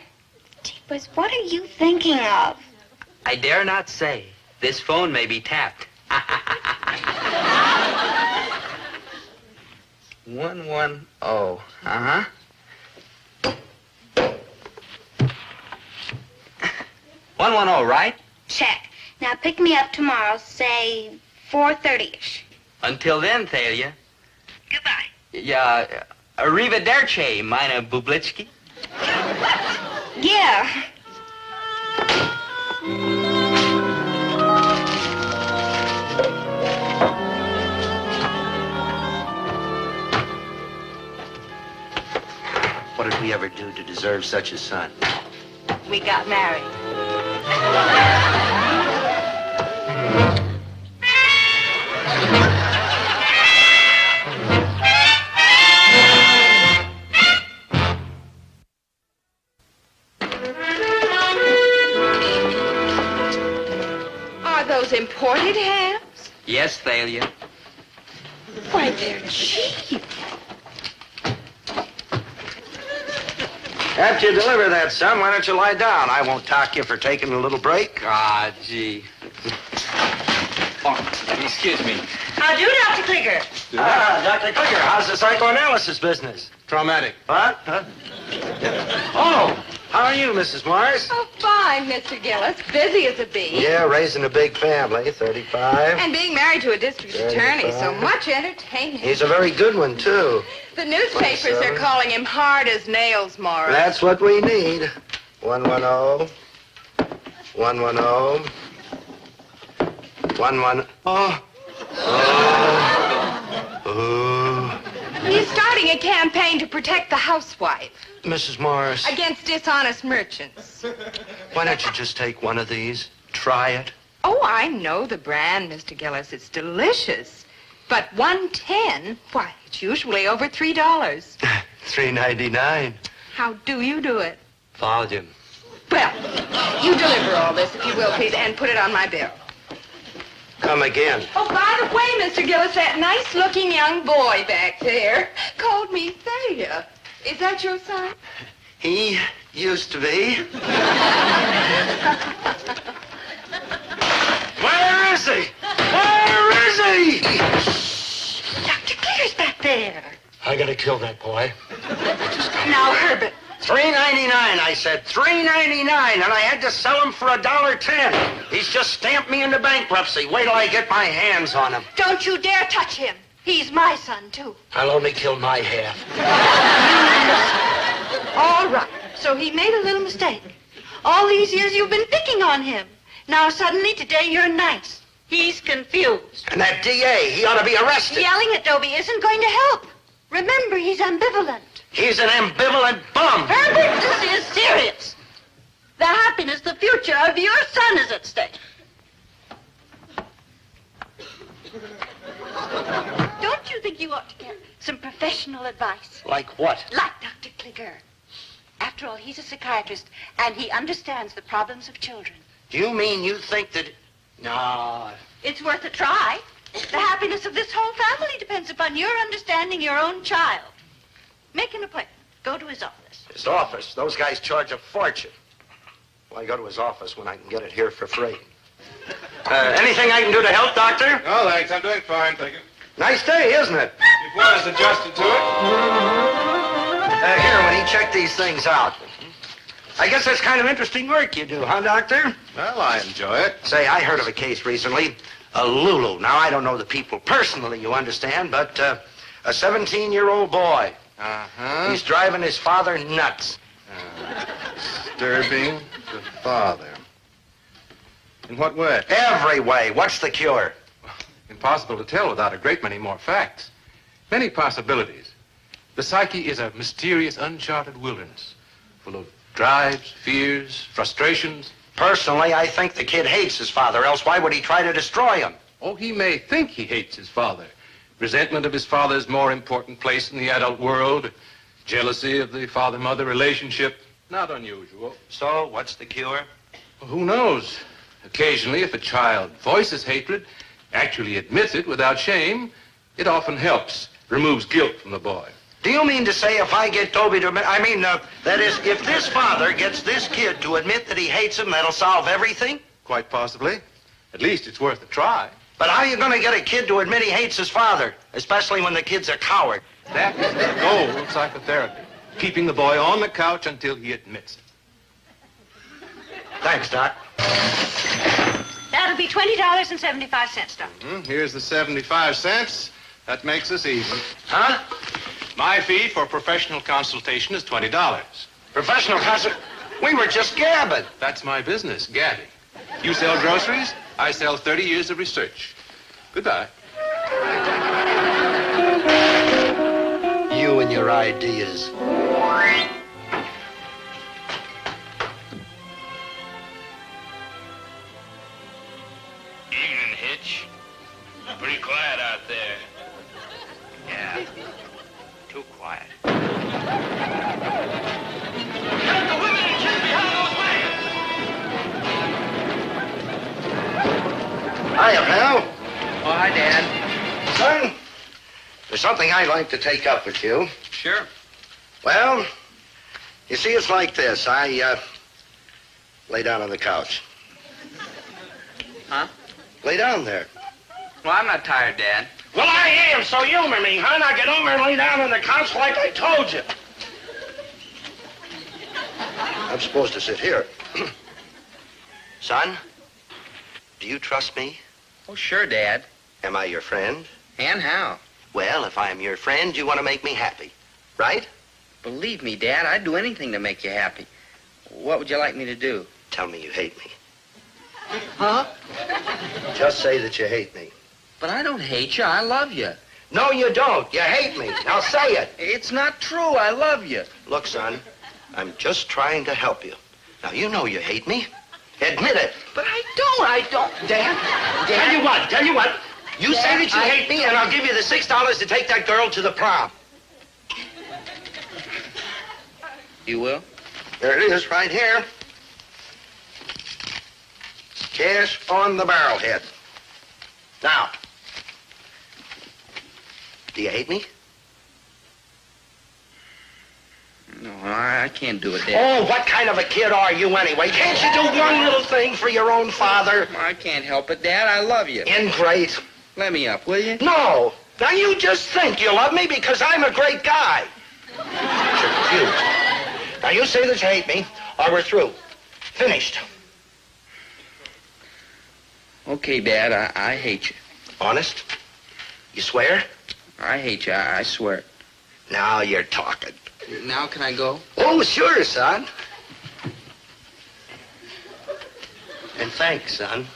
M: Jeepers, what are you thinking of?
B: I dare not say. This phone may be tapped. 110. Uh-huh. 110, right?
M: Check. Now pick me up tomorrow, say 4:30-ish.
B: Until then, Thalia.
M: Goodbye.
B: Yeah, arrivederci, meine Bublitsky.
M: Yeah.
H: What did we ever do to deserve such a son?
E: We got married.
O: Are those imported hams?
B: Yes, Thalia.
O: Why, they're cheap.
J: After you deliver that, son, why don't you lie down? I won't talk you for taking a little break.
B: Ah, gee. Oh, excuse me.
E: How do, Dr. Clicker?
J: Dr. Clicker, how's the psychoanalysis business?
V: Traumatic.
J: What? Huh? Oh, how are you, Mrs. Morris?
O: Oh, fine, Mr. Gillis. Busy as a bee.
H: Yeah, raising a big family, 35.
O: And being married to a district attorney, so much entertainment.
H: He's a very good one, too.
O: The newspapers are calling him hard as nails, Morris.
H: That's what we need. 110. 110. 110. Oh. Oh.
O: He's starting a campaign to protect the housewife
H: Mrs. Morris,
O: against dishonest merchants.
H: why don't you just take one of these? Try it.
O: Oh, I know the brand, Mr. Gillis. It's delicious. But 110, why, it's usually over $3.
H: $3.99.
O: How do you do it?
H: Volume.
O: Well, you deliver all this, if you will, please, and put it on my bill.
H: Come again.
O: Oh, by the way, Mr. Gillis, that nice-looking young boy back there called me Thalia. Is that your son?
H: He used to be.
J: Where is he? Where is he?
E: Dr. Clicker's back there.
H: I gotta kill that boy.
E: Now, Herbert.
J: $3.99, I said. $3.99, and I had to sell him for $1.10. He's just stamped me into bankruptcy. Wait till I get my hands on him.
O: Don't you dare touch him. He's my son, too.
H: I'll only kill my half.
I: All right. So he made a little mistake. All these years you've been picking on him. Now suddenly today you're nice. He's confused.
J: And that DA, he ought to be arrested.
I: Yelling at Dobie isn't going to help. Remember, he's ambivalent.
J: He's an ambivalent bum.
I: Herbert, this is serious. The happiness, the future of your son is at stake. Don't you think you ought to get some professional advice?
J: Like what?
E: Like Dr. Clicker. After all, he's a psychiatrist, and he understands the problems of children.
J: Do you mean you think that... No.
I: It's worth a try. The happiness of this whole family depends upon your understanding your own child. Make an appointment. Go to his office.
J: His office? Those guys charge a fortune. Why go to his office when I can get it here for free? Anything I can do to help, Doctor?
W: No, thanks. I'm doing fine, thank you.
J: Nice day, isn't it?
W: You've got us adjusted to it.
J: Here, when he checked these things out. I guess that's kind of interesting work you do, huh, Doctor?
W: Well, I enjoy it.
J: Say, I heard of a case recently. A Lulu. Now, I don't know the people personally, you understand, but a 17-year-old boy.
W: Uh-huh.
J: He's driving his father nuts.
W: Disturbing the father. In what way?
J: Every way. What's the cure?
W: Impossible to tell without a great many more facts. Many possibilities. The psyche is a mysterious, uncharted wilderness, full of Drives, fears, frustrations.
J: Personally, I think the kid hates his father, else why would he try to destroy him?
W: Oh, he may think he hates his father. Resentment of his father's more important place in the adult world. Jealousy of the father-mother relationship. Not unusual.
J: So, what's the cure?
W: Well, who knows? Occasionally, if a child voices hatred, actually admits it without shame, it often helps, removes guilt from the boy.
J: Do you mean to say if I get Dobie to admit, that is, if this father gets this kid to admit that he hates him, that'll solve everything?
W: Quite possibly. At least it's worth a try.
J: But how are you going to get a kid to admit he hates his father, especially when the kid's a coward?
W: That is the goal of psychotherapy. Keeping the boy on the couch until he admits it.
J: Thanks, Doc.
N: That'll be $20.75, Doc.
W: Here's the 75 cents. That makes us even.
J: Huh?
W: My fee for professional consultation is $20.
J: Professional consult? We were just gabbing.
W: That's my business, gabbing. You sell groceries, I sell 30 years of research. Goodbye.
J: You and your ideas.
U: Evening, Hitch. Pretty quiet out there. Yeah. Too quiet.
J: Hiya, pal.
B: Oh, hi, Dad.
J: Son, there's something I'd like to take up with you.
B: Sure.
J: Well, you see, it's like this. I lay down on the couch.
B: Huh?
J: Lay down there.
B: Well, I'm not tired, Dad.
J: Well, I am, so humor me, huh? Now get over and lay down on the couch like I told you. I'm supposed to sit here. Son, do you trust me?
B: Oh, sure, Dad.
J: Am I your friend?
B: And how?
J: Well, if I am your friend, you want to make me happy, right?
B: Believe me, Dad, I'd do anything to make you happy. What would you like me to do?
J: Tell me you hate me.
B: Huh?
J: Just say that you hate me.
B: But I don't hate you. I love you.
J: No, you don't. You hate me. Now say it.
B: It's not true. I love you.
J: Look, son, I'm just trying to help you. Now, you know you hate me. Admit it.
B: But I don't. Dad.
J: Tell you what. You
B: Dad,
J: say that you hate me, and I'll give you the $6 to take that girl to the prom.
B: You will?
J: There it is, right here. Cash on the barrelhead. Now, do you hate me?
B: No, I can't do it, Dad.
J: Oh, what kind of a kid are you anyway? Can't you do one little thing for your own father?
B: I can't help it, Dad. I love you.
J: Ingrate.
B: Let me up, will you?
J: No. Now, you just think you love me because I'm a great guy. You're confused. Now, you say that you hate me, or we're through. Finished.
B: Okay, Dad, I hate you.
J: Honest? You swear?
B: I hate you. I swear.
J: Now you're talking.
B: Now can I go?
J: Oh, sure, son. And thanks, son.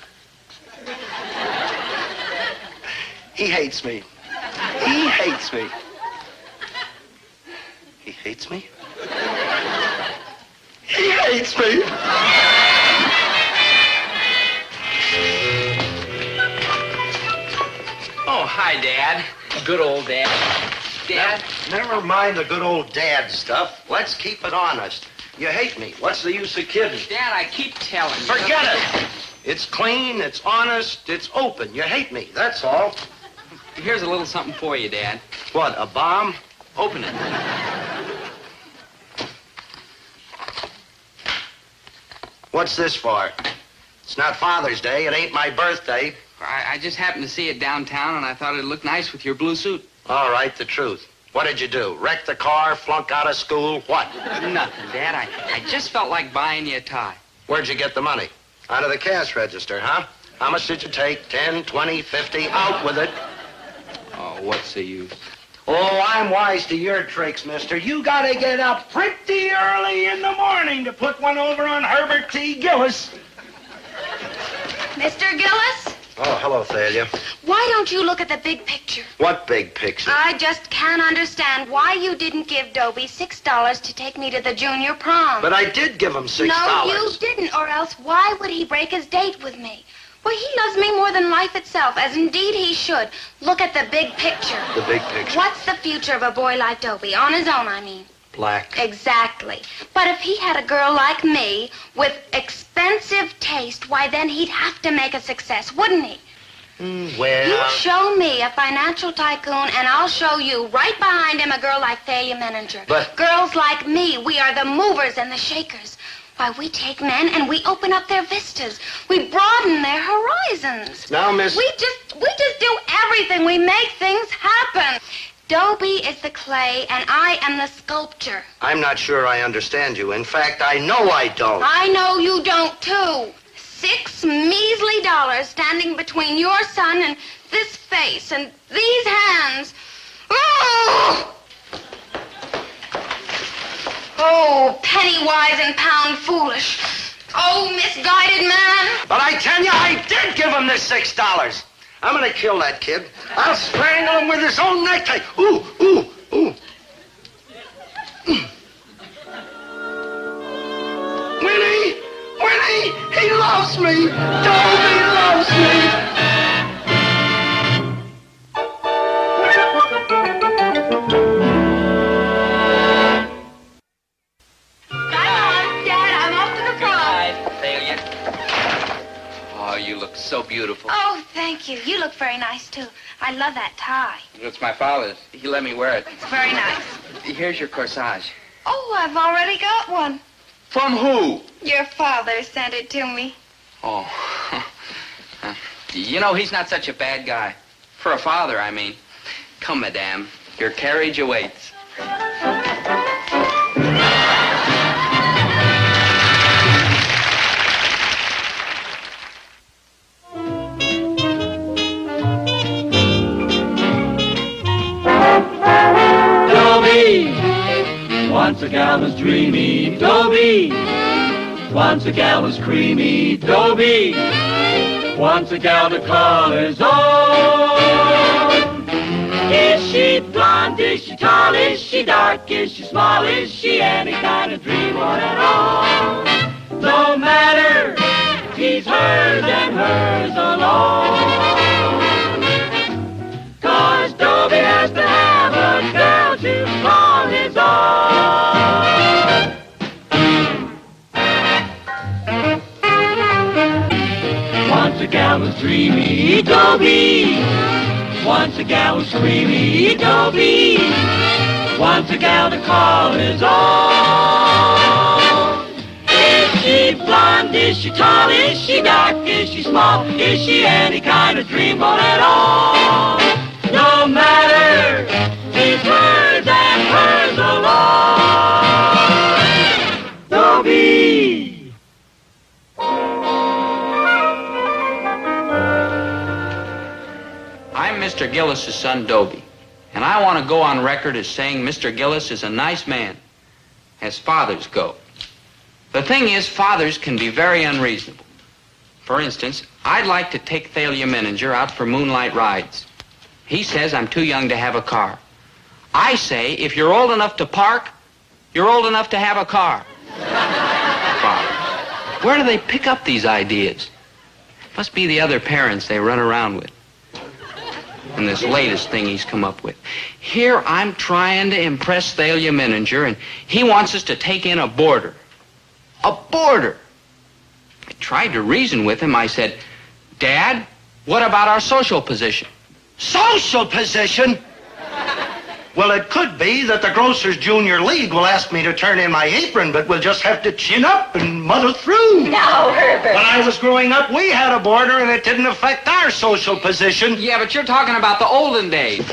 J: He hates me. He hates me. He hates me? He hates me.
B: Oh, hi, Dad. Good old Dad. Dad?
J: Never mind the good old dad stuff. Let's keep it honest. You hate me. What's the use of kidding?
B: Dad, I keep telling you.
J: Forget it. It's clean, it's honest, it's open. You hate me, that's all.
B: Here's a little something for you, Dad.
J: What, a bomb?
B: Open it.
J: What's this for? It's not Father's Day. It ain't my birthday.
B: I just happened to see it downtown, and I thought it'd look nice with your blue suit.
J: All right, the truth. What did you do? Wreck the car, flunk out of school, what?
B: Nothing, Dad. I just felt like buying you a tie.
J: Where'd you get the money? Out of the cash register, huh? How much did you take? 10, 20, 50? Out with it.
B: Oh, what's the use?
J: Oh, I'm wise to your tricks, mister. You gotta get up pretty early in the morning to put one over on Herbert T. Gillis.
M: Mr. Gillis?
J: Oh, hello, Thalia.
M: Why don't you look at the big picture?
J: What big picture?
M: I just can't understand why you didn't give Dobie $6 to take me to the junior prom.
J: But I did give him $6.
M: No, you didn't, or else why would he break his date with me? Well, he loves me more than life itself, as indeed he should. Look at the big picture.
J: The big picture.
M: What's the future of a boy like Dobie? On his own, I mean.
J: Black.
M: Exactly. But if he had a girl like me with expensive taste, why then he'd have to make a success, wouldn't he?
J: Well...
M: You show me a financial tycoon, and I'll show you right behind him a girl like Thalia Menninger.
J: But...
M: Girls like me, we are the movers and the shakers. Why, we take men and we open up their vistas. We broaden their horizons.
J: Now, Miss...
M: We just do everything. We make things happen. Dobie is the clay, and I am the sculpture.
J: I'm not sure I understand you. In fact, I know I don't.
M: I know you don't, too. $6 measly standing between your son and this face and these hands. Oh! Oh, penny wise and pound foolish. Oh, misguided man.
J: But I tell you, I did give him this $6. I'm gonna kill that kid. I'll strangle him with his own necktie. Ooh, ooh, ooh. Winnie! Winnie! He loves me! Dobie loves me!
B: You look so beautiful.
M: Oh, thank you. You look very nice, too. I love that tie.
B: It's my father's. He let me wear it.
M: It's very nice.
B: Here's your corsage.
M: Oh, I've already got one.
B: From who?
M: Your father sent it to me.
B: Oh. You know, he's not such a bad guy. For a father, I mean. Come, madame. Your carriage awaits.
A: Once a gal was dreamy, Dobie. Once a gal was creamy, Dobie. Once a gal to call his own. Is she blonde? Is she tall? Is she dark? Is she small? Is she any kind of dream or at all? No matter, he's hers and hers alone. 'Cause Dobie has to have a girl to call his own. Once a gal was dreamy, Dobie. Once a gal was creamy, Dobie. Once a gal to call his own. Is she blonde? Is she tall? Is she dark? Is she small? Is she any kind of dreamboat at all? No matter, he's hers and hers alone. Dobie.
B: I'm Mr. Gillis' son, Dobie, and I want to go on record as saying Mr. Gillis is a nice man, as fathers go. The thing is, fathers can be very unreasonable. For instance, I'd like to take Thalia Menninger out for moonlight rides. He says I'm too young to have a car. I say, if you're old enough to park, you're old enough to have a car. Fathers. Where do they pick up these ideas? Must be the other parents they run around with. And this latest thing he's come up with. Here I'm trying to impress Thalia Menninger, and he wants us to take in a boarder. A boarder. I tried to reason with him. I said, Dad, what about our social position?
J: Social position? Well, it could be that the Grocers Junior League will ask me to turn in my apron, but we'll just have to chin up and muddle through.
M: No, Herbert.
J: When I was growing up, we had a boarder, and it didn't affect our social position.
B: Yeah, but you're talking about the olden days.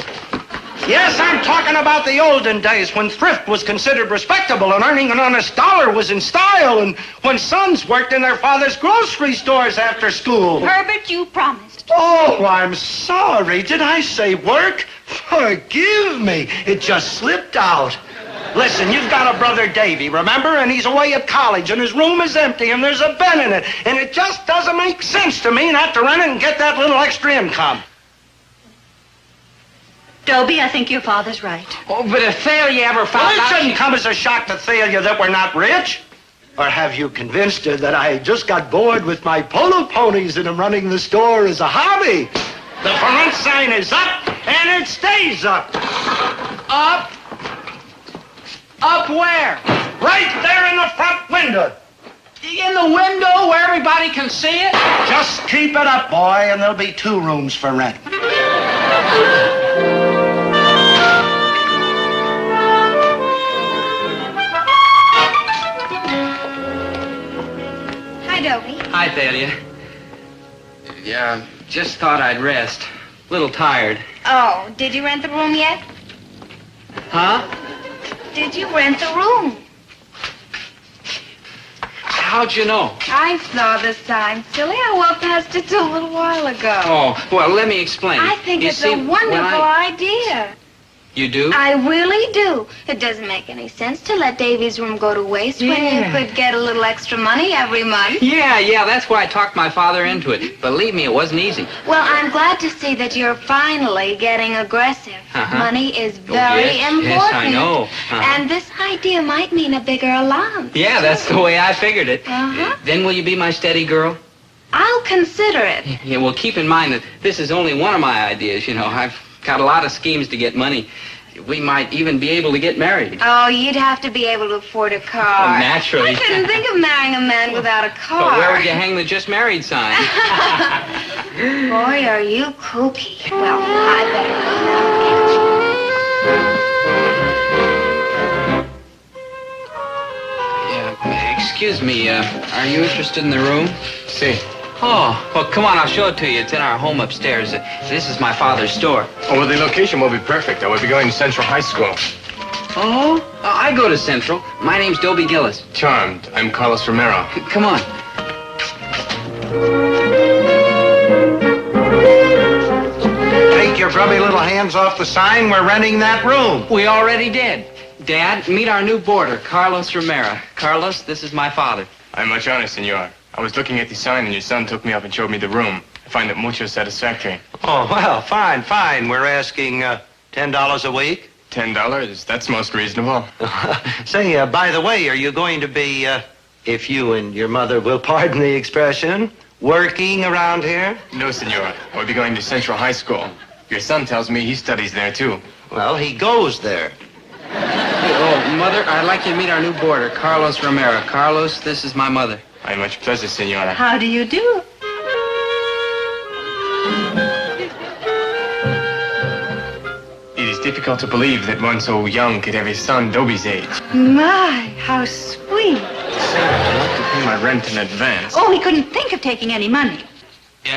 J: Yes, I'm talking about the olden days when thrift was considered respectable and earning an honest dollar was in style, and when sons worked in their father's grocery stores after school.
I: Herbert, you promised.
J: Oh, I'm sorry. Did I say work? Forgive me. It just slipped out. Listen, you've got a brother Davy, remember? And he's away at college, and his room is empty, and there's a bed in it. And it just doesn't make sense to me not to rent it and get that little extra income.
N: Dobie, I think your father's right.
J: Oh, but if Thalia ever found out... It shouldn't come as a shock to Thalia that we're not rich. Or have you convinced her that I just got bored with my polo ponies and am running the store as a hobby? The for rent sign is up, and it stays up.
B: Up? Up where?
J: Right there in the front window.
B: In the window where everybody can see it?
J: Just keep it up, boy, and there'll be 2 rooms for rent.
M: Hi, Dobie.
B: Hi, Thalia. Yeah, just thought I'd rest. A little tired.
M: Oh, did you rent the room yet?
B: Huh?
M: Did you rent the room?
B: How'd you know?
M: I saw the sign, silly. I walked past it a little while ago.
B: Oh, well, let me explain.
M: I think
B: You
M: it's
B: see,
M: a wonderful
B: when
M: idea.
B: You do?
M: I really do. It doesn't make any sense to let Davy's room go to waste when you could get a little extra money every month.
B: Yeah, that's why I talked my father into it. Believe me, it wasn't easy.
M: Well, I'm glad to see that you're finally getting aggressive.
B: Uh-huh.
M: Money is very important.
B: Yes, I know. Uh-huh.
M: And this idea might mean a bigger allowance.
B: Yeah, that's the way I figured it.
M: Uh-huh.
B: Then will you be my steady girl?
M: I'll consider it.
B: Yeah, well, keep in mind that this is only one of my ideas, you know. I've got a lot of schemes to get money. We might even be able to get married.
M: Oh, you'd have to be able to afford a car.
B: Oh, naturally.
M: I couldn't think of marrying a man without a car.
B: But where would you hang the just married sign?
M: Boy, are you kooky. Well, I better
B: Yeah, excuse me, are you interested in the room?
W: See.
B: Oh, well, come on, I'll show it to you. It's in our home upstairs. This is my father's store.
W: Oh, well, the location will be perfect. I will be going to Central High School.
B: Oh? I go to Central. My name's Dobie Gillis.
W: Charmed. I'm Carlos Romero.
B: Come on.
J: Take your grubby little hands off the sign. We're renting that room.
B: We already did. Dad, meet our new boarder, Carlos Romero. Carlos, this is my father.
W: I'm much honored, senor. I was looking at the sign, and your son took me up and showed me the room. I find it mucho satisfactory.
J: Oh, well, fine. We're asking $10 a week.
W: $10? That's most reasonable.
J: Say, by the way, are you going to be, if you and your mother will pardon the expression, working around here?
W: No, senor. I'll be going to Central High School. Your son tells me he studies there, too.
J: Well, he goes there.
B: Oh, Mother, I'd like you to meet our new boarder, Carlos Romero. Carlos, this is my mother.
W: I much pleasure, senora.
N: How do you do?
W: It is difficult to believe that one so young could have a son Dobie's age.
N: My, how sweet.
W: I'd like to pay my rent in advance.
N: Oh, he couldn't think of taking any money.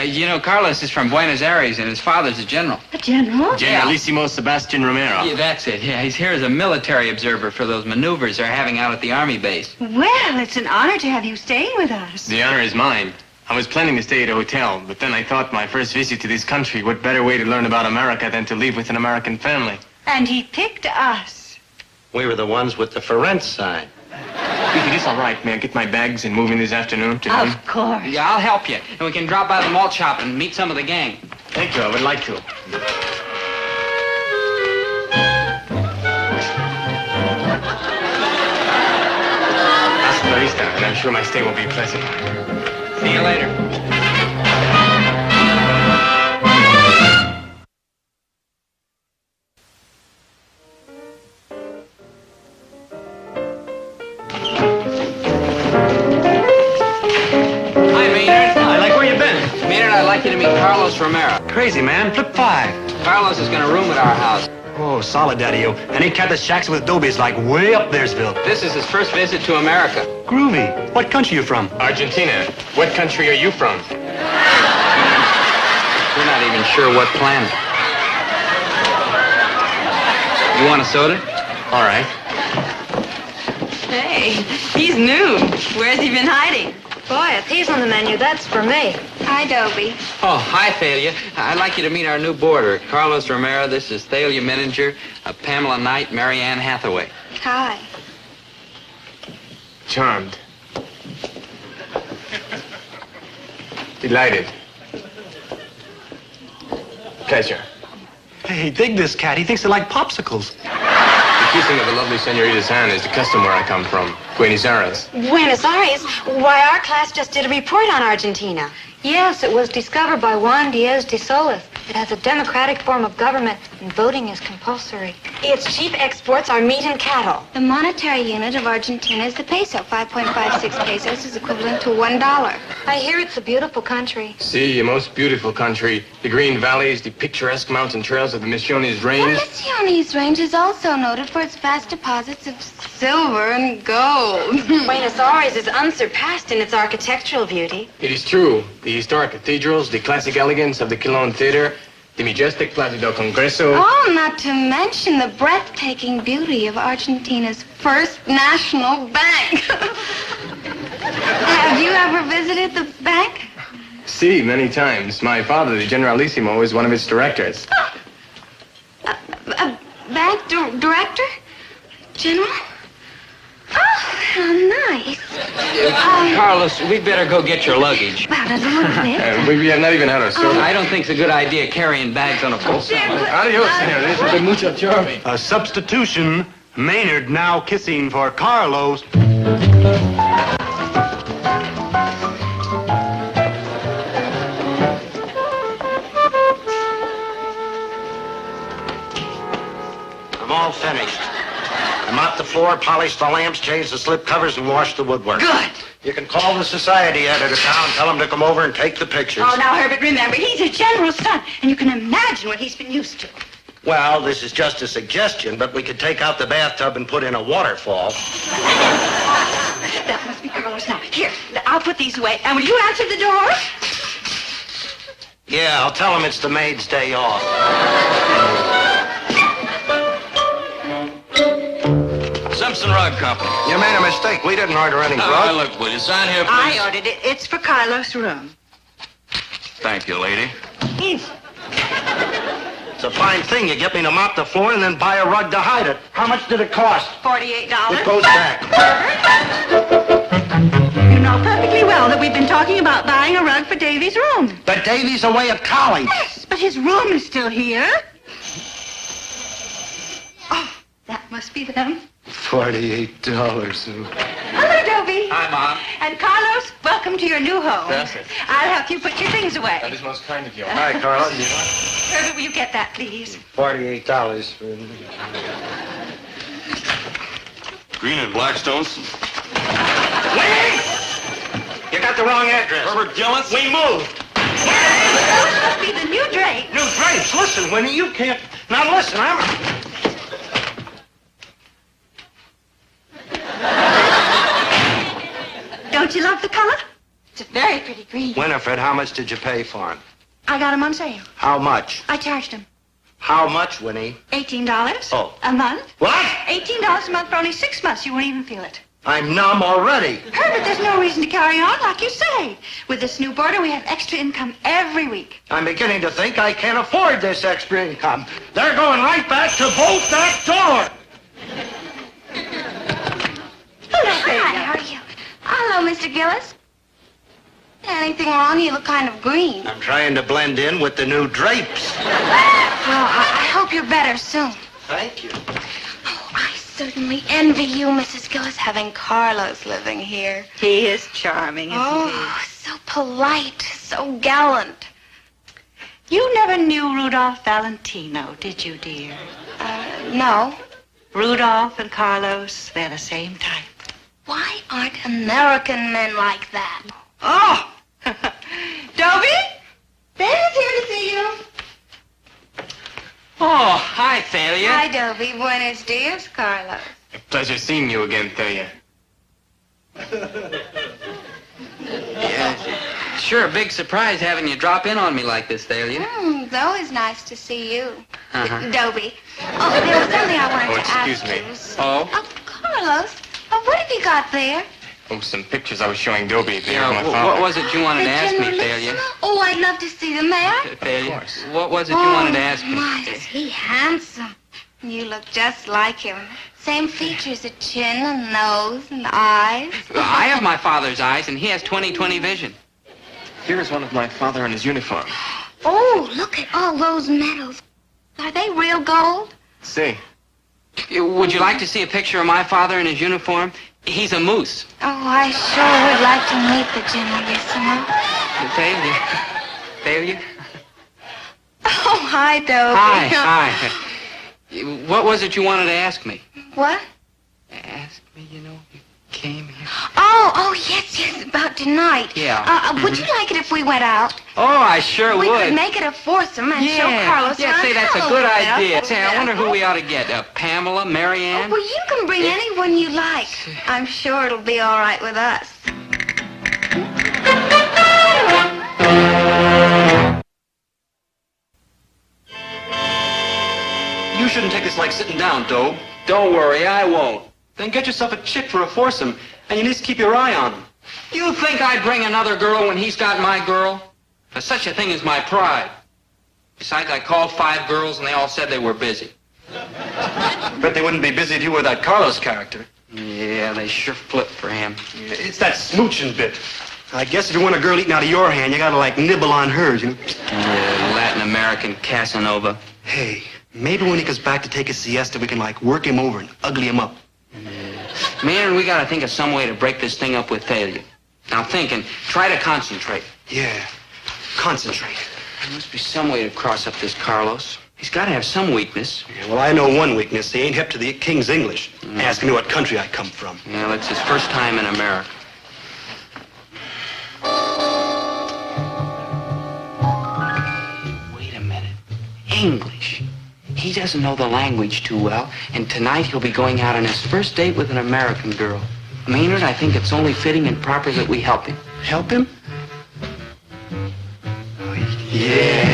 B: You know, Carlos is from Buenos Aires, and his father's a general.
N: A general?
W: Generalissimo Sebastian Romero.
B: Yeah, that's it. Yeah, he's here as a military observer for those maneuvers they're having out at the Army base.
N: Well, it's an honor to have you staying with us.
W: The honor is mine. I was planning to stay at a hotel, but then I thought my first visit to this country, what better way to learn about America than to live with an American family?
N: And he picked us.
J: We were the ones with the for rent sign.
W: If it is all right, may I get my bags and move in this afternoon to them?
N: Of course.
B: Yeah, I'll help you. And we can drop by the malt shop and meet some of the gang.
W: Thank you, I would like to. Hasta la vista, and I'm sure my stay will be pleasant.
B: See you later. I'd like you to meet Carlos Romero.
J: Crazy, man. Flip 5.
B: Carlos is going to room at our house.
J: Oh, solid, Daddy-o. And he kept the shacks with Dobie's like way up there'sville.
B: This is his first visit to America.
J: Groovy. What country you from?
W: Argentina. What country are you from?
B: We're not even sure what planet. You want a soda?
W: All right.
I: Hey, he's new. Where's he been hiding?
D: Boy, if he's on the menu, that's for me.
M: Hi, Dobie.
B: Oh, hi, Thalia. I'd like you to meet our new boarder, Carlos Romero. This is Thalia Menninger, Pamela Knight, Mary Ann Hathaway.
M: Hi.
G: Charmed. Delighted. Pleasure.
J: Hey, dig this cat. He thinks they like popsicles.
G: The kissing of the lovely senorita's hand is the custom where I come from, Buenos Aires.
N: Buenos Aires? Why, our class just did a report on Argentina. Yes, it was discovered by Juan Diaz de Solis. It has a democratic form of government, and voting is compulsory. Its chief exports are meat and cattle.
M: The monetary unit of Argentina is the peso. 5.56 pesos is equivalent to $1.
N: I hear it's a beautiful country.
G: See, a most beautiful country. The green valleys, the picturesque mountain trails of the Misiones Range.
M: The Misiones Range is also noted for its vast deposits of silver and gold.
N: Buenos Aires is unsurpassed in its architectural beauty.
G: It is true. The historic cathedrals, the classic elegance of the Quilon Theater, the majestic Plaza del Congreso.
M: Oh, not to mention the breathtaking beauty of Argentina's first national bank. Have you ever visited the bank?
G: See, many times. My father, the Generalissimo, is one of its directors.
M: A bank director? General? Oh, how nice.
B: Carlos, we'd better go get your luggage.
M: About a little bit.
G: We have not even had our supper.
B: I don't think it's a good idea carrying bags on a full stomach.
G: Adios, senor. This has been mucho charming.
J: A substitution. Maynard now kissing for Carlos.
H: I'm all finished. I mopped the floor, polished the lamps, changed the slip covers, and washed the woodwork.
I: Good.
H: You can call the society editor town, tell him to come over and take the pictures.
I: Oh, now, Herbert, remember, he's a general's son, and you can imagine what he's been used to.
H: Well, this is just a suggestion, but we could take out the bathtub and put in a waterfall.
I: That must be Carlos now. Here, I'll put these away. And will you answer the door?
H: Yeah, I'll tell him it's the maid's day off.
Q: Simpson Rug Company.
H: You made a mistake. We didn't order any rug.
Q: Look, will you sign here, please?
I: I ordered it. It's for Carlos' room.
Q: Thank you, lady.
H: It's a fine thing. You get me to mop the floor and then buy a rug to hide it. How much did it cost?
I: $48.
H: It goes back.
I: You know perfectly well that we've been talking about buying a rug for Davy's room.
H: But Davy's away at college.
I: Yes, but his room is still here. Oh, that must be them.
G: $48.
I: Hello, Dobie.
G: Hi, Mom.
I: And Carlos, welcome to your new home.
G: Gracias.
I: I'll help you put your things away.
G: That is most kind of you.
H: Hi, Carlos.
I: Herbert, will you get that, please?
H: $48 for...
Q: Green and Blackstones.
H: Wait! You got the wrong address.
Q: Herbert Gillis?
H: We moved.
I: This must be the new drape.
H: New drapes. Listen, Winnie, you can't... Now, listen,
I: Don't you love the color? It's a very pretty green.
H: Winifred, how much did you pay for him?
I: I got him on sale.
H: How much?
I: I charged him
H: How much, Winnie?
I: $18
H: Oh.
I: a month.
H: What?
I: $18 a month for only 6 months. You won't even feel it.
H: I'm numb already.
I: Herbert, there's no reason to carry on like you say. With this new boarder, we have extra income every week.
H: I'm beginning to think I can't afford this extra income. They're going right back to bolt that door.
I: Hello,
M: Hi, how are you? Hello, Mr. Gillis. Anything wrong? You look kind of green.
H: I'm trying to blend in with the new drapes.
M: Well, I hope you're better soon.
H: Thank you.
M: Oh, I certainly envy you, Mrs. Gillis, having Carlos living here.
I: He is charming, isn't
M: Oh, so polite, so gallant.
I: he? You never knew Rudolph Valentino, did you, dear?
M: No.
I: Rudolph and Carlos, they're the same type.
M: Why aren't American men like that?
I: Oh! Dobie? Dad's here to see you.
B: Oh, hi, Thalia.
M: Hi, Dobie. Buenos dias, Carlos.
G: A pleasure seeing you again, Thalia.
B: Yeah, sure, a big surprise having you drop in on me like this, Thalia.
M: It's always nice to see you.
B: Uh-huh.
M: Dobie. Oh, there was something I wanted to ask
G: excuse me.
M: you.
B: Oh?
M: Oh, Carlos. Oh, what have you got there?
G: Oh, some pictures I was showing Dobie there
B: Yeah,
G: of my
B: what
G: father.
B: was it you wanted to ask me, Thalia?
M: Oh, I'd love to see them, may I?
B: Thalia, what was it you wanted to ask me?
M: My, is he handsome. You look just like him. Same features, a chin, a nose, and eyes.
B: I have my father's eyes, and he has 20/20 vision.
G: Here's one of my father in his uniform.
M: Oh, look at all those medals. Are they real gold?
G: See.
B: Would you like to see a picture of my father in his uniform? He's a moose.
M: Oh, I sure would like to meet the Generalissimo.
B: Failure?
M: Oh, hi, Dobie.
B: Hi. What was it you wanted to ask me?
M: What?
B: Ask me, you came here.
M: Oh, yes, about tonight.
B: Yeah.
M: Would you like it if we went out?
B: Oh, I sure would.
M: We could make it a foursome and show Carlos around.
B: Yeah, say, that's a good idea. Say, I wonder who we ought to get. Pamela, Marianne?
M: Oh, well, you can bring anyone you like. I'm sure it'll be all right with us.
C: You shouldn't take this like sitting down, Dobe.
B: Don't worry, I won't.
C: Then get yourself a chick for a foursome, and you need to keep your eye on him.
B: You think I'd bring another girl when he's got my girl? There's such a thing as my pride. Besides, I called 5 girls, and they all said they were busy.
C: Bet they wouldn't be busy if you were that Carlos character.
B: Yeah, they sure flipped for him.
C: It's that smooching bit. I guess if you want a girl eating out of your hand, you gotta, nibble on hers, you know?
B: Yeah, Latin American Casanova.
C: Hey, maybe when he comes back to take a siesta, we can, work him over and ugly him up.
B: Man, we gotta think of some way to break this thing up with failure. Now think and try to concentrate.
C: Yeah, concentrate.
B: There must be some way to cross up this Carlos. He's gotta have some weakness.
C: Yeah, well, I know one weakness. He ain't hip to the King's English. Ask me what country I come from.
B: Well, it's his first time in America. Wait a minute. English. He doesn't know the language too well, and tonight he'll be going out on his first date with an American girl. Maynard, I think it's only fitting and proper that we help him.
C: Help him? Yeah.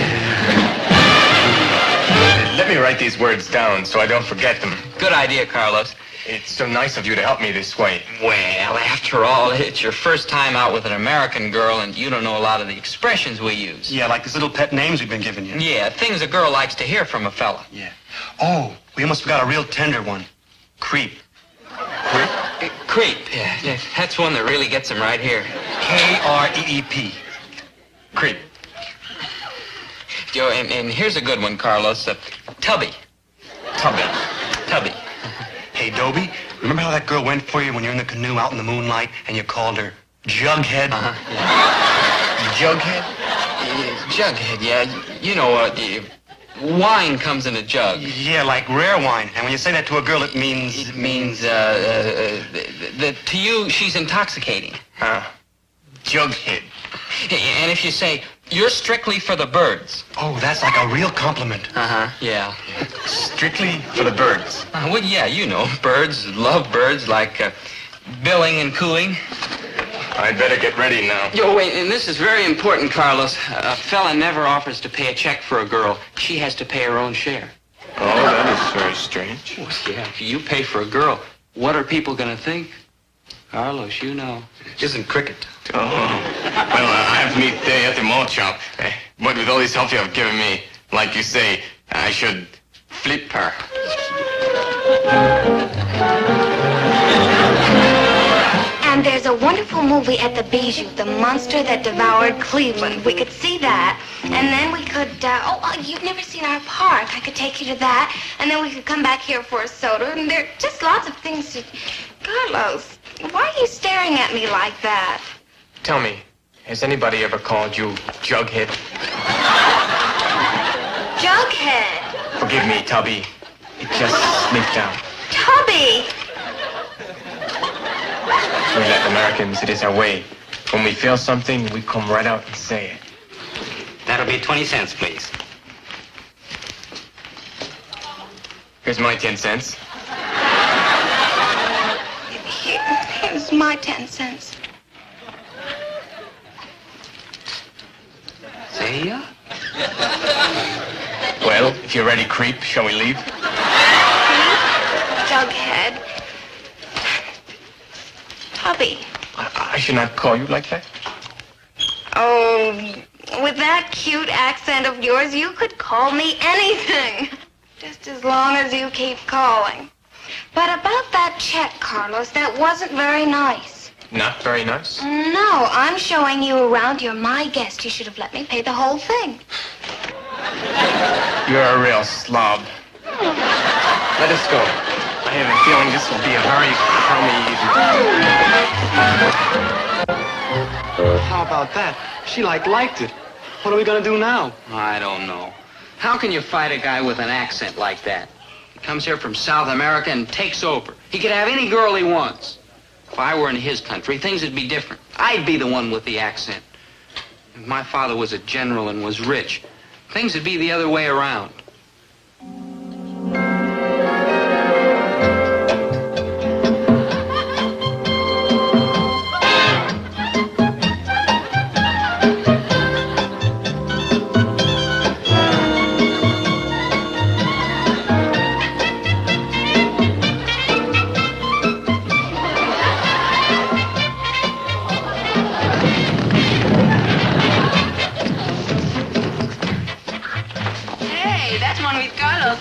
G: Let me write these words down so I don't forget them.
B: Good idea, Carlos.
G: It's so nice of you to help me this way.
B: Well, after all, it's your first time out with an American girl, and you don't know a lot of the expressions we use.
C: Yeah, like these little pet names we've been giving you.
B: Yeah, things a girl likes to hear from a fella.
C: Yeah. Oh, we almost forgot a real tender one. Creep.
B: Creep? Creep, yeah. That's one that really gets him right here.
C: K-R-E-E-P.
B: Creep. Yo, and here's a good one, Carlos. Tubby. Tubby.
C: Hey, Dobie, remember how that girl went for you when you're in the canoe out in the moonlight and you called her Jughead?
B: Yeah. Jughead? Jughead, yeah. You know, wine comes in a jug.
C: Yeah, like rare wine. And when you say that to a girl, it means...
B: It means, to you, she's intoxicating.
C: Jughead.
B: And if you say, you're strictly for the birds.
C: Oh, that's like a real compliment.
B: Yeah.
G: Strictly for the birds.
B: Well, yeah, you know, birds, love birds, like billing and cooing.
G: I'd better get ready now.
B: Yo, wait, and this is very important, Carlos. A fella never offers to pay a check for a girl. She has to pay her own share.
G: Oh, that is very strange.
B: Well, yeah, if you pay for a girl, what are people going to think? Carlos, you know.
C: Isn't cricket.
G: Oh. Well, I have to meet Day at the mall shop. But with all this help you have given me, like you say, I should flip her.
M: And there's a wonderful movie at the Bijou, The Monster That Devoured Cleveland. We could see that, and then we could, you've never seen our park. I could take you to that, and then we could come back here for a soda, and there are just lots of things to... Carlos, why are you staring at me like that?
G: Tell me, has anybody ever called you Jughead?
M: Jughead?
G: Forgive me, Tubby. It just slipped out.
M: Tubby!
G: We Latin Americans, it is our way. When we feel something, we come right out and say it.
K: That'll be 20 cents, please.
G: Here's my 10 cents.
M: Here's my 10 cents.
B: See ya?
G: Well, if you're ready, creep, shall we leave?
M: Jughead. Tubby.
G: I should not call you like that.
M: Oh, with that cute accent of yours, you could call me anything. Just as long as you keep calling. But about that check, Carlos, that wasn't very nice.
G: Not very nice?
M: No, I'm showing you around. You're my guest. You should have let me pay the whole thing.
G: You're a real slob. Let us go. I have a feeling this will be a very crummy evening.
C: How about that? She liked it. What are we gonna do now?
B: I don't know. How can you fight a guy with an accent like that? He comes here from South America and takes over. He could have any girl he wants. If I were in his country, things would be different. I'd be the one with the accent. If my father was a general and was rich, things would be the other way around.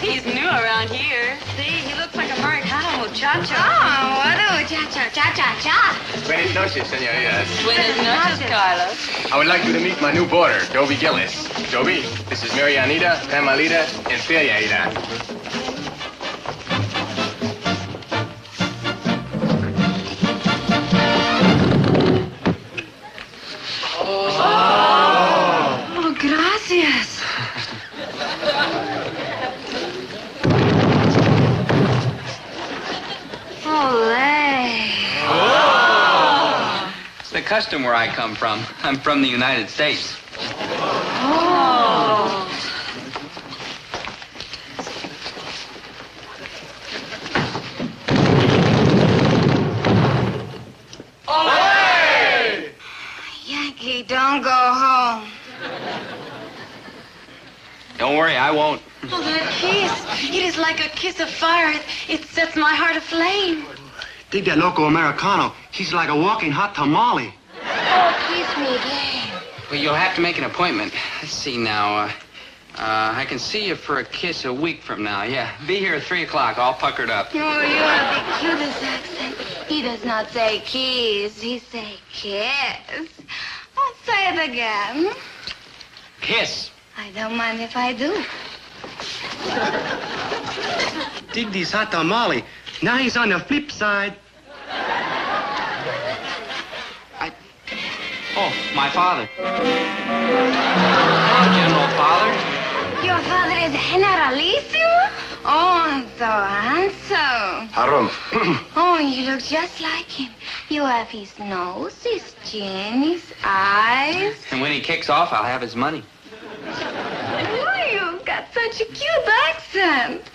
O: He's new around here. See, he looks like Americano muchacho.
M: Oh, what a muchacho. Cha-cha-cha.
G: Buenas noches, senoritas.
O: Buenas noches, Carlos.
G: I would like you to meet my new boarder, Dobie Gillis. Dobie, this is Marianita, Pamelita, and Feliaita.
O: Oh, gracias.
B: It's the custom where I come from. I'm from the United States.
O: Oh.
M: Olé! Yankee, don't go home.
B: Don't worry, I won't.
O: Oh, that kiss. It is like a kiss of fire. It sets my heart aflame.
C: Dig that loco Americano. He's like a walking hot tamale.
M: Oh, kiss me again.
B: Well, you'll have to make an appointment. Let's see now. I can see you for a kiss a week from now. Yeah, be here at 3 o'clock, all puckered up.
M: Oh, you have the cutest accent. He does not say kiss. He say kiss. Oh, say it again.
B: Kiss.
M: I don't mind if I do.
C: Dig this hot tamale. Now he's on the flip side.
B: Oh, my father. Hello, General Father.
M: Your father is Generalissimo? Oh, so handsome.
C: Harum.
M: Oh, you look just like him. You have his nose, his chin, his eyes.
B: And when he kicks off, I'll have his money.
M: Oh, you've got such a cute accent.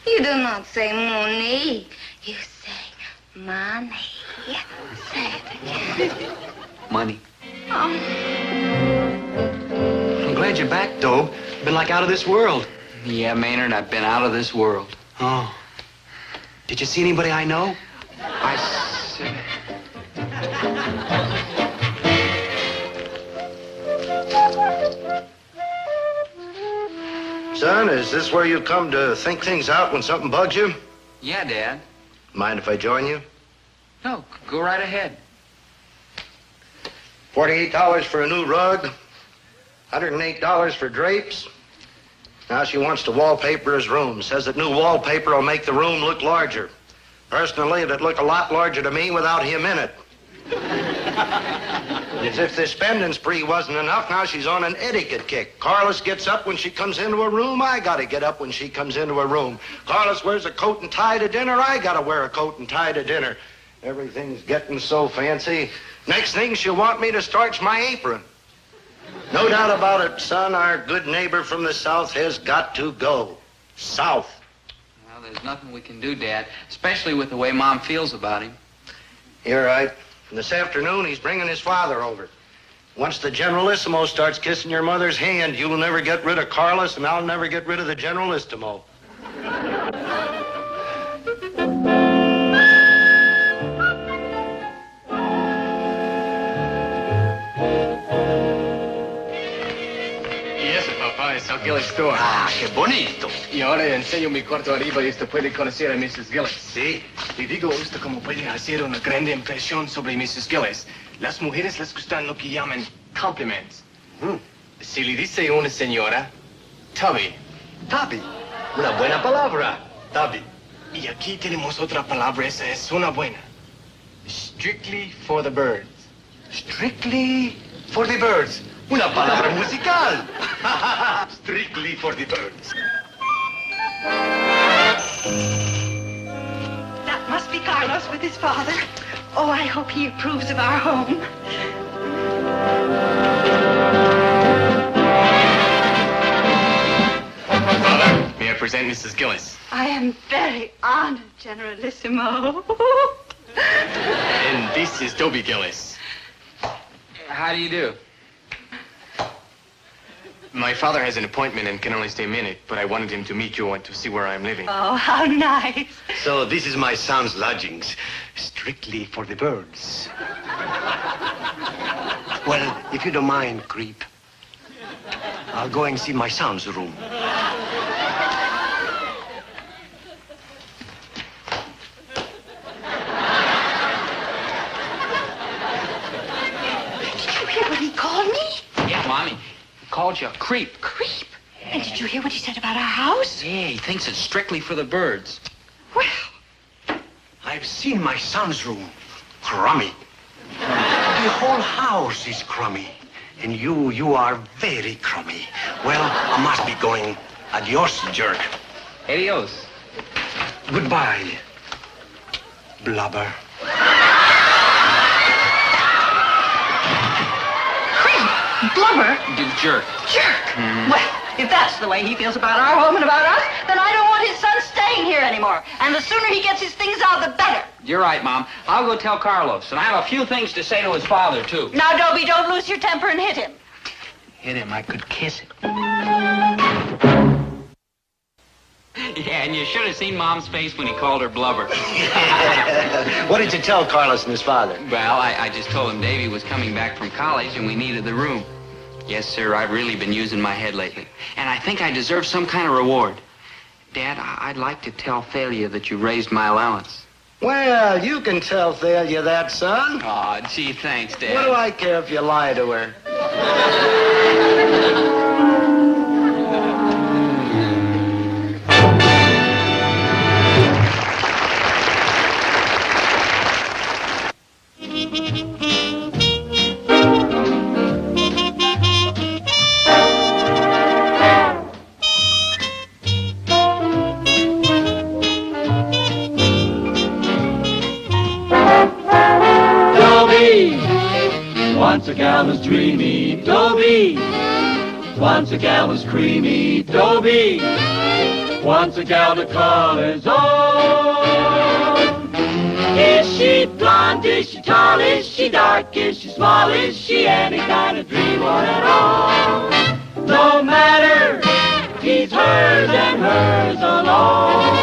M: You do not say money. You say money. Say it again.
B: Money.
M: Oh.
C: I'm glad you're back, Dobe. Been like out of this world.
B: Yeah, Maynard, I've been out of this world.
C: Oh. Did you see anybody I know?
J: Son, is this where you come to think things out when something bugs you?
B: Yeah, Dad.
J: Mind if I join you?
B: No, go right ahead.
J: $48 for a new rug, $108 for drapes. Now she wants to wallpaper his room. Says that new wallpaper will make the room look larger. Personally, it'd look a lot larger to me without him in it. As if this spending spree wasn't enough, now she's on an etiquette kick. Carlos gets up when she comes into a room. I gotta get up when she comes into a room. Carlos wears a coat and tie to dinner. I gotta wear a coat and tie to dinner. Everything's getting so fancy. Next thing, she'll want me to starch my apron. No doubt about it, son, our good neighbor from the south has got to go. South.
B: Well, there's nothing we can do, Dad, especially with the way Mom feels about him.
J: You're right. And this afternoon, he's bringing his father over. Once the Generalissimo starts kissing your mother's hand, you'll never get rid of Carlos, and I'll never get rid of the Generalissimo.
G: Yes, Papa,
F: Gillis o Gillis Store.
H: Ah, qué bonito.
F: Y ahora le enseño mi cuarto arriba y usted puede conocer a Mrs. Gillis.
H: Sí.
F: Le digo a usted cómo puede hacer una gran impresión sobre Mrs. Gillis. Las mujeres les gustan lo que llaman compliments. Si le dice a una señora, Dobie.
J: Dobie. Una buena palabra. Dobie.
F: Y aquí tenemos otra palabra, esa es una buena. Strictly for the birds.
J: Strictly for the birds. Una palabra musical. Strictly for the birds.
I: That must be Carlos with his father. Oh, I hope he approves of our home.
F: Father, may I present Mrs. Gillis?
I: I am very honored, Generalissimo.
F: And this is Dobie Gillis.
B: How do you do?
F: My father has an appointment and can only stay a minute, but I wanted him to meet you and to see where I'm living.
I: Oh, how nice.
J: So this is my son's lodgings. Strictly for the birds. Well, if you don't mind, creep, I'll go and see my son's room.
I: Did you hear what he called me?
B: Yeah, Mommy. He called you a creep.
I: Creep? And did you hear what he said about our house?
B: Yeah, he thinks it's strictly for the birds.
J: I've seen my son's room. Crummy. The whole house is crummy. And you are very crummy. Well, I must be going. Adios, jerk.
B: Adios.
J: Goodbye, blubber.
I: Blubber?
B: You jerk.
I: Jerk. Well, if that's the way he feels about our home and about us, then I don't want his son staying here anymore. And the sooner he gets his things out, the better.
B: You're right, Mom. I'll go tell Carlos. And I have a few things to say to his father, too.
I: Now, Dobie, don't lose your temper and hit him.
B: Hit him, I could kiss him. Yeah, and you should have seen Mom's face when he called her blubber.
J: What did you tell Carlos and his father?
B: Well, I just told him Davy was coming back from college and we needed the room. Yes, sir, I've really been using my head lately. And I think I deserve some kind of reward. Dad, I'd like to tell Thalia that you raised my allowance.
J: Well, you can tell Thalia that, son.
B: Aw, gee, thanks, Dad.
J: What do I care if you lie to her?
A: Once a gal was dreamy, Dobie. Once a gal was creamy, Dobie. Once a gal to call his own. Is she blonde? Is she tall? Is she dark? Is she small? Is she any kind of dream or at all? No matter, he's hers and hers alone.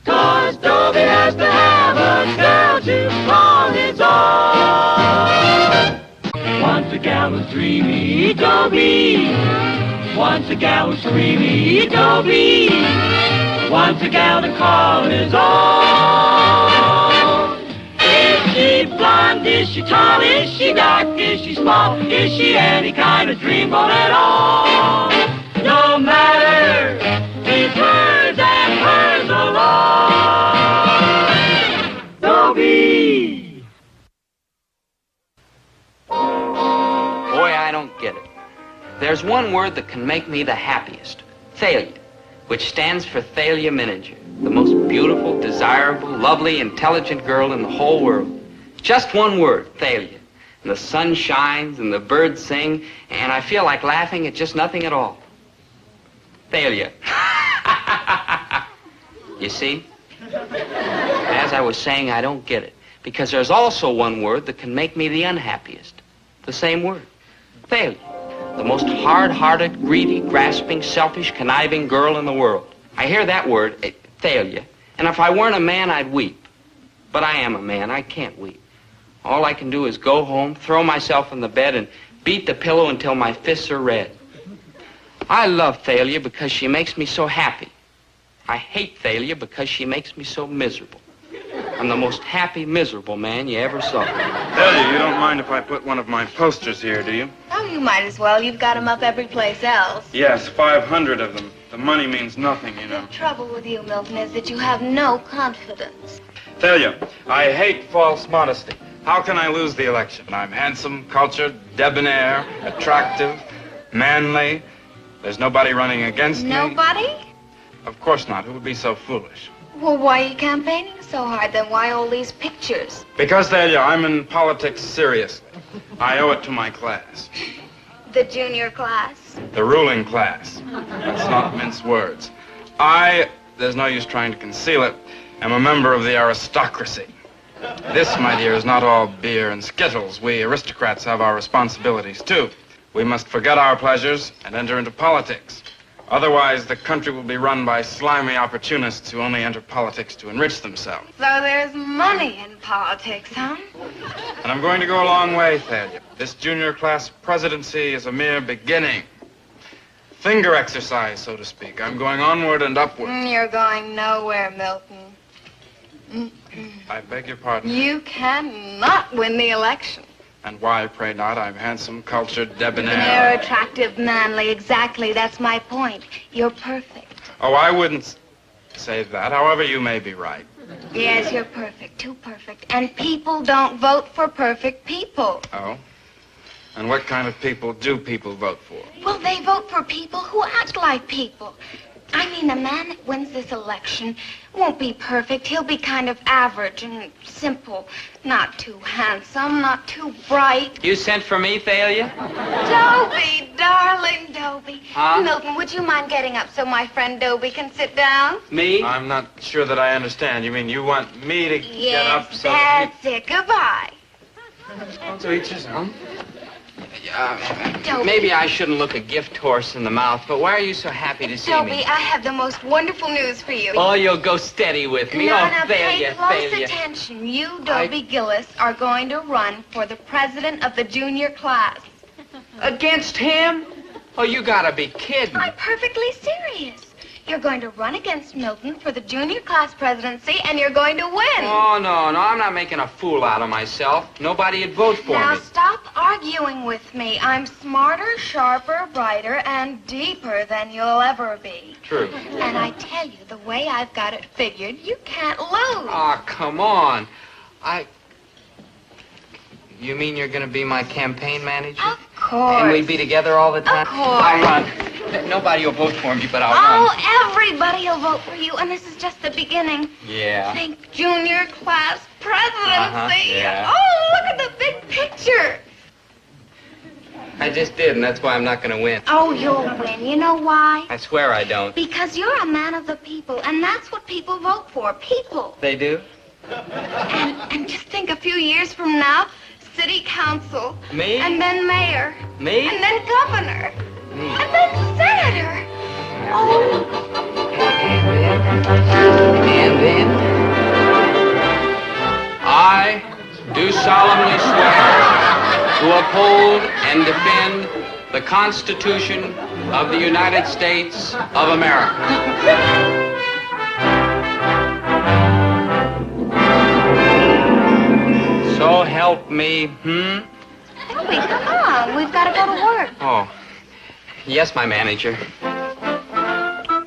A: 'Cause Dobie has to have a girl to call his own. Once a gal was dreamy, Dobie. Once a gal was creamy, Dobie. Once a gal to call his own. Is she blonde? Is she tall? Is she dark? Is she small? Is she any kind of dreamboat at all? No matter, he's hers and hers alone. Dobie!
B: Boy, I don't get it. There's one word that can make me the happiest. Thalia, which stands for Thalia Mininger, the most beautiful, desirable, lovely, intelligent girl in the whole world. Just one word, Thalia. And the sun shines and the birds sing, and I feel like laughing at just nothing at all. Thalia. You see? As I was saying, I don't get it. Because there's also one word that can make me the unhappiest. The same word. Thalia. The most hard-hearted, greedy, grasping, selfish, conniving girl in the world. I hear that word, Thalia, and if I weren't a man, I'd weep. But I am a man. I can't weep. All I can do is go home, throw myself in the bed, and beat the pillow until my fists are red. I love Thalia because she makes me so happy. I hate Thalia because she makes me so miserable. I'm the most happy, miserable man you ever saw.
R: Thalia, you don't mind if I put one of my posters here, do you?
M: Oh, you might as well. You've got them up every place else.
R: Yes, 500 of them. The money means nothing, you know.
M: The trouble with you, Milton, is that you have no confidence.
R: Thalia, I hate false modesty. How can I lose the election? I'm handsome, cultured, debonair, attractive, manly. There's nobody running against me.
M: Nobody?
R: Of course not. Who would be so foolish?
M: Well, why are you campaigning so hard, then? Why all these pictures?
R: Because, Thalia, I'm in politics seriously. I owe it to my class.
M: The junior class?
R: The ruling class. Let's not mince words. There's no use trying to conceal it, am a member of the aristocracy. This, my dear, is not all beer and skittles. We aristocrats have our responsibilities, too. We must forget our pleasures and enter into politics. Otherwise, the country will be run by slimy opportunists who only enter politics to enrich themselves.
M: So there's money in politics, huh?
R: And I'm going to go a long way, Thalia. This junior class presidency is a mere beginning. Finger exercise, so to speak. I'm going onward and upward.
M: You're going nowhere, Milton.
R: I beg your pardon.
M: You cannot win the election.
R: And why, pray not? I'm handsome, cultured, debonair.
M: You're attractive, manly. Exactly. That's my point. You're perfect.
R: Oh, I wouldn't say that. However, you may be right.
M: Yes, you're perfect. Too perfect. And people don't vote for perfect people.
R: Oh? And what kind of people do people vote for?
M: Well, they vote for people who act like people. I mean, the man that wins this election won't be perfect. He'll be kind of average and simple. Not too handsome, not too bright.
B: You sent for me, Thalia?
M: Dobie, darling Dobie.
B: Huh?
M: Milton, would you mind getting up so my friend Dobie can sit down?
B: Me?
R: I'm not sure that I understand. You mean you want me to get up so...
M: That's it. Goodbye.
R: To each his own.
B: Maybe I shouldn't look a gift horse in the mouth, but why are you so happy to see
M: Dobie,
B: me?
M: I have the most wonderful news for you.
B: Oh, you'll go steady with me.
M: No,
B: oh,
M: now
B: Thalia,
M: pay close
B: Thalia.
M: attention. You, Dobie Gillis, are going to run for the president of the junior class.
B: Against him? Oh, you gotta be kidding.
M: I'm perfectly serious. You're going to run against Milton for the junior class presidency, and you're going to win.
B: Oh, no, I'm not making a fool out of myself. Nobody'd vote for
M: Now,
B: me.
M: stop arguing with me. I'm smarter, sharper, brighter, and deeper than you'll ever be.
B: True.
M: And I tell you, the way I've got it figured, you can't lose.
B: Oh, come on. You mean you're gonna be my campaign manager?
M: Of course.
B: And we'd be together all the time?
M: Of course.
B: I'll run. Nobody will vote for me, but I'll
M: Oh,
B: run.
M: everybody will vote for you, and this is just the beginning.
B: Yeah.
M: Think junior class presidency.
B: Yeah.
M: Oh, look at the big picture.
B: I just did, and that's why I'm not gonna win.
M: Oh, you'll win. You know why?
B: I swear I don't.
M: Because you're a man of the people, and that's what people vote for, people.
B: They do?
M: And just think, a few years from now, city council.
B: Me?
M: And then mayor.
B: Me?
M: And then governor.
B: Me.
M: And then senator. Oh.
B: And then I do solemnly swear to uphold and defend the Constitution of the United States of America. So help me,
M: Dobie, come on. We've got to go to work.
B: Oh, yes, my manager.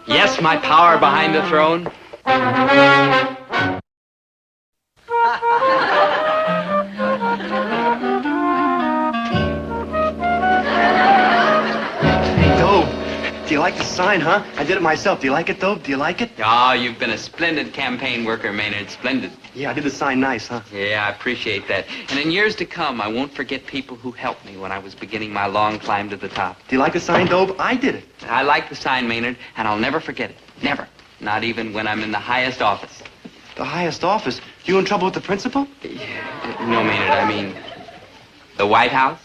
B: Yes, my power behind the throne.
C: Hey, Dobe, do you like the sign, huh? I did it myself. Do you like it, Dobe? Do you like it?
B: Oh, you've been a splendid campaign worker, Maynard. Splendid.
C: Yeah, I did the sign nice, huh?
B: Yeah, I appreciate that. And in years to come, I won't forget people who helped me when I was beginning my long climb to the top.
C: Do you like the sign, Dobe? I did it.
B: I like the sign, Maynard, and I'll never forget it. Never. Not even when I'm in the highest office.
C: The highest office? You in trouble with the principal?
B: No, Maynard, I mean the White House.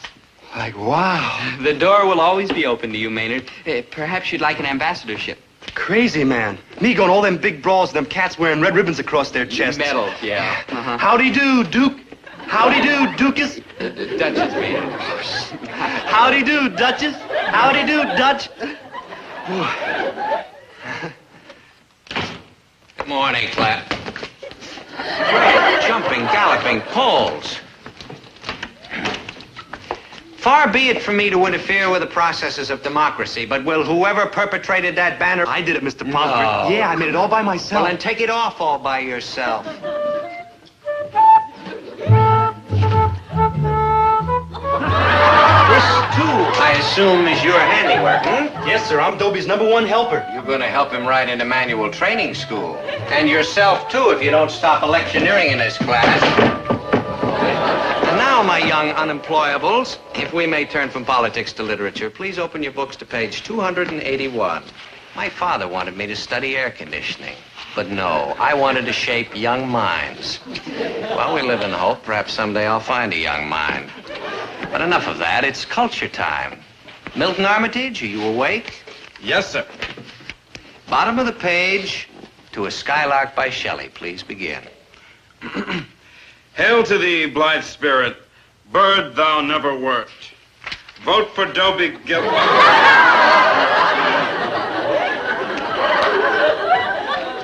C: Like, wow.
B: The door will always be open to you, Maynard. Perhaps you'd like an ambassadorship.
C: Crazy, man. Me going all them big brawls and them cats wearing red ribbons across their chests.
B: Medals, yeah. Uh-huh.
C: Howdy do, Duke. Howdy do, Duchess.
B: Duchess, Maynard.
C: Howdy do, Duchess. Howdy do, Dutch.
B: Good morning, Clap. Great jumping, galloping Poles. Far be it from me to interfere with the processes of democracy, but will whoever perpetrated that banner...
C: I did it, Mr. Pomfret. Yeah, I made it all by myself.
B: Well, then take it off all by yourself. This, too, I assume, is your handiwork, hmm?
C: Yes, sir. I'm Dobie's #1 helper.
B: You're going to help him right into manual training school. And yourself, too, if you don't stop electioneering in this class. And now, my young unemployables, if we may turn from politics to literature, please open your books to page 281. My father wanted me to study air conditioning. But no, I wanted to shape young minds. Well, we live in hope. Perhaps someday I'll find a young mind. But enough of that. It's culture time. Milton Armitage, are you awake?
R: Yes, sir.
B: Bottom of the page, To a Skylark by Shelley. Please begin.
R: Hail to thee, blithe spirit, bird thou never wert. Vote for Dobie Gillis.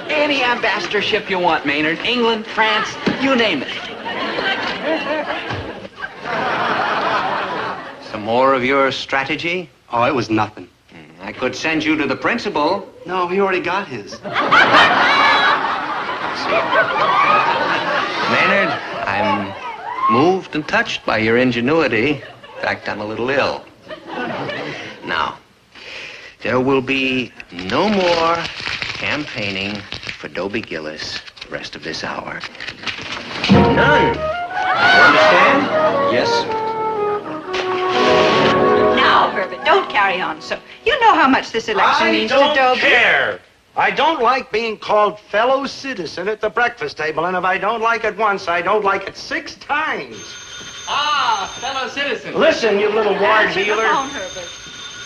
B: Any ambassadorship you want, Maynard. England, France, you name it. Some more of your strategy?
C: Oh, it was nothing.
B: I could send you to the principal.
C: No, he already got his.
B: Maynard, I'm moved and touched by your ingenuity. In fact, I'm a little ill. Now, there will be no more campaigning for Dobie Gillis the rest of this hour. None. You understand? Yes, sir.
I: Now, Herbert, don't carry on so. You know how much this election means to Dobie.
J: I don't care. I don't like being called fellow citizen at the breakfast table, and if I don't like it once, I don't like it 6 times.
R: Ah, fellow citizen.
J: Listen, you little ward healer.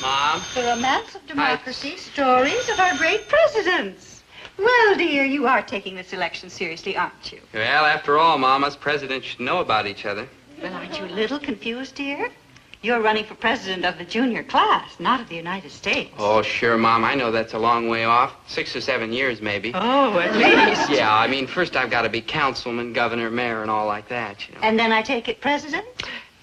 B: Mom?
I: The romance of democracy, stories of our great presidents. Well, dear, you are taking this election seriously, aren't you?
B: Well, after all, Mom, us presidents should know about each other.
I: Well, aren't you a little confused, dear? You're running for president of the junior class, not of the United States.
B: Oh, sure, Mom. I know that's a long way off. 6 or 7 years, maybe.
I: Oh, at least.
B: Yeah, I mean, first I've got to be councilman, governor, mayor, and all like that, you know.
I: And then I take it president?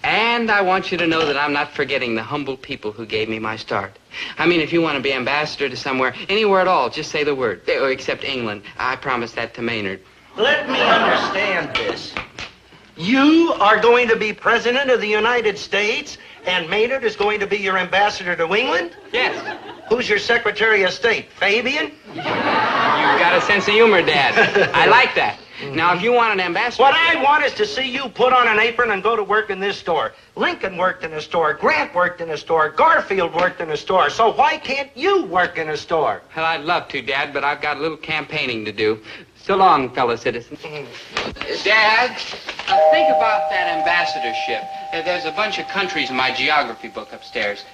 B: And I want you to know that I'm not forgetting the humble people who gave me my start. I mean, if you want to be ambassador to somewhere, anywhere at all, just say the word. Except England. I promised that to Maynard.
J: Let me understand this. You are going to be president of the United States, and Maynard is going to be your ambassador to England?
B: Yes.
J: Who's your Secretary of State, Fabian?
B: You've got a sense of humor, Dad. I like that. Now, if you want an ambassador...
J: What I want is to see you put on an apron and go to work in this store. Lincoln worked in a store. Grant worked in a store. Garfield worked in a store. So why can't you work in a store?
B: Well, I'd love to, Dad, but I've got a little campaigning to do. So long, fellow citizens. Dad, think about that ambassadorship. There's a bunch of countries in my geography book upstairs.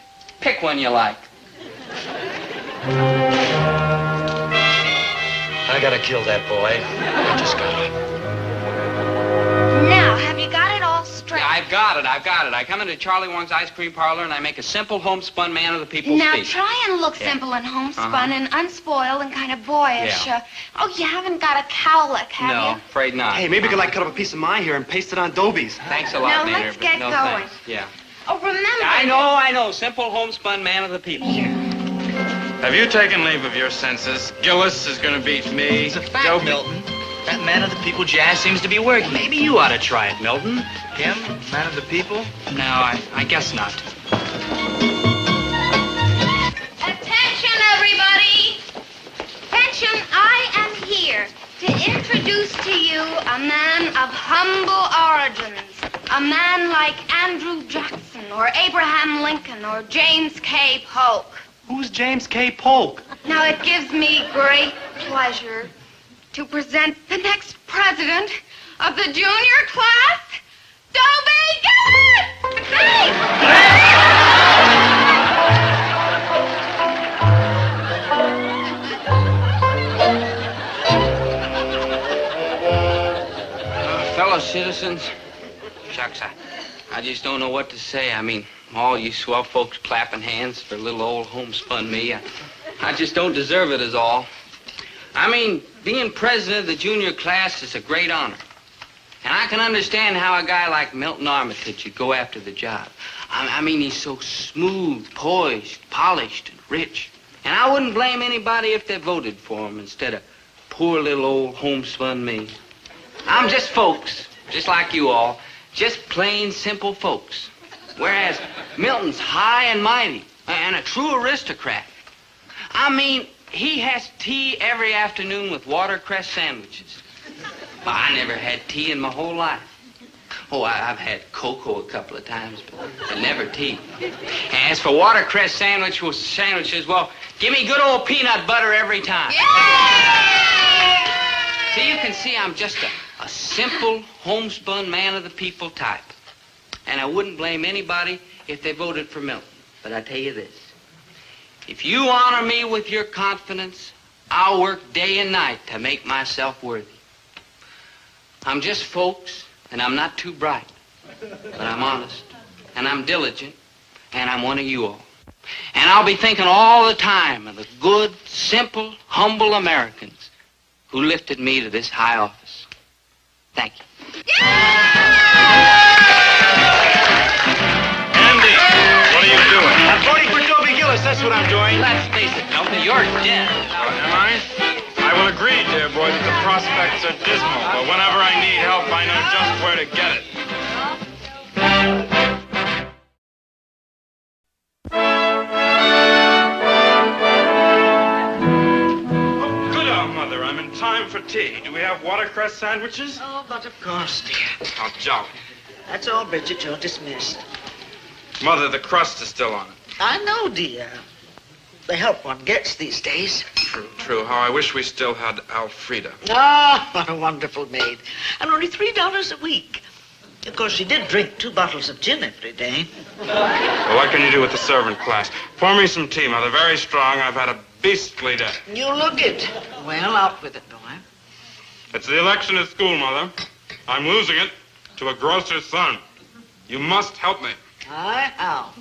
B: Pick one you like.
J: I gotta kill that boy. I just gotta.
M: Now, have you got it all straight?
B: Yeah, I've got it. I come into Charlie Wong's ice cream parlor and I make a simple homespun man of the people
M: Now,
B: speech.
M: try and look simple and homespun and unspoiled and kind of boyish.
B: Yeah.
M: Oh, you haven't got a cowlick, have
B: No,
M: you?
B: afraid not.
C: Hey, maybe we could, cut up a piece of my hair and paste it on Dobie's.
B: Thanks a lot,
M: Now,
B: Maynard,
M: let's
B: but
M: get
B: no
M: going.
B: thanks. Yeah.
M: Oh, remember...
B: I know. Simple homespun man of the people.
R: Have you taken leave of your senses? Gillis is going to beat me.
K: It's a fact, Milton. That man of the people jazz seems to be working. Maybe you ought to try it, Milton. Him, man of the people? No, I guess not.
M: Attention, everybody! Attention, I am here to introduce to you a man of humble origins. A man like Andrew Jackson or Abraham Lincoln or James K. Polk.
C: Who's James K. Polk?
M: Now, it gives me great pleasure to present the next president of the junior class, Dobie Gillis!
B: Fellow citizens, shucks, I just don't know what to say. I mean, all you swell folks clapping hands for little old homespun me. I just don't deserve it is all. I mean, being president of the junior class is a great honor. And I can understand how a guy like Milton Armitage would go after the job. I mean, he's so smooth, poised, polished, and rich. And I wouldn't blame anybody if they voted for him instead of poor little old homespun me. I'm just folks, just like you all, just plain simple folks. Whereas Milton's high and mighty and a true aristocrat. I mean, he has tea every afternoon with watercress sandwiches. Well, I never had tea in my whole life. Oh, I've had cocoa a couple of times, but never tea. As for watercress sandwiches, well, give me good old peanut butter every time. Yeah! See, you can see I'm just a simple, homespun man of the people type. And I wouldn't blame anybody if they voted for Milton. But I tell you this, if you honor me with your confidence, I'll work day and night to make myself worthy. I'm just folks, and I'm not too bright, but I'm honest, and I'm diligent, and I'm one of you all. And I'll be thinking all the time of the good, simple, humble Americans who lifted me to this high office. Thank you.
R: Andy, what are you doing?
F: I'm voting for Dobie Gillis, that's what I'm doing.
B: Let's face it, Milton, you're dead.
R: Am I? I will agree, dear boy, that the prospects are dismal, but whenever I need help, I know just where to get it. Oh, good, Mother. I'm in time for tea. Do we have watercress sandwiches?
P: Oh, but of course, dear.
R: Oh, jolly.
P: That's all, Bridget. You're dismissed.
R: Mother, the crust is still on it.
P: I know, dear. The help one gets these days.
R: True. How I wish we still had Alfreda.
P: Ah, what a wonderful maid. And only $3 a week. Of course, she did drink 2 bottles of gin every day.
R: Well, what can you do with the servant class? Pour me some tea, Mother. Very strong. I've had a beastly day.
P: You look it. Well, out with it, boy.
R: It's the election at school, Mother. I'm losing it to a grocer's son. You must help me.
P: How?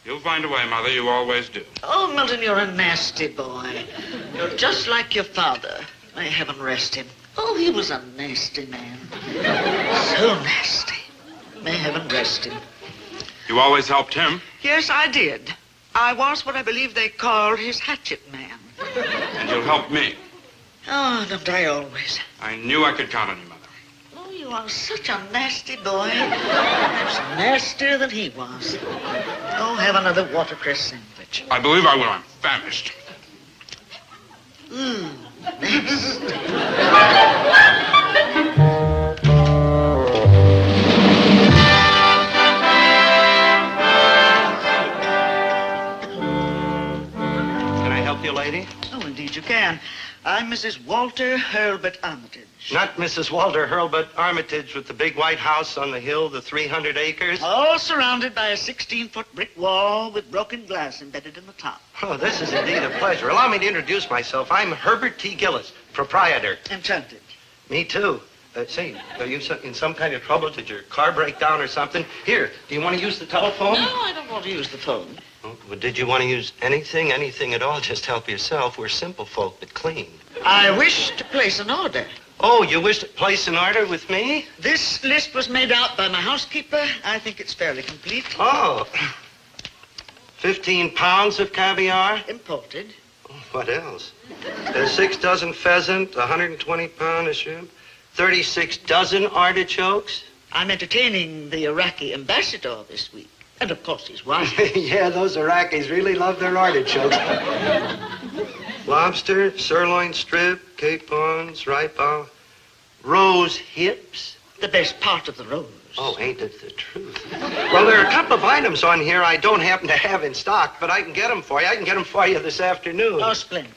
R: You'll find a way, Mother. You always do.
P: Oh, Milton, you're a nasty boy. You're just like your father. May heaven rest him. Oh, he was a nasty man. So nasty. May heaven rest him.
R: You always helped him.
P: Yes, I did. I was what I believe they called his hatchet man.
R: And you'll help me.
P: Oh, don't I always?
R: I knew I could count on you, Mother.
P: Oh, you are such a nasty boy. Perhaps nastier than he was. Oh, have another watercress sandwich.
R: I believe I will. I'm famished.
P: Nasty.
H: Can I help you, lady?
P: Oh, indeed you can. I'm Mrs. Walter Hurlbut Armitage.
H: Not Mrs. Walter Hurlbut Armitage with the big white house on the hill, the 300 acres?
P: All surrounded by a 16-foot brick wall with broken glass embedded in the top.
H: Oh, this is indeed a pleasure. Allow me to introduce myself. I'm Herbert T. Gillis, proprietor.
P: Enchanted.
H: Me too. Say, are you in some kind of trouble? Did your car break down or something? Here, do you want to use the telephone?
P: No, I don't want to use the phone.
H: Oh, well, did you want to use anything at all? Just help yourself. We're simple folk, but clean.
P: I wish to place an order.
H: Oh, you wish to place an order with me?
P: This list was made out by my housekeeper. I think it's fairly complete.
H: Oh. 15 pounds of caviar?
P: Imported.
H: Oh, what else? 6 dozen pheasant, 120 pounds of shrimp, 36 dozen artichokes.
P: I'm entertaining the Iraqi ambassador this week. And, of course, his wife.
H: Yeah, those Iraqis really love their artichokes. Lobster, sirloin strip, capons, ripe olive, rose hips.
P: The best part of the rose.
H: Oh, ain't it the truth? Well, there are a couple of items on here I don't happen to have in stock, but I can get them for you. I can get them for you this afternoon.
P: Oh, splendid.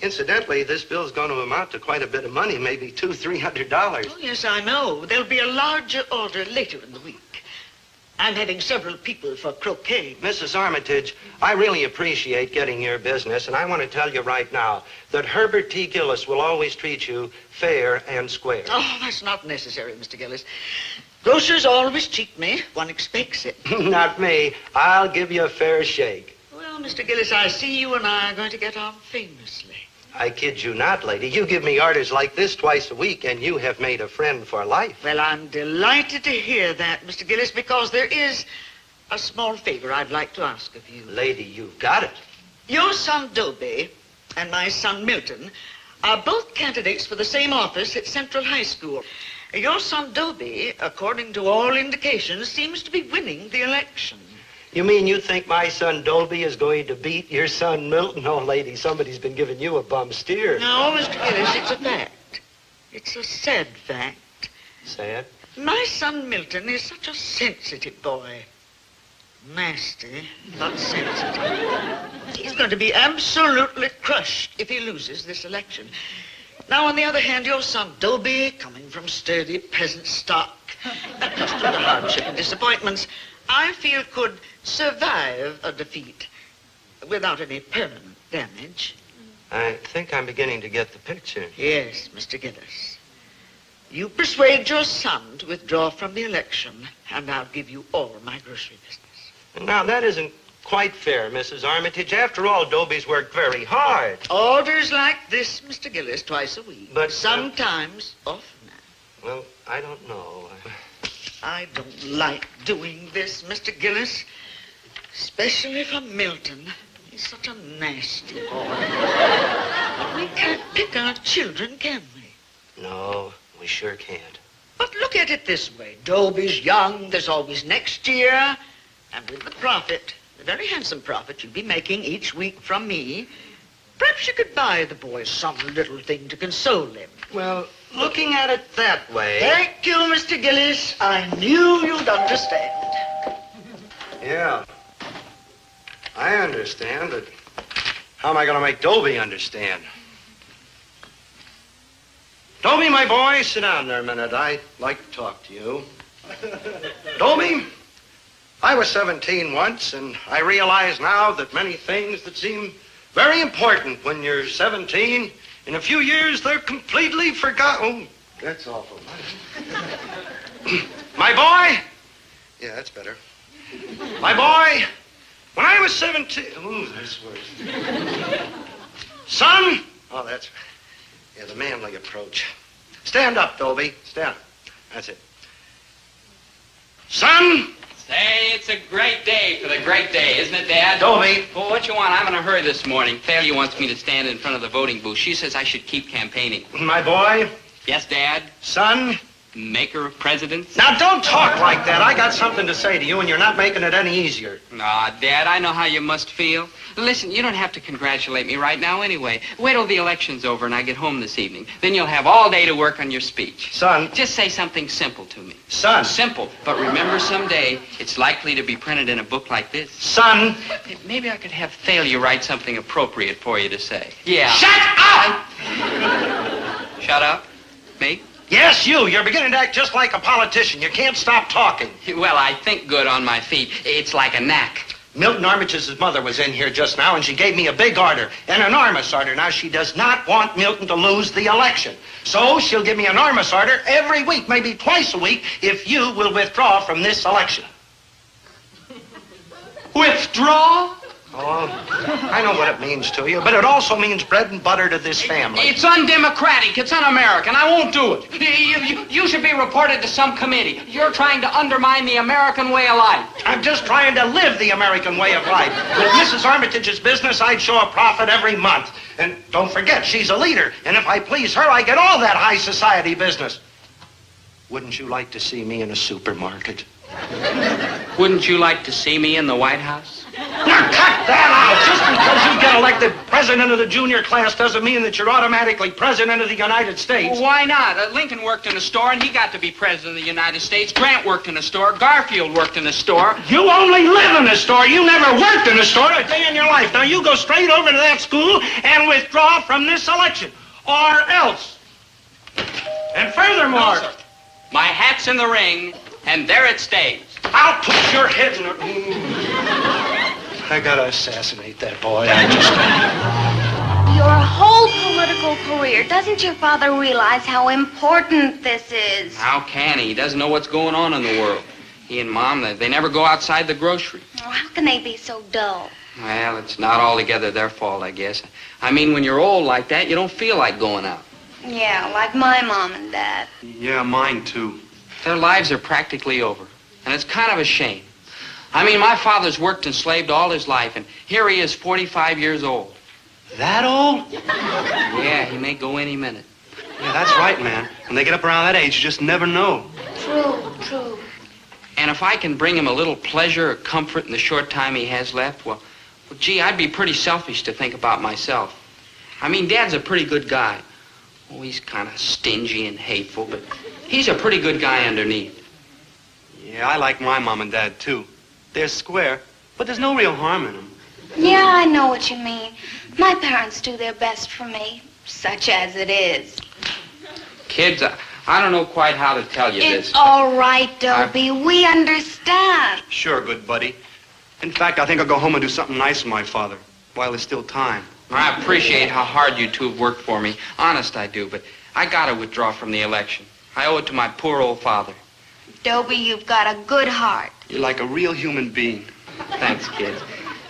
H: Incidentally, this bill's going to amount to quite a bit of money, maybe $200-300.
P: Oh, yes, I know. There'll be a larger order later in the week. I'm having several people for croquet.
H: Mrs. Armitage, I really appreciate getting your business, and I want to tell you right now that Herbert T. Gillis will always treat you fair and square.
P: Oh, that's not necessary, Mr. Gillis. Grocers always cheat me. One expects it.
H: Not me. I'll give you a fair shake.
P: Well, Well, Mr. Gillis, I see you and I are going to get on famously.
H: I kid you not, lady. You give me orders like this twice a week, and you have made a friend for life.
P: Well, I'm delighted to hear that, Mr. Gillis, because there is a small favor I'd like to ask of you.
H: Lady, you've got it.
P: Your son, Dobie, and my son, Milton, are both candidates for the same office at Central High School. Your son, Dobie, according to all indications, seems to be winning the election.
H: You mean you think my son Dobie is going to beat your son Milton? Oh, lady, somebody's been giving you a bum steer.
P: No, Mr. Gillis, it's a fact. It's a sad fact.
H: Sad?
P: My son Milton is such a sensitive boy. Nasty, but sensitive. He's going to be absolutely crushed if he loses this election. Now, on the other hand, your son Dobie, coming from sturdy peasant stock, accustomed to hardship and disappointments, I feel could survive a defeat without any permanent damage.
H: I think I'm beginning to get the picture.
P: Yes, Mr. Gillis. You persuade your son to withdraw from the election, and I'll give you all my grocery business.
H: Now, that isn't quite fair, Mrs. Armitage. After all, Dobie's worked very hard.
P: Orders like this, Mr. Gillis, twice a week.
H: But
P: sometimes oftener.
H: Well, I don't know.
P: I don't like doing this, Mr. Gillis. Especially for Milton. He's such a nasty boy. We can't pick our children, can we?
H: No, we sure can't.
P: But look at it this way. Dobie's young. There's always next year. And with the profit, the very handsome profit you'd be making each week from me, perhaps you could buy the boy some little thing to console him.
H: Well, looking at it that way...
P: Thank you, Mr. Gillis. I knew you'd understand.
H: Yeah. I understand, but how am I going to make Dobie understand? Dobie, my boy, sit down there a minute. I'd like to talk to you. Dobie, I was 17 once, and I realize now that many things that seem very important when you're 17, in a few years, they're completely forgotten. Oh, that's awful. My boy, yeah, that's better. My boy, when I was 17, ooh, that's worse. Son, oh, that's, yeah, the manly approach. Stand up, Dobie, stand up. That's it. Son,
B: Say, it's a great day for the great day, isn't it, Dad?
H: Dobie.
B: Well, what you want? I'm in a hurry this morning. Thalia wants me to stand in front of the voting booth. She says I should keep campaigning.
H: My boy.
B: Yes, Dad?
H: Son.
B: Maker of presidents?
H: Now, don't talk like that. I got something to say to you, and you're not making it any easier.
B: Aw, Dad, I know how you must feel. Listen, you don't have to congratulate me right now anyway. Wait till the election's over and I get home this evening. Then you'll have all day to work on your speech.
H: Son.
B: Just say something simple to me.
H: Son.
B: Simple. But remember, someday, it's likely to be printed in a book like this.
H: Son.
B: Maybe I could have Thalia write something appropriate for you to say. Yeah.
H: Shut up!
B: Shut up? Me?
H: Yes, you. You're beginning to act just like a politician. You can't stop talking.
B: Well, I think good on my feet. It's like a knack.
H: Milton Armitage's mother was in here just now, and she gave me a big order, an enormous order. Now, she does not want Milton to lose the election. So she'll give me an enormous order every week, maybe twice a week, if you will withdraw from this election.
B: Withdraw?
H: Oh, I know what it means to you, but it also means bread and butter to this family.
B: It's undemocratic. It's un-American. I won't do it. You should be reported to some committee. You're trying to undermine the American way of life.
H: I'm just trying to live the American way of life. With Mrs. Armitage's business, I'd show a profit every month. And don't forget, she's a leader. And if I please her, I get all that high society business. Wouldn't you like to see me in a supermarket?
B: Wouldn't you like to see me in the White House?
H: Now, cut that out! Just because you get elected president of the junior class doesn't mean that you're automatically president of the United States.
B: Well, why not? Lincoln worked in a store, and he got to be president of the United States. Grant worked in a store. Garfield worked in a store.
H: You only live in a store. You never worked in a store a day in your life. Now, you go straight over to that school and withdraw from this election. Or else. And furthermore...
B: No, sir. My hat's in the ring, and there it stays.
H: I'll put your head in the... I gotta assassinate that boy.
M: Your whole political career. Doesn't your father realize how important this is?
B: How can he? He doesn't know what's going on in the world. He and Mom, they never go outside the grocery.
M: Oh, how can they be so dull?
B: Well, it's not altogether their fault, I guess. I mean, when you're old like that, you don't feel like going out.
M: Yeah, like my mom and dad.
C: Yeah, mine too.
B: Their lives are practically over, and it's kind of a shame. I mean, my father's worked and slaved all his life, and here he is, 45 years old.
C: That old?
B: Yeah, he may go any minute.
C: Yeah, that's right, man. When they get up around that age, you just never know.
M: True.
B: And if I can bring him a little pleasure or comfort in the short time he has left, well, gee, I'd be pretty selfish to think about myself. I mean, Dad's a pretty good guy. Oh, he's kind of stingy and hateful, but he's a pretty good guy underneath.
C: Yeah, I like my mom and dad, too. They're square, but there's no real harm in them.
M: Yeah, I know what you mean. My parents do their best for me, such as it is.
B: Kids, I don't know quite how to tell you this.
M: It's all right, Dobie. We understand.
C: Sure, good buddy. In fact, I think I'll go home and do something nice for my father, while there's still time.
B: I appreciate how hard you two have worked for me. Honest, I do, but I gotta withdraw from the election. I owe it to my poor old father.
M: Dobie, you've got a good heart.
C: You're like a real human being.
B: Thanks, kids.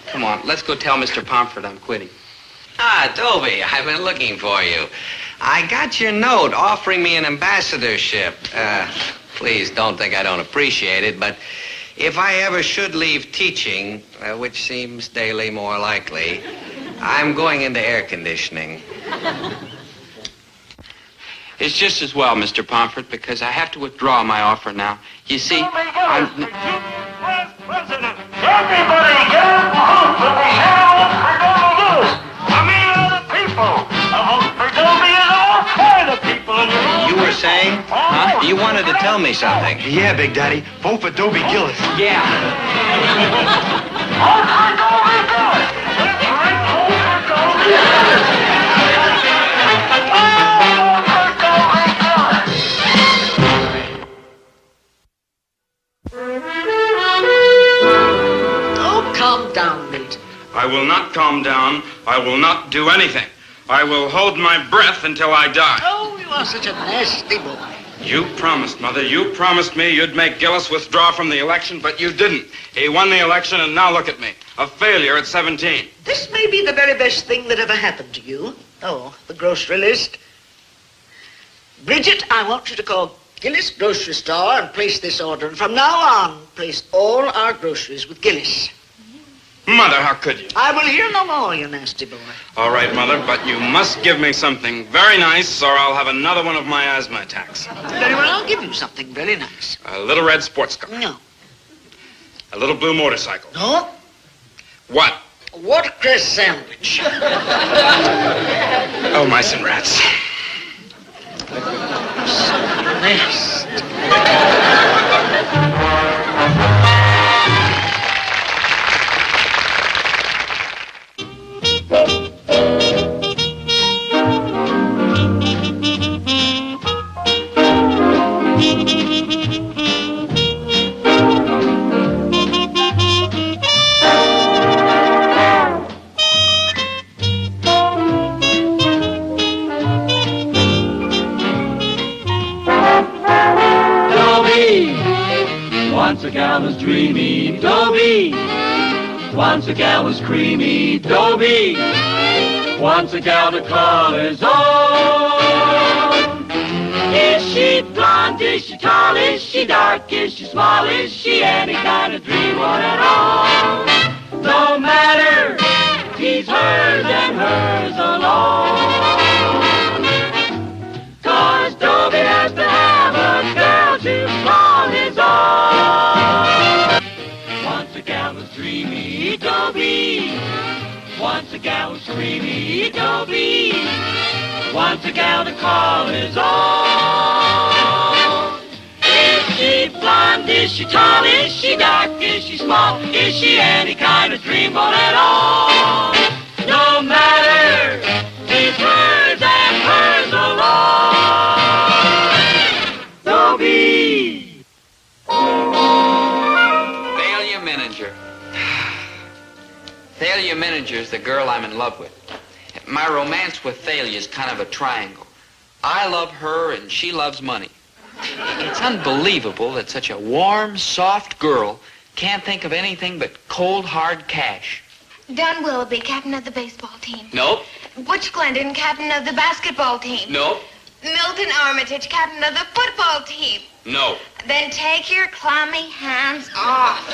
B: Come on, let's go tell Mr. Pomfret I'm quitting.
L: Ah, Dobie, I've been looking for you. I got your note offering me an ambassadorship. Please don't think I don't appreciate it, but if I ever should leave teaching, which seems daily more likely, I'm going into air conditioning.
B: It's just as well, Mr. Pomfret, because I have to withdraw my offer now. You see, I'm...
A: President, everybody get up and vote for the hell for Dobie Gillis. I mean, other people. A vote for Dobie is all kind of people.
L: You were saying? Huh? You wanted to tell me something.
C: Yeah, Big Daddy. Vote for Dobie Gillis.
B: Yeah.
A: Vote for Dobie Gillis. That's right, vote for Dobie Gillis.
P: Calm down, Milton.
R: I will not calm down. I will not do anything. I will hold my breath until I die.
P: Oh, you are such a nasty boy.
R: You promised, Mother. You promised me you'd make Gillis withdraw from the election, but you didn't. He won the election, and now look at me. A failure at 17.
P: This may be the very best thing that ever happened to you. Oh, the grocery list. Bridget, I want you to call Gillis Grocery Store and place this order. And from now on, place all our groceries with Gillis.
R: Mother, how could you?
P: I will hear no more, you nasty boy.
R: All right, Mother, but you must give me something very nice, or I'll have another one of my asthma attacks.
P: Very well, I'll give you something very nice.
R: A little red sports car.
P: No.
R: A little blue motorcycle.
P: No.
R: What?
P: A watercress sandwich.
R: Oh, mice and rats.
P: Nest.
A: Once a gal was dreamy, Dobie. Once a gal was creamy, Dobie. Once a gal to call his own. Is she blonde? Is she tall? Is she dark? Is she small? Is she any kind of dream one at all? No matter, he's hers and hers alone. 'Cause Dobie has to have a girl to call his own. Once a gal was dreamy, Dobie. Once a gal was creamy, Dobie. Once a gal to call his own. Is she blonde? Is she tall? Is she dark? Is she small? Is she any kind of dreamboat at all? No matter, he's hers and hers alone. Dobie.
B: Thalia Mininger. Thalia Mininger is the girl I'm in love with. My romance with Thalia is kind of a triangle. I love her and she loves money. It's unbelievable that such a warm, soft girl can't think of anything but cold, hard cash.
M: Don Willoughby, captain of the baseball team.
B: Nope.
M: Butch Glendon, captain of the basketball team.
B: Nope.
M: Milton Armitage, captain of the football team.
B: No.
M: Then take your clammy hands off.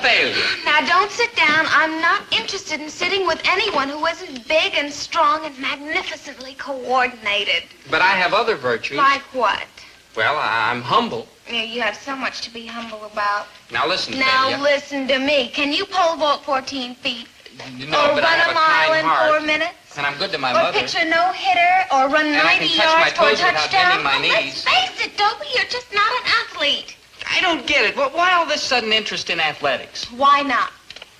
B: Failure.
M: Now, don't sit down. I'm not interested in sitting with anyone who isn't big and strong and magnificently coordinated.
B: But I have other virtues.
M: Like what?
B: Well, I'm humble.
M: You have so much to be humble about.
B: Now listen,
M: Now
B: Failure.
M: listen to me. Can you pole vault 14 feet?
B: No,
M: or
B: but
M: run
B: I have
M: a
B: a
M: mile
B: kind
M: in
B: heart.
M: 4 minutes?
B: And I'm good to my
M: Or
B: mother.
M: pitch a no-hitter? Or run
B: And I
M: 90
B: can touch my
M: yards for a
B: toes without
M: touchdown?
B: bending my
M: Oh,
B: knees.
M: let's face it, Dobie, you're just not an athlete.
B: I don't get it. Why all this sudden interest in athletics?
M: Why not?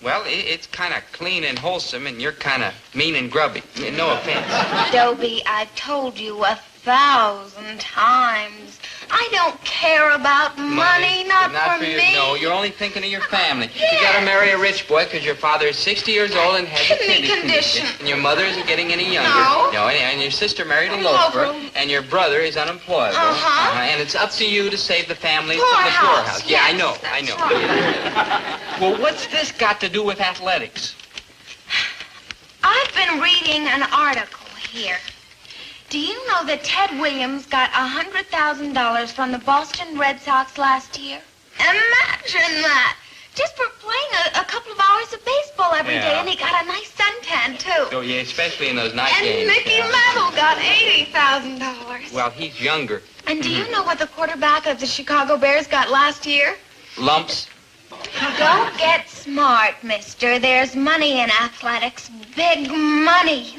B: Well, it's kind of clean and wholesome, and you're kind of mean and grubby. No offense.
M: Dobie, I've told you 1,000 times. I don't care about money, not for
B: you.
M: me.
B: No, you're only thinking of your family. You got to marry a rich boy because your father is 60 years old and has
M: Kidney
B: a
M: condition.
B: And your mother isn't getting any younger.
M: No.
B: And your sister married a loafer, and your brother is unemployable.
M: Uh-huh.
B: And it's up to you to save the family from the
M: Poorhouse.
B: poorhouse. Yeah, I know.
M: Right.
B: Well, what's this got to do with athletics?
M: I've been reading an article here. Do you know that Ted Williams got $100,000 from the Boston Red Sox last year? Imagine that! Just for playing a couple of hours of baseball every day, and he got a nice suntan, too.
B: Oh, yeah, especially in those night
M: And
B: games.
M: Mickey Mantle got $80,000.
B: Well, he's younger.
M: And do you know what the quarterback of the Chicago Bears got last year?
B: Lumps.
M: Don't get smart, mister. There's money in athletics. Big money.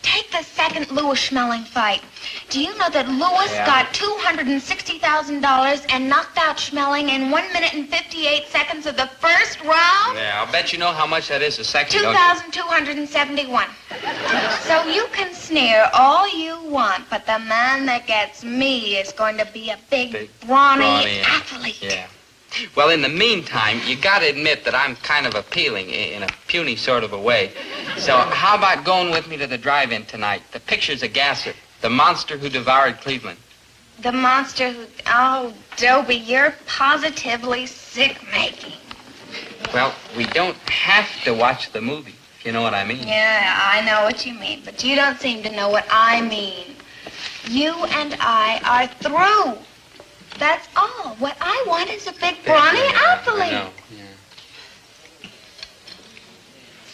M: Take the second Lewis Schmeling fight. Do you know that Lewis got $260,000 and knocked out Schmeling in 1 minute and 58 seconds of the first round?
B: Yeah, I'll bet you know how much that is a second, don't you?
M: 2,271. So you can sneer all you want, but the man that gets me is going to be a big brawny athlete.
B: Yeah. Well, in the meantime, you got to admit that I'm kind of appealing in a puny sort of a way. So how about going with me to the drive-in tonight? The picture's a gasser. The monster who devoured Cleveland.
M: The monster who... Oh, Dobie, you're positively sick-making.
B: Well, we don't have to watch the movie, if you know what I mean.
M: Yeah, I know what you mean, but you don't seem to know what I mean. You and I are through. That's all. What I want is a big, brawny athlete.
B: I know.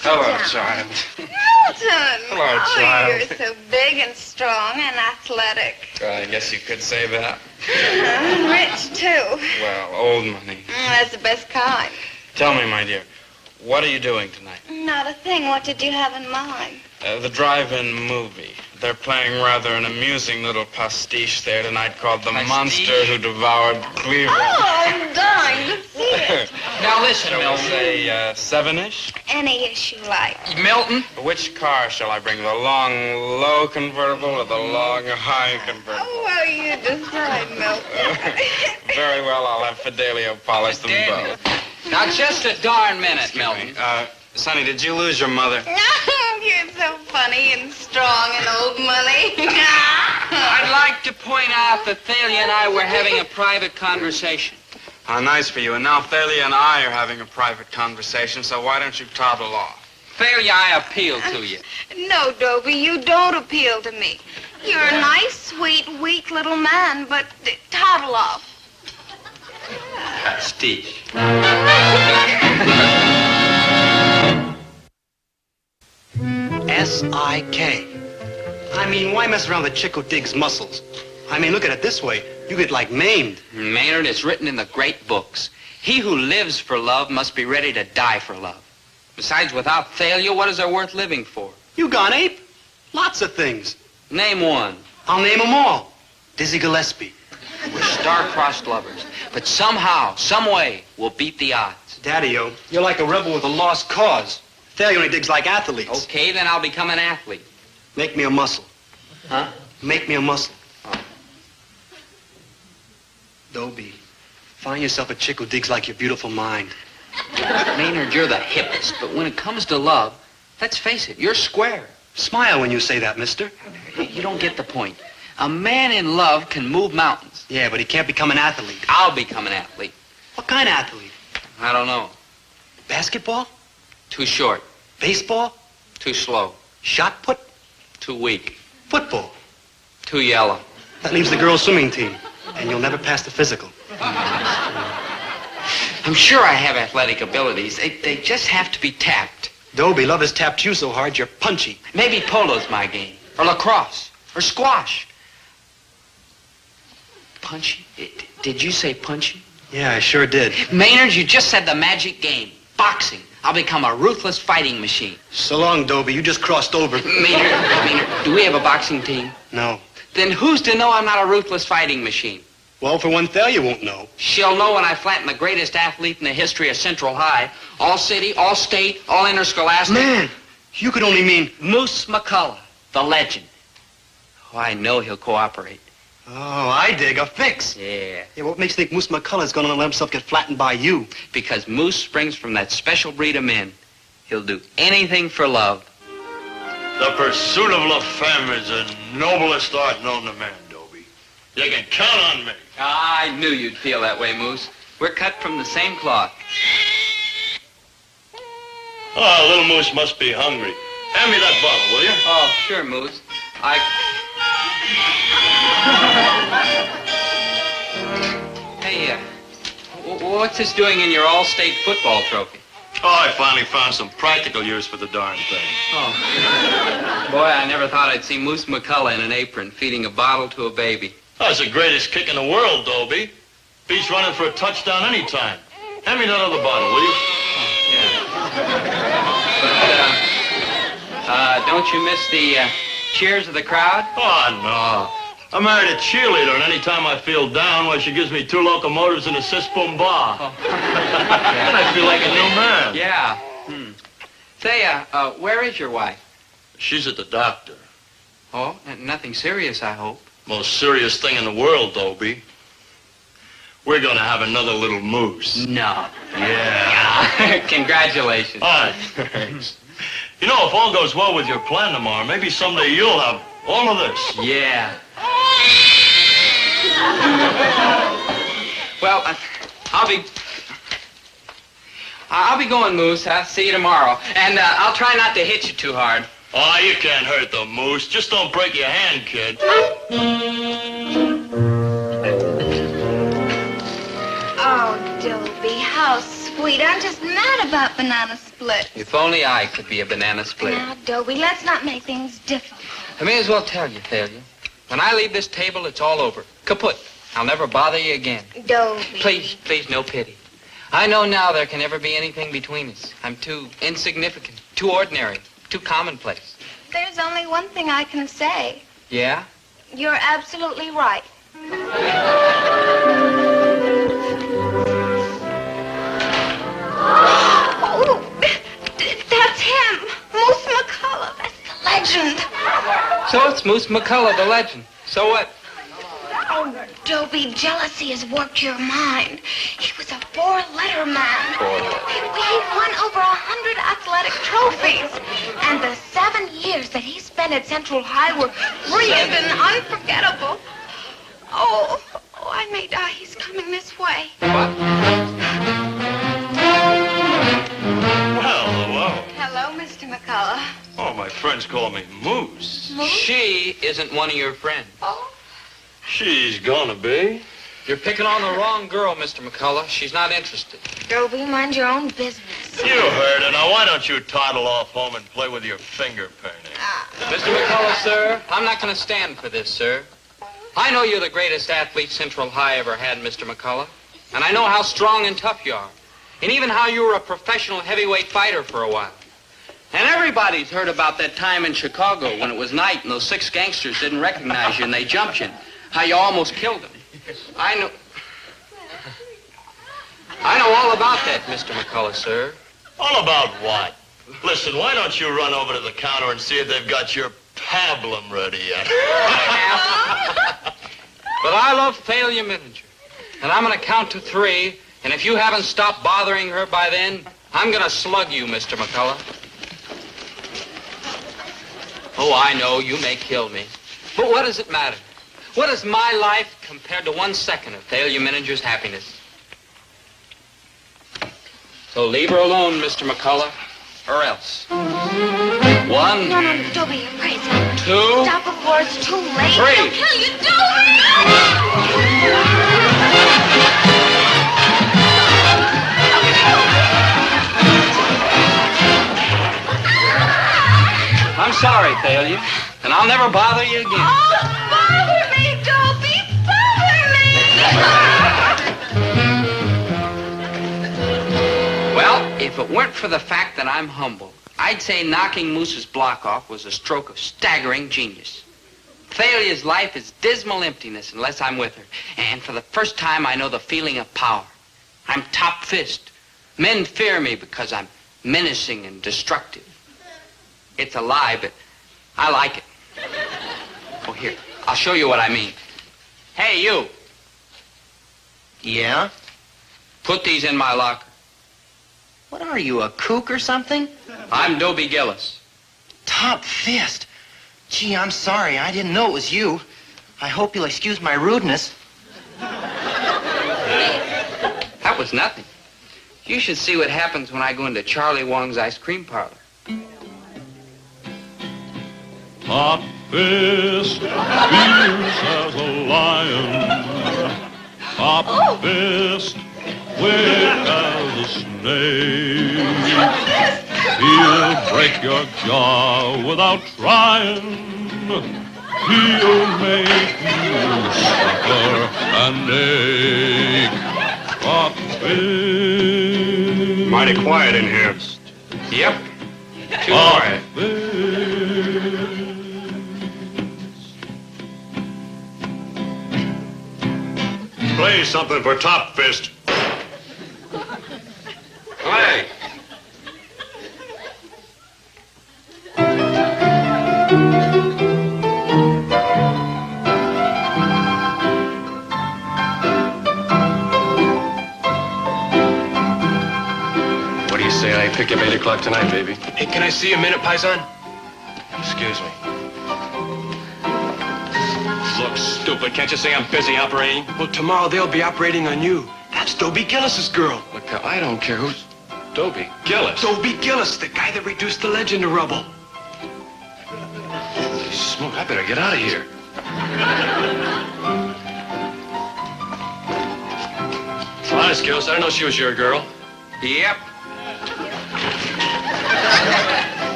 U: Hello, child.
M: Milton!
U: Hello,
M: Oh,
U: child.
M: you're so big and strong and athletic.
R: I guess you could say that.
M: Rich, too.
R: Well, old money.
M: That's the best kind.
R: Tell me, my dear, what are you doing tonight?
M: Not a thing. What did you have in mind?
R: The drive-in movie. They're playing rather an amusing little pastiche there tonight called The Monster Who Devoured Cleveland.
M: Oh, I'm dying to see it.
B: Now listen,
R: Shall we
B: Milton.
R: say 7-ish?
M: Any issue like.
B: Milton?
R: Which car shall I bring? The long, low convertible or the long, high convertible?
M: Oh, well, you decide, Milton.
R: Very well, I'll have Fidelio polish them both.
B: Now, just a darn minute, Milton.
R: Sonny, did you lose your mother?
M: You're so funny and strong and old money.
B: I'd like to point out that Thalia and I were having a private conversation.
R: How nice for you. And now Thalia and I are having a private conversation, so why don't you toddle off?
B: Thalia, I appeal to you.
M: No, Dobie, you don't appeal to me. You're a nice, sweet, weak little man, but toddle off.
B: Steve.
C: S-I-K. I mean, why mess around with a chick who digs muscles? I mean, look at it this way. You get, like, maimed.
B: Maynard, it's written in the great books. He who lives for love must be ready to die for love. Besides, without Thalia, what is there worth living for?
C: You gone ape? Lots of things.
B: Name one.
C: I'll name them all. Dizzy Gillespie.
B: We're star-crossed lovers. But somehow, some way, we'll beat the odds.
C: Daddy-o, you're like a rebel with a lost cause. Thalia only digs like athletes.
B: Okay, then I'll become an athlete.
C: Make me a muscle.
B: Huh?
C: Make me a muscle.
B: Oh.
C: Dobie, find yourself a chick who digs like your beautiful mind.
B: Maynard, you're the hippest, but when it comes to love, let's face it, you're square.
C: Smile when you say that, mister.
B: You don't get the point. A man in love can move mountains.
C: Yeah, but he can't become an athlete.
B: I'll become an athlete.
C: What kind of athlete?
B: I don't know.
C: Basketball?
B: Too short.
C: Baseball?
B: Too slow.
C: Shot put?
B: Too weak.
C: Football?
B: Too yellow.
C: That leaves the girls' swimming team, and you'll never pass the physical.
B: I'm sure I have athletic abilities. They just have to be tapped.
C: Dobie, love has tapped you so hard you're punchy.
B: Maybe polo's my game. Or lacrosse. Or squash. Punchy? Did you say punchy?
C: Yeah, I sure did.
B: Maynard, you just said the magic game. Boxing. I'll become a ruthless fighting machine.
C: So long, Dobie. You just crossed over.
B: Maynard, do we have a boxing team?
C: No.
B: Then who's to know I'm not a ruthless fighting machine?
C: Well, for one, Thalia won't know.
B: She'll know when I flatten the greatest athlete in the history of Central High. All city, all state, all interscholastic.
C: Man, you could only mean...
B: Moose McCullough, the legend. Oh, I know he'll cooperate.
C: Oh, I dig. A fix.
B: Yeah.
C: Yeah, what makes you think Moose McCullough's gonna let himself get flattened by you?
B: Because Moose springs from that special breed of men. He'll do anything for love.
Q: The pursuit of La Femme is the noblest art known to man, Dobie. You can count on me.
B: I knew you'd feel that way, Moose. We're cut from the same cloth.
Q: Oh, little Moose must be hungry. Hand me that bottle, will you?
B: Oh, sure, Moose. Hey, what's this doing in your all-state football trophy?
Q: Oh, I finally found some practical use for the darn thing.
B: Oh. Boy, I never thought I'd see Moose McCullough in an apron feeding a bottle to a baby.
Q: That's the greatest kick in the world, Dobie. Beats running for a touchdown anytime. Hand me that other bottle, will you?
B: But, don't you miss the cheers of the crowd?
Q: Oh, no. I married a cheerleader, and any time I feel down, well, she gives me 2 locomotives and a sis-boom bar.
B: Oh.
Q: And I feel like a new man.
B: Yeah. Say, where is your wife?
Q: She's at the doctor.
B: Oh, nothing serious, I hope.
Q: Most serious thing in the world, Dobie. We're gonna have another little moose.
B: No.
Q: Yeah.
B: Congratulations.
Q: Hi. Thanks. You know, if all goes well with your plan tomorrow, maybe someday you'll have all of this.
B: Yeah. Well, I'll be going, Moose. I'll see you tomorrow. And I'll try not to hit you too hard.
Q: Oh, you can't hurt the moose. Just don't break your hand, kid.
M: Oh, Dobie, how sweet. I'm just mad about banana split.
B: If only I could be a banana split.
M: Now, Dobie, let's not make things difficult.
B: I may as well tell you, Thalia. When I leave this table, it's all over. Kaput. I'll never bother you again.
M: Dobie.
B: Please, no pity. I know now there can never be anything between us. I'm too insignificant, too ordinary, too commonplace.
M: There's only one thing I can say.
B: Yeah?
M: You're absolutely right. Oh, that's him. Moose McCullough. That's the legend.
B: So it's Moose McCullough, the legend. So what?
M: Oh, Dobie, jealousy has worked your mind. He was a 4-letter man. He won over 100 athletic trophies. And the 7 years that he spent at Central High were brilliant and unforgettable. Oh, I may die. He's coming this way.
B: What?
Q: Well, hello.
M: Hello, Mr. McCullough.
Q: Oh, my friends call me Moose.
B: She isn't one of your friends.
M: Oh.
Q: She's gonna be.
B: You're picking on the wrong girl, Mr. McCullough. She's not interested.
M: Dobie, mind your own business.
Q: You heard her. Now, why don't you toddle off home and play with your finger painting?
B: Mr. McCullough, sir, I'm not going to stand for this, sir. I know you're the greatest athlete Central High ever had, Mr. McCullough. And I know how strong and tough you are. And even how you were a professional heavyweight fighter for a while. And everybody's heard about that time in Chicago when it was night and those 6 gangsters didn't recognize you and they jumped you. How you almost killed them. I know all about that, Mr. McCullough, sir.
Q: All about what? Listen, why don't you run over to the counter and see if they've got your pablum ready yet?
B: But I love Thalia Millinger. And I'm going to count to 3, and if you haven't stopped bothering her by then, I'm going to slug you, Mr. McCullough. Oh, I know, you may kill me. But what does it matter? What is my life compared to 1 second of Thalia Millinger's happiness? So leave her alone, Mr. McCullough, or else. 1.
M: No, Dobie, you're crazy.
B: 2.
M: Stop before it's too late.
B: 3.
M: He'll kill you, Dobie!
B: I'm sorry, Thalia, and I'll never bother you again.
M: Oh, bother me, Dobie! Bother me!
B: Well, if it weren't for the fact that I'm humble, I'd say knocking Moose's block off was a stroke of staggering genius. Thalia's life is dismal emptiness unless I'm with her. And for the first time, I know the feeling of power. I'm top fist. Men fear me because I'm menacing and destructive. It's a lie, but I like it. Oh, here, I'll show you what I mean. Hey, you.
S: Yeah?
B: Put these in my locker.
S: What are you, a kook or something?
B: I'm Dobie Gillis.
S: Top fist. Gee, I'm sorry. I didn't know it was you. I hope you'll excuse my rudeness.
B: That was nothing. You should see what happens when I go into Charlie Wong's ice cream parlor.
T: Top fist, fierce as a lion. Top fist, quick as a snake. He'll break your jaw without trying. He'll make you suffer and ache. Top fist.
C: Mighty quiet in here.
B: Yep. Too quiet.
C: Play something for Top Fist.
B: Play.
C: What do you say I pick you up 8 o'clock tonight, baby?
F: Hey, can I see a minute, Paisan?
C: Excuse me.
F: Look, stupid, can't you say I'm busy operating? Well, tomorrow they'll be operating on you. That's Dobie Gillis's girl.
C: Look, I don't care who's Dobie Gillis.
F: Dobie Gillis, the guy that reduced the legend to rubble.
C: Holy smoke, I better get out of here. Honest, Gillis, I didn't know she was your girl.
B: Yep.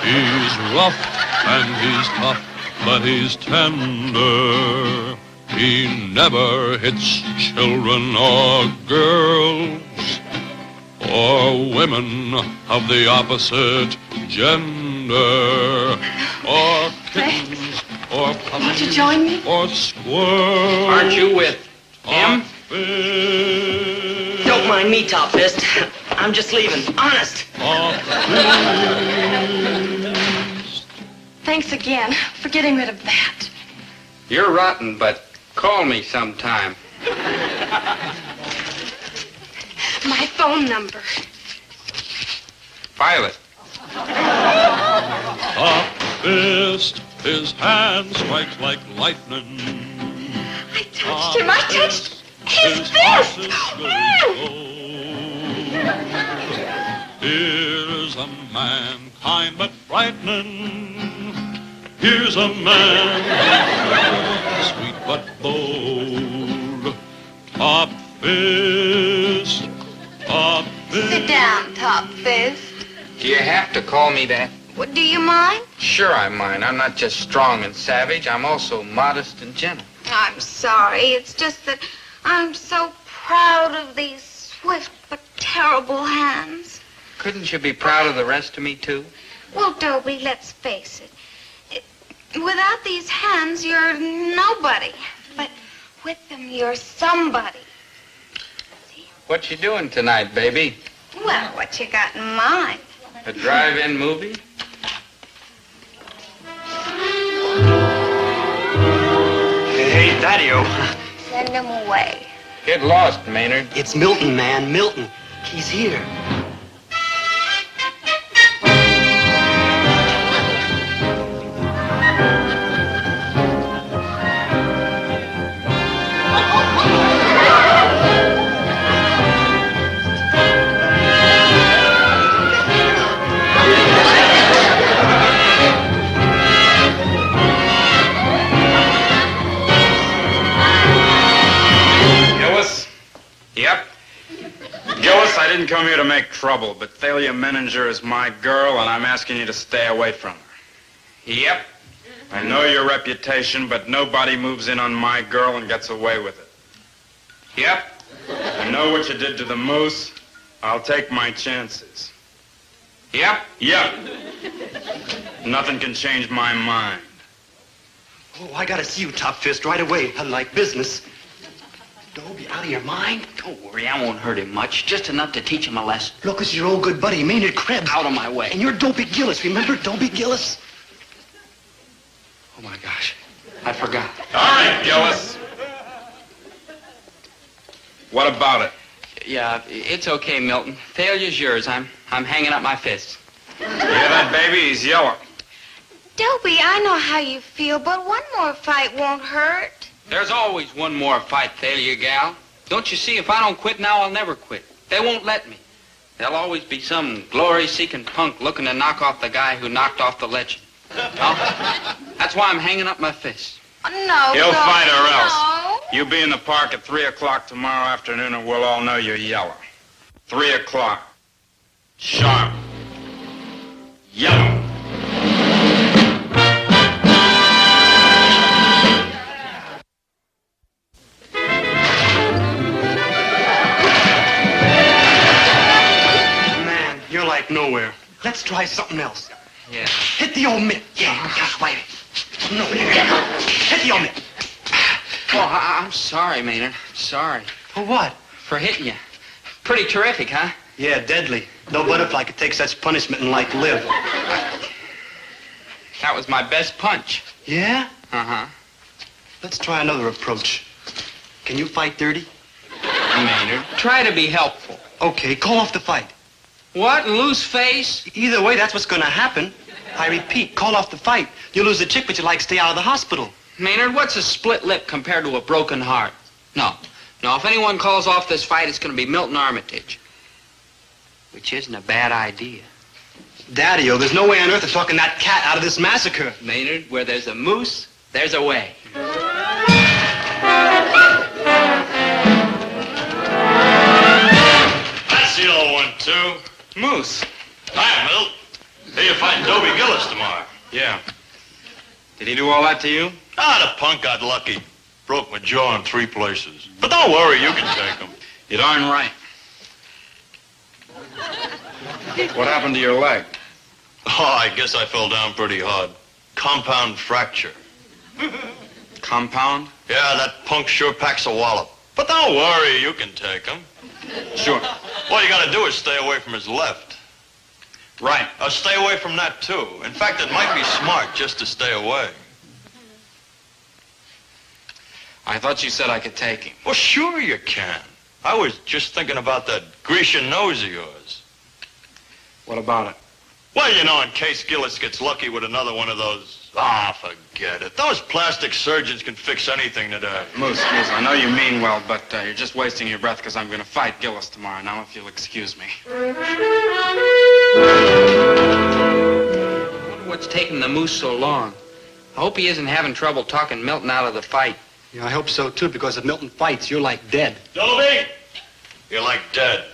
T: He's rough and he's tough, but he's tender. He never hits children or girls or women of the opposite gender or kittens or puppies.
O: Won't you join me?
T: Or squirrels.
B: Aren't you with him?
S: Don't mind me, Top Fist. I'm just leaving. Honest.
O: Thanks again for getting rid of that.
B: You're rotten, but call me sometime.
O: My phone number.
B: Violet.
T: Top Fist, his hand strikes like lightning.
O: I touched him. I touched his fist.
T: Here's a man, kind but frightening. Here's a man, sweet but bold. Top Fist, Top Fist.
M: Sit down, Top Fist.
B: Do you have to call me that?
M: What, do you mind?
B: Sure I mind. I'm not just strong and savage. I'm also modest and gentle.
M: I'm sorry. It's just that I'm so proud of these swift but terrible hands.
B: Couldn't you be proud of the rest of me, too?
M: Well, Dobie, let's face it. Without these hands, you're nobody. But with them, you're somebody.
B: What you doing tonight, baby?
M: Well, what you got in mind?
B: A drive-in movie?
F: Hey, Daddy-o.
M: Send him away.
B: Get lost, Maynard.
H: It's Milton, man. Milton. He's here.
R: Yep. Gillis, I didn't come here to make trouble, but Thalia Menninger is my girl, and I'm asking you to stay away from her. Yep. I know your reputation, but nobody moves in on my girl and gets away with it. Yep. I know what you did to the moose. I'll take my chances. Yep. Yep. Nothing can change my mind.
C: Oh, I gotta see you, Top Fist, right away. I like business. Dobie, out of your mind?
B: Don't worry, I won't hurt him much. Just enough to teach him a lesson.
C: Look, this is your old good buddy, Maynard Krebs.
B: Out of my way.
C: And you're Dobie Gillis, remember Dobie Gillis?
B: Oh, my gosh. I forgot.
R: All right, Gillis. What about it?
B: Yeah, it's okay, Milton. Failure's yours. I'm hanging up my fists.
R: Yeah, that baby, he's yellow.
M: Dobie, I know how you feel, but one more fight won't hurt.
B: There's always one more fight, Thalia, gal. Don't you see, if I don't quit now, I'll never quit. They won't let me. There'll always be some glory-seeking punk looking to knock off the guy who knocked off the legend. No? That's why I'm hanging up my fists.
M: No,
R: He'll fight or else.
M: No.
R: You be in the park at 3 o'clock tomorrow afternoon and we'll all know you're yellow. 3 o'clock. Sharp. Yellow.
C: Man, you're like nowhere. Let's try something else.
B: Yeah.
C: Hit the old mitt. Yeah, wait. No, hit the old mitt.
B: Oh, I'm sorry, Maynard. Sorry.
C: For what?
B: For hitting you. Pretty terrific, huh?
C: Yeah, deadly. No butterfly could take such punishment and like live.
B: That was my best punch.
C: Yeah?
B: Uh-huh.
C: Let's try another approach. Can you fight dirty?
B: Maynard, try to be helpful.
C: Okay, call off the fight.
B: What? Loose face?
C: Either way, that's what's gonna happen. I repeat, call off the fight. You lose the chick, but you like stay out of the hospital.
B: Maynard, what's a split lip compared to a broken heart? No. No, if anyone calls off this fight, it's gonna be Milton Armitage. Which isn't a bad idea.
C: Daddy-o, there's no way on earth of talking that cat out of this massacre.
B: Maynard, where there's a moose, there's a way.
Q: That's the old one, too.
R: Moose.
Q: Hi, Milt. Hey, you're fighting Dobie Gillis tomorrow.
R: Yeah. Did he do all that to you?
Q: Ah, the punk got lucky. Broke my jaw in 3 places. But don't worry, you can take him.
R: You're darn right. What happened to your leg?
Q: Oh, I guess I fell down pretty hard. Compound fracture.
R: Compound?
Q: Yeah, that punk sure packs a wallop. But don't worry, you can take him.
R: Sure.
Q: All you gotta do is stay away from his left.
R: Right.
Q: Stay away from that, too. In fact, it might be smart just to stay away.
R: I thought you said I could take him.
Q: Well, sure you can. I was just thinking about that Grecian nose of yours.
R: What about it?
Q: Well, you know, in case Gillis gets lucky with another one of those... Ah, forget it. Those plastic surgeons can fix anything today.
R: Moose, I know you mean well, but you're just wasting your breath because I'm going to fight Gillis tomorrow. Now, if you'll excuse me.
B: I wonder what's taking the moose so long. I hope he isn't having trouble talking Milton out of the fight.
C: Yeah, I hope so, too, because if Milton fights, you're like dead.
Q: Dobie! You're like dead.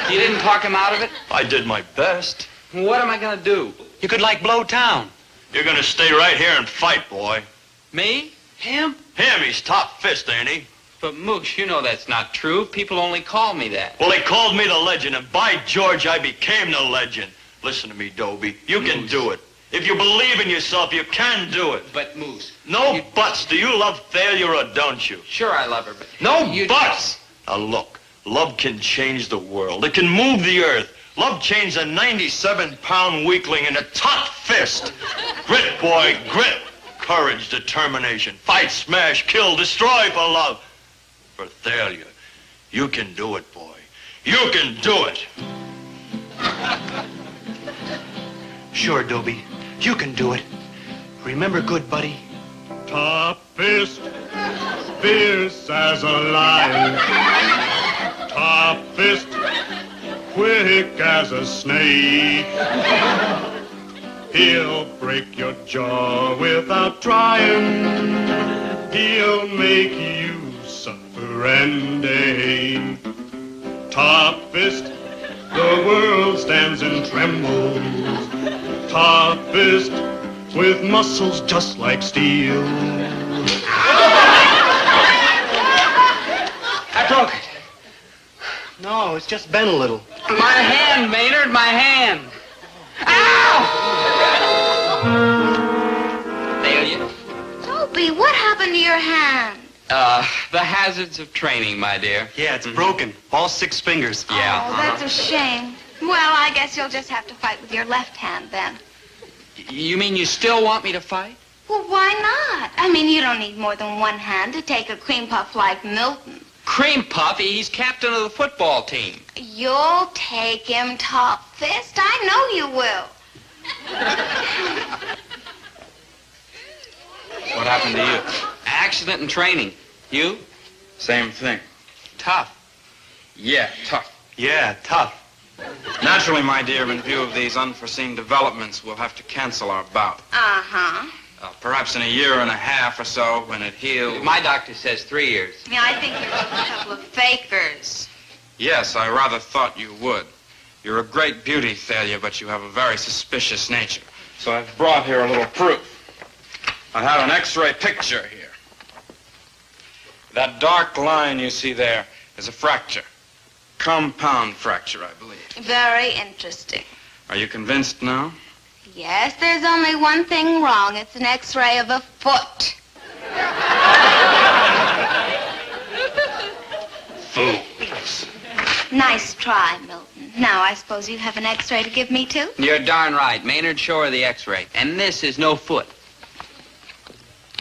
B: You didn't talk him out of it?
Q: I did my best.
B: What am I going to do?
C: You could like blow town.
Q: You're gonna stay right here and fight, boy.
B: Me?
C: Him?
Q: Him, he's top fist, ain't he?
B: But, Moose, you know that's not true. People only call me that.
Q: Well, they called me the legend, and by George, I became the legend. Listen to me, Dobie. You can do it. If you believe in yourself, you can do it.
B: But, Moose...
Q: No buts. Do you love failure or don't you?
B: Sure I love her, but...
Q: No buts! Now, look. Love can change the world. It can move the earth. Love changed a 97-pound weakling into top fist. Grit, boy, grit. Courage, determination. Fight, smash, kill, destroy for love. For failure. You can do it, boy. You can do it.
C: Sure, Dobie. You can do it. Remember, good buddy?
T: Top fist, fierce as a lion. Top fist, quick as a snake. He'll break your jaw without trying. He'll make you suffer and ache. Top fist, the world stands and trembles. Top fist, with muscles just like steel.
B: I broke it.
S: No, it's just bent a little.
B: My hand, Maynard, my hand. Ow! Failure.
M: Dobie, what happened to your hand?
B: The hazards of training, my dear.
C: Yeah, it's broken. All 6 fingers.
B: Yeah.
M: Oh, that's a shame. Well, I guess you'll just have to fight with your left hand then.
B: You mean you still want me to fight?
M: Well, why not? I mean, you don't need more than one hand to take a cream puff like Milton.
B: Cream Puff, he's captain of the football team.
M: You'll take him top fist. I know you will.
R: What happened to you?
B: Accident in training. You?
R: Same thing.
B: Tough.
R: Yeah, tough.
C: Yeah, tough.
R: Naturally, my dear, in view of these unforeseen developments, we'll have to cancel our bout.
M: Uh-huh.
R: Perhaps in a year and a half or so, when it heals.
B: My doctor says 3 years.
M: Yeah, I think you're just a couple of fakers.
R: Yes, I rather thought you would. You're a great beauty, Thalia, but you have a very suspicious nature. So I've brought here a little proof. I have an X-ray picture here. That dark line you see there is a fracture. Compound fracture, I believe.
M: Very interesting.
R: Are you convinced now?
M: Yes, there's only one thing wrong. It's an X-ray of a foot.
R: Fools.
M: Nice try, Milton. Now, I suppose you have an X-ray to give me, too?
B: You're darn right. Maynard, show her the X-ray. And this is no foot.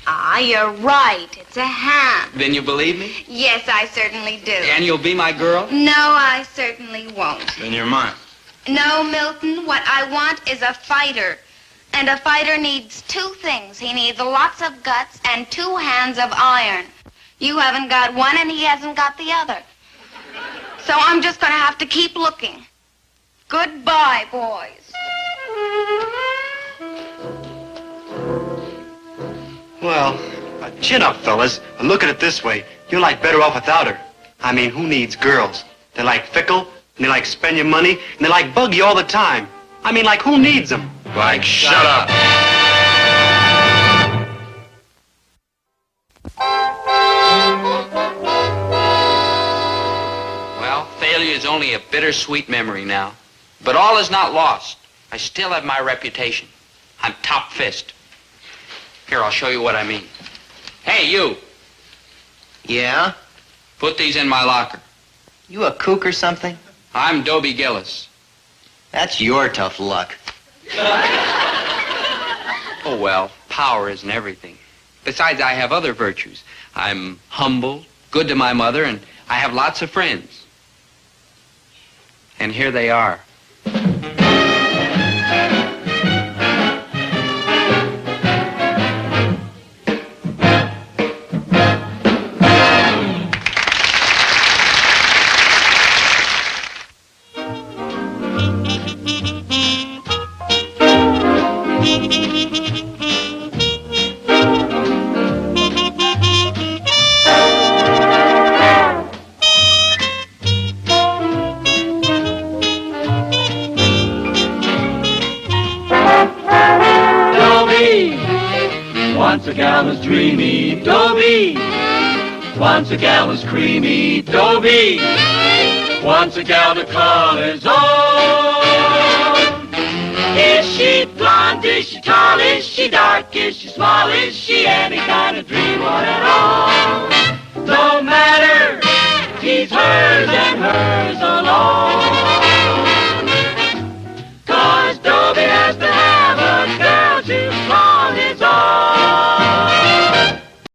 M: Ah, you're right. It's a hand.
B: Then you believe me?
M: Yes, I certainly do.
B: And you'll be my girl?
M: No, I certainly won't.
R: Then you're mine.
M: No, Milton, what I want is a fighter. And a fighter needs 2 things. He needs lots of guts and 2 hands of iron. You haven't got one and he hasn't got the other. So I'm just going to have to keep looking. Goodbye, boys.
C: Well, chin up, fellas. Look at it this way. You're like better off without her. I mean, who needs girls? They're like fickle, and they like spend your money, and they like bug you all the time. I mean, like, who needs them?
R: Like, shut up.
B: Well, failure is only a bittersweet memory now. But all is not lost. I still have my reputation. I'm top fist. Here, I'll show you what I mean. Hey, you.
S: Yeah?
B: Put these in my locker.
S: You a kook or something?
B: I'm Dobie Gillis.
S: That's your tough luck.
B: Oh, well, power isn't everything. Besides, I have other virtues. I'm humble, good to my mother, and I have lots of friends. And here they are.
A: Once a gal was dreamy, Dobie. Once a gal was creamy, Dobie. Once a gal to call his own. Is she blonde? Is she tall? Is she dark? Is she small? Is she any kind of dreamboat at all? No matter, he's hers and hers alone.